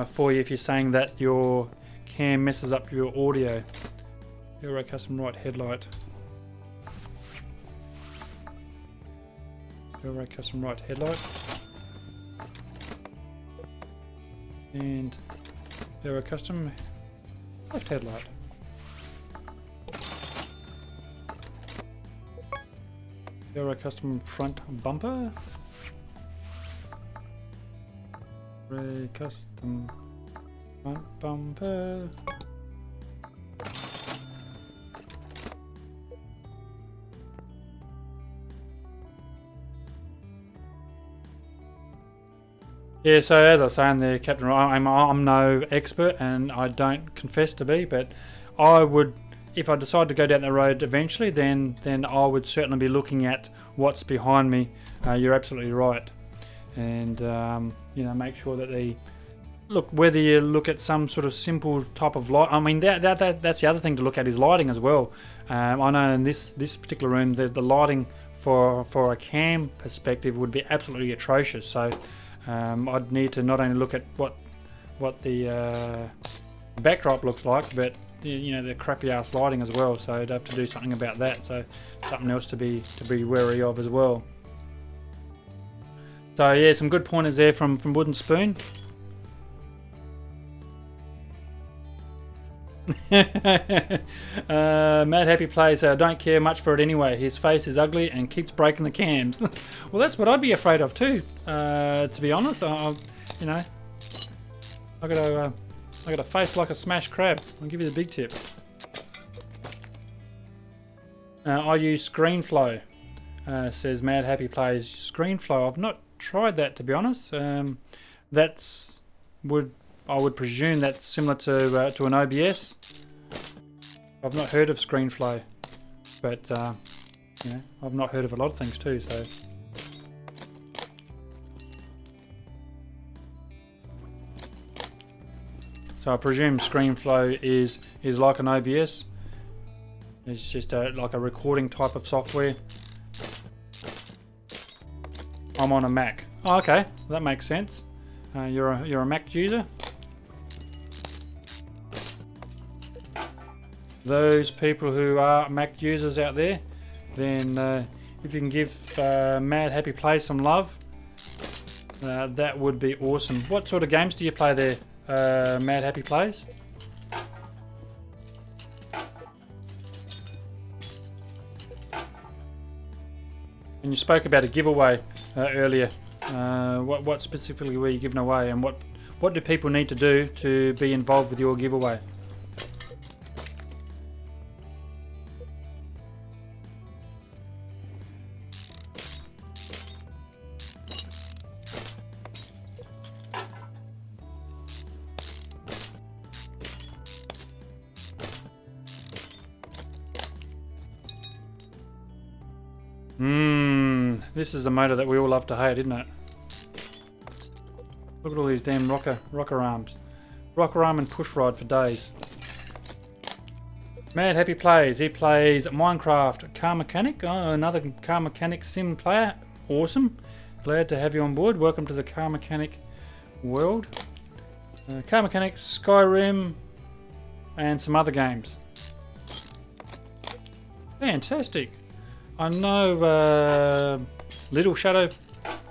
for you if you're saying that your cam messes up your audio. Euro custom right headlight. Euro custom right headlight. And Euro custom left headlight. Euro custom front bumper. Euro custom front bumper. Yeah, so as I was saying there, Captain Rye, I'm no expert and I don't confess to be, but I would, if I decide to go down the road eventually, then I would certainly be looking at what's behind me. You're absolutely right. And, you know, make sure that whether you look at some sort of simple type of light, I mean, that's the other thing to look at is lighting as well. I know in this particular room, the lighting for a cam perspective would be absolutely atrocious. So I'd need to not only look at what the backdrop looks like, but you know, the crappy ass lighting as well. So I'd have to do something about that. So something else to be wary of as well. So yeah, some good pointers there from Wooden Spoon. Mad Happy plays, I don't care much for it anyway. His face is ugly and keeps breaking the cams. Well, that's what I'd be afraid of too, to be honest. You know, I got a face like a smashed crab. I'll give you the big tip. I use ScreenFlow, says Mad Happy plays. ScreenFlow, I've not tried that, to be honest. I would presume that's similar to an OBS. I've not heard of ScreenFlow, but you know, I've not heard of a lot of things too. So I presume ScreenFlow is like an OBS. It's just like a recording type of software. I'm on a Mac. Oh, okay, that makes sense. You're a Mac user. Those people who are Mac users out there, then if you can give Mad Happy Play some love, that would be awesome. What sort of games do you play there, Mad Happy Plays? And you spoke about a giveaway earlier. What specifically were you giving away, and what do people need to do to be involved with your giveaway? This is the motor that we all love to hate, isn't it? Look at all these damn rocker arms. Rocker arm and push rod for days. Mad Happy plays. He plays Minecraft Car Mechanic. Oh, another Car Mechanic sim player. Awesome. Glad to have you on board. Welcome to the Car Mechanic world. Car Mechanic, Skyrim, and some other games. Fantastic. I know Little Shadow.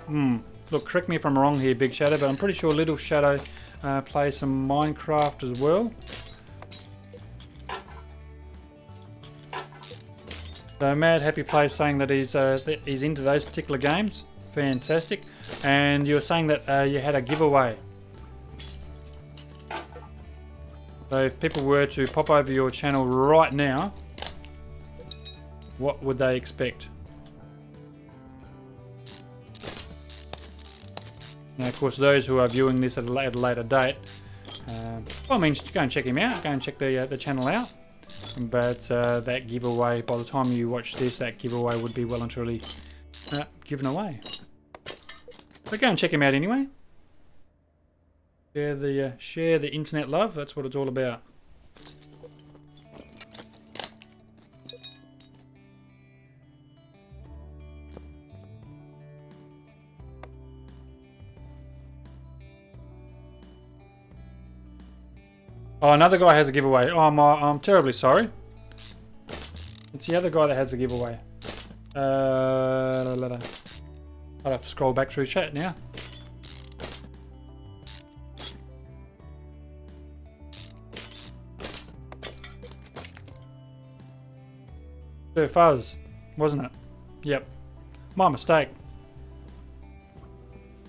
Look, correct me if I'm wrong here, Big Shadow, but I'm pretty sure Little Shadow plays some Minecraft as well. So Mad Happy plays saying that he's into those particular games. Fantastic. And you were saying that you had a giveaway. So if people were to pop over your channel right now, what would they expect? Now, of course, those who are viewing this at a later date, well, I mean, go and check him out. Go and check the channel out. But that giveaway, by the time you watch this, that giveaway would be well and truly given away. So go and check him out anyway. Share the internet love. That's what it's all about. Oh, another guy has a giveaway. Oh, I'm terribly sorry. It's the other guy that has a giveaway. I'll have to scroll back through chat now. Sir Fuzz, wasn't it? Yep. My mistake.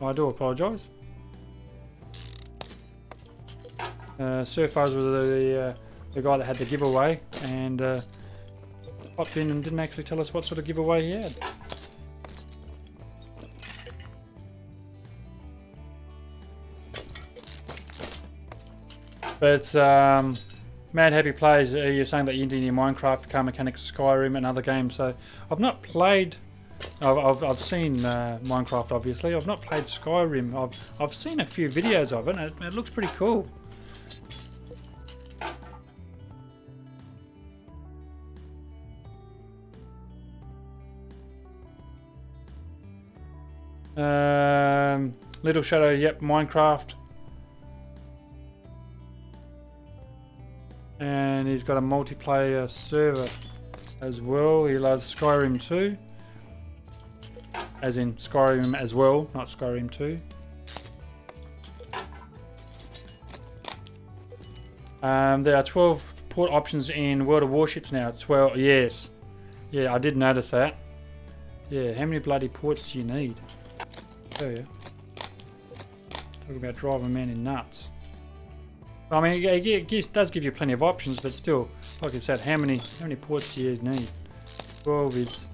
I do apologise. Sir Fuzz was the guy that had the giveaway and popped in and didn't actually tell us what sort of giveaway he had. But Mad Happy Plays, you're saying that you need your Minecraft, Car Mechanics, Skyrim and other games. So I've not played, I've seen Minecraft obviously. I've not played Skyrim. I've seen a few videos of it and it looks pretty cool. Little Shadow, yep, Minecraft. And he's got a multiplayer server as well. He loves Skyrim 2. As in Skyrim as well, not Skyrim 2. There are 12 port options in World of Warships now. 12, yes. Yeah, I did notice that. Yeah, how many bloody ports do you need? Tell you. Talk about driving a man in nuts. I mean, it does give you plenty of options, but still, like I said, how many ports do you need? 12 is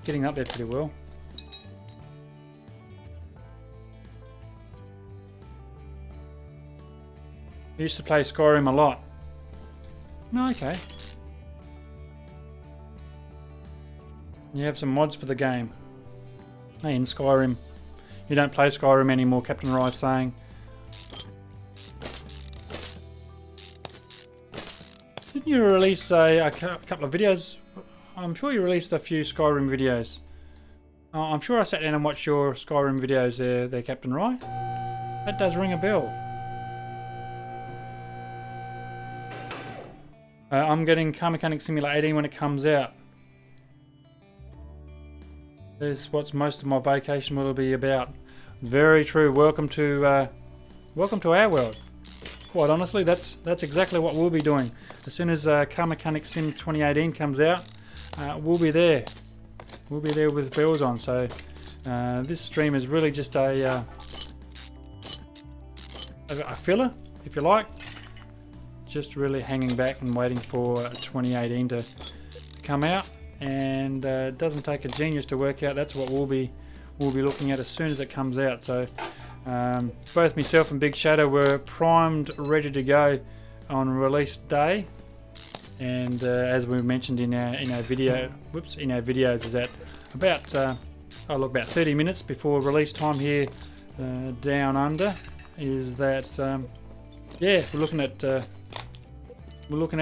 getting up there pretty well. I used to play Skyrim a lot. No, okay. You have some mods for the game. Hey, in Skyrim. You don't play Skyrim anymore, Captain Rye saying. Didn't you release a couple of videos? I'm sure you released a few Skyrim videos. I'm sure I sat down and watched your Skyrim videos there, Captain Rye. That does ring a bell. I'm getting Car Mechanics Simulator 18 when it comes out. That's what most of my vacation will be about. Very true. Welcome to our world. Quite honestly, that's exactly what we'll be doing. As soon as Car Mechanics Sim 2018 comes out, we'll be there. We'll be there with bells on. So this stream is really just a filler, if you like. Just really hanging back and waiting for 2018 to come out. And it doesn't take a genius to work out that's what we'll be looking at as soon as it comes out. So both myself and Big Shadow were primed, ready to go on release day. And as we mentioned in our videos, is that about 30 minutes before release time here down under. Is that yeah, we're looking at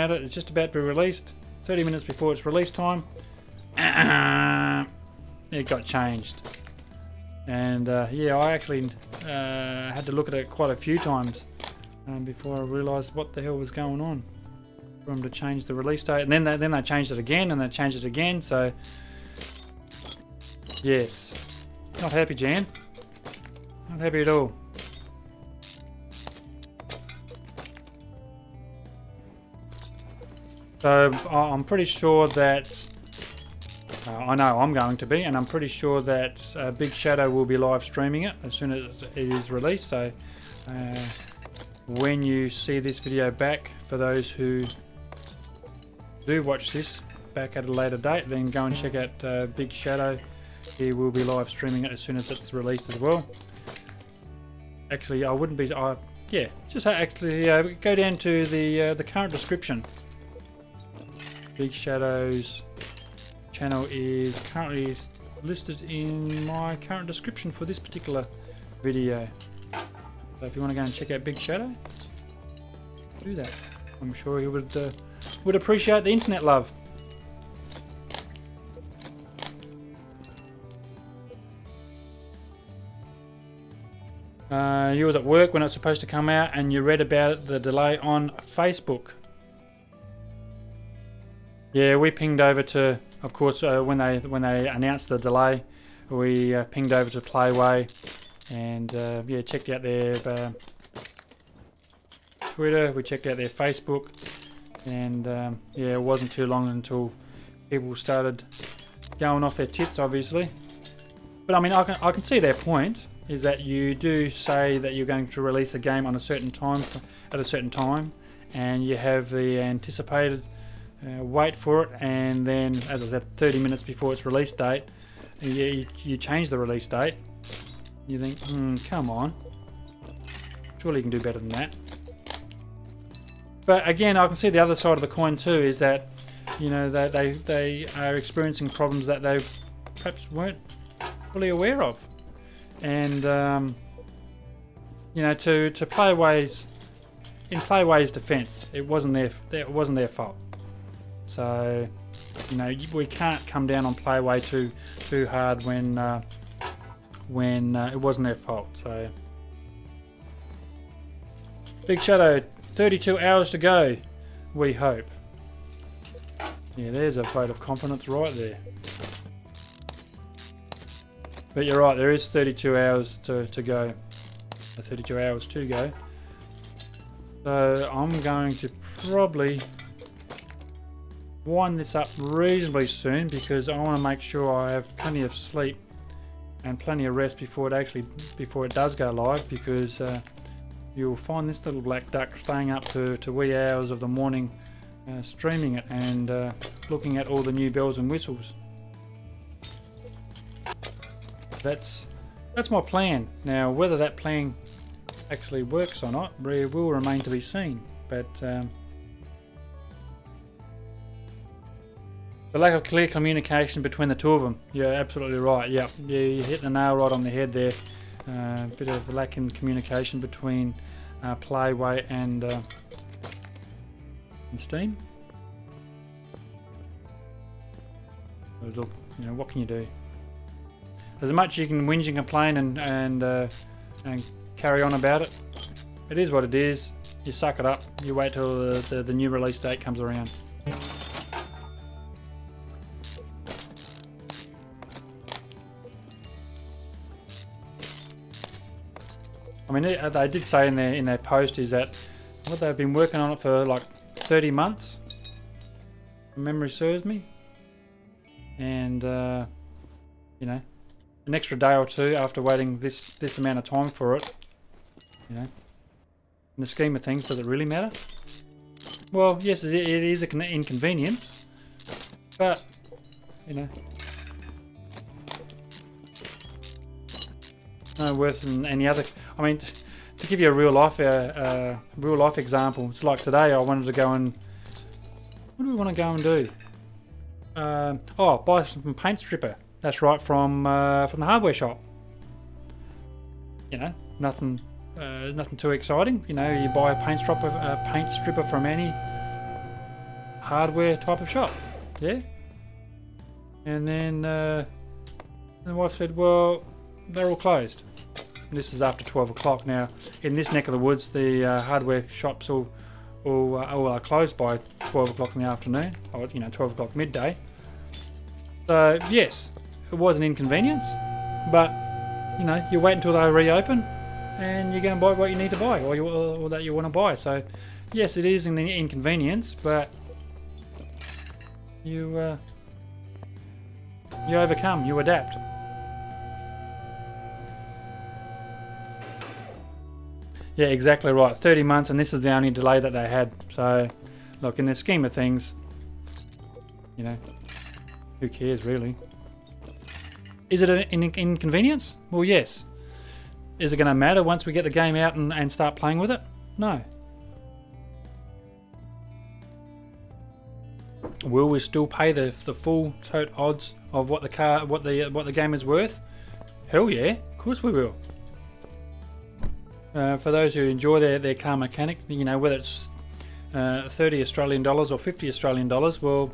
it. It's just about to be released. 30 minutes before its release time. It got changed, and yeah, I actually had to look at it quite a few times before I realised what the hell was going on for them to change the release date. And then they changed it again, and they changed it again. So yes, not happy, Jan. Not happy at all. So I'm pretty sure that I know I'm going to be, and I'm pretty sure that Big Shadow will be live streaming it as soon as it is released. So when you see this video back, for those who do watch this back at a later date, then go and check out Big Shadow. He will be live streaming it as soon as it's released as well. Actually, I wouldn't be. Yeah, just actually go down to the current description. Big Shadow's channel is currently listed in my current description for this particular video. So if you want to go and check out Big Shadow, do that. I'm sure he would appreciate the internet love. You was at work when it was supposed to come out, and you read about the delay on Facebook. Yeah, we pinged over to, of course, when they announced the delay, we pinged over to Playway, and yeah, checked out their Twitter, we checked out their Facebook, and yeah, it wasn't too long until people started going off their tits, obviously. But I mean, I can see their point, is that you do say that you're going to release a game on a certain time, at a certain time, and you have the anticipated wait for it, and then, as I said, 30 minutes before its release date, you change the release date. You think, come on, surely you can do better than that. But again, I can see the other side of the coin too, is that, you know, they are experiencing problems that they perhaps weren't fully aware of, and you know, to Playway's, in Playway's defence, it wasn't their fault. So, you know, we can't come down on Playway too hard when it wasn't their fault. So, Big Shadow, 32 hours to go, we hope. Yeah, there's a vote of confidence right there. But you're right, there is 32 hours to go. 32 hours to go. So I'm going to probably wind this up reasonably soon, because I want to make sure I have plenty of sleep and plenty of rest before it does go live, because you'll find this little black duck staying up to wee hours of the morning streaming it and looking at all the new bells and whistles. That's my plan. Now, whether that plan actually works or not will remain to be seen, but the lack of clear communication between the two of them, you're absolutely right. Yeah, you hit the nail right on the head there. A bit of a lack in communication between Playway and Steam. Look, you know, what can you do? As much as you can whinge and complain and carry on about it, it is what it is. You suck it up. You wait till the new release date comes around. I mean, they did say in their post is that what they've been working on it for like 30 months, if memory serves me, and you know, an extra day or two after waiting this amount of time for it, you know, in the scheme of things, does it really matter? Well, yes, it is an inconvenience, but you know, no worse than any other. I mean, to give you a real life example, it's like today I wanted to go and, what do we want to go and do? Oh, buy some paint stripper. That's right, from the hardware shop. You know, nothing too exciting. You know, you buy a paint stripper from any hardware type of shop. Yeah. And then the wife said, "Well, they're all closed." This is after 12 o'clock. Now, in this neck of the woods, the hardware shops all are closed by 12 o'clock in the afternoon, or, you know, 12 o'clock midday. So, yes, it was an inconvenience, but, you know, you wait until they reopen and you go and buy what you need to buy, or that you want to buy. So, yes, it is an inconvenience, but you overcome, you adapt. Yeah, exactly right. 30 months, and this is the only delay that they had. So, look, in the scheme of things, you know, who cares really? Is it an inconvenience? Well, yes. Is it going to matter once we get the game out and start playing with it? No. Will we still pay the full tote odds of what the game is worth? Hell yeah, of course we will. For those who enjoy their car mechanics, you know, whether it's 30 Australian dollars or 50 Australian dollars, well,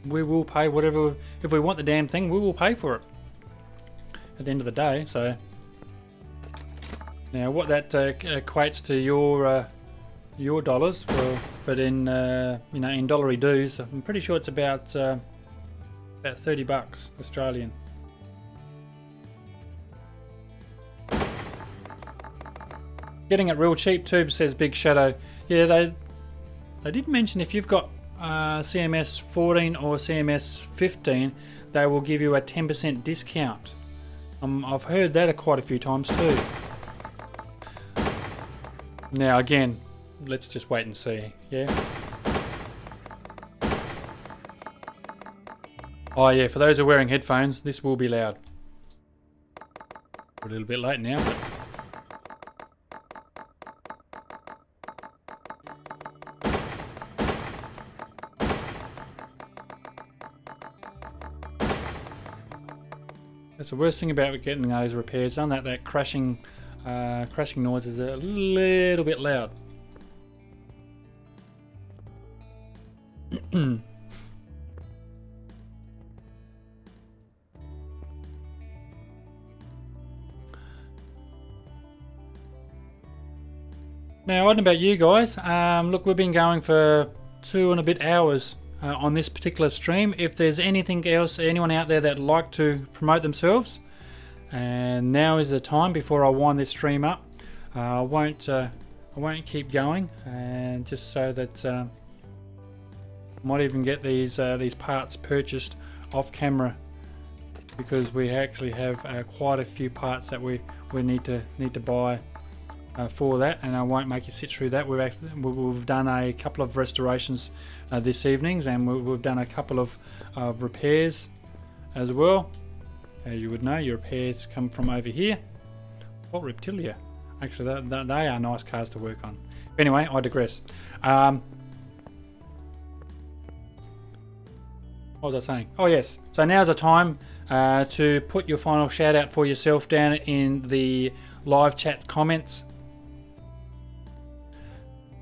we will pay whatever. If we want the damn thing, we will pay for it at the end of the day. So now what that equates to your dollars, well, but in you know, in dollary dues, I'm pretty sure it's about $30 Australian. Getting it real cheap too, says Big Shadow. Yeah, they did mention if you've got CMS 14 or CMS 15, they will give you a 10% discount. I've heard that quite a few times too. Now again, let's just wait and see. Yeah. Oh yeah, for those who are wearing headphones, this will be loud. We're a little bit late now, but that's the worst thing about getting those repairs done. That crashing noise is a little bit loud. Now, I don't know about you guys. Look, we've been going for 2 and a bit hours on this particular stream. If there's anything else, anyone out there that'd like to promote themselves, and now is the time before I wind this stream up. I won't keep going, and just so that I might even get these parts purchased off camera, because we actually have quite a few parts that we need to buy for that, and I won't make you sit through that. We've done a couple of restorations this evening, and we've done a couple of repairs as well. As you would know, your repairs come from over here. What Reptilia? Actually, they are nice cars to work on. Anyway, I digress. What was I saying? Oh yes, so now's the time to put your final shout out for yourself down in the live chat comments.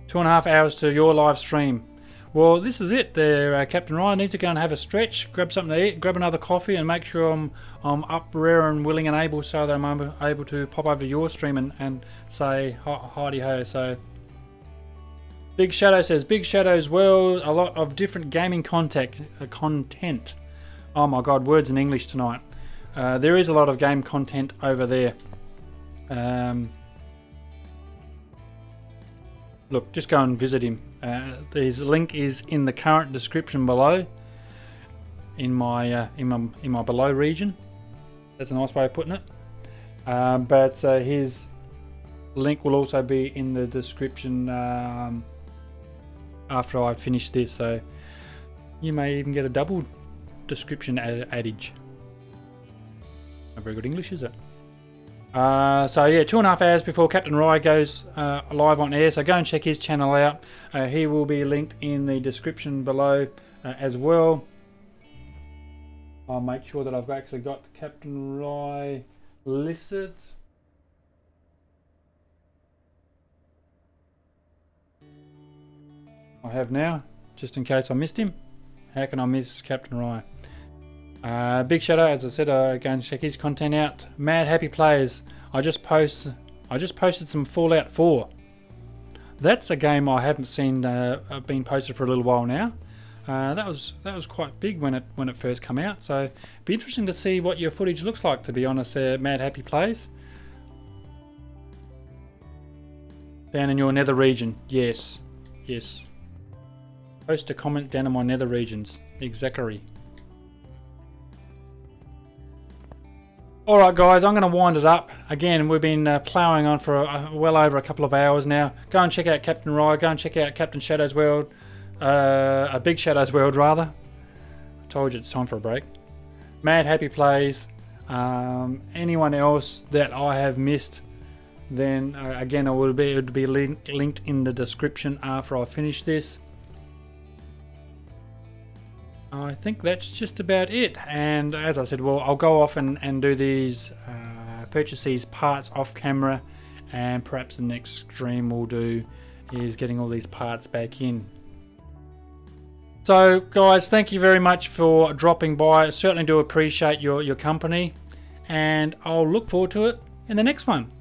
2.5 hours to your live stream. Well, this is it there, Captain Rye. I need to go and have a stretch, grab something to eat, grab another coffee, and make sure I'm up, rare and willing and able, so that I'm able to pop over to your stream and say hi-de ho. So Big Shadow says, Bigshadowsworld, a lot of different gaming content. Oh my god, words in English tonight. There is a lot of game content over there. Look, just go and visit him. His link is in the current description below, in my below region. That's a nice way of putting it. But his link will also be in the description after I finish this, so you may even get a double description adage. Not very good English, is it? So yeah, 2.5 hours before Captain Rye goes live on air, so go and check his channel out. He will be linked in the description below as well. I'll make sure that I've actually got Captain Rye listed. I have now, just in case I missed him. How can I miss Captain Rye? Big Shadow, as I said, go and check his content out. Mad Happy Players. I just posted some Fallout 4. That's a game I haven't seen been posted for a little while now. That was quite big when it first came out. So it'd be interesting to see what your footage looks like. To be honest, Mad Happy Players. Down in your nether region, yes. Post a comment down in my nether regions. Exactly. Alright guys, I'm going to wind it up. Again, we've been ploughing on for well over a couple of hours now. Go and check out Captain Rye, go and check out Captain Shadowsworld. Big Shadowsworld rather. I told you it's time for a break. Mad Happy Plays. Anyone else that I have missed, then again it would be linked in the description after I finish this. I think that's just about it, and as I said, well, I'll go off and do these, purchase these parts off camera, and perhaps the next stream we'll do is getting all these parts back in. So guys, thank you very much for dropping by. I certainly do appreciate your company, and I'll look forward to it in the next one.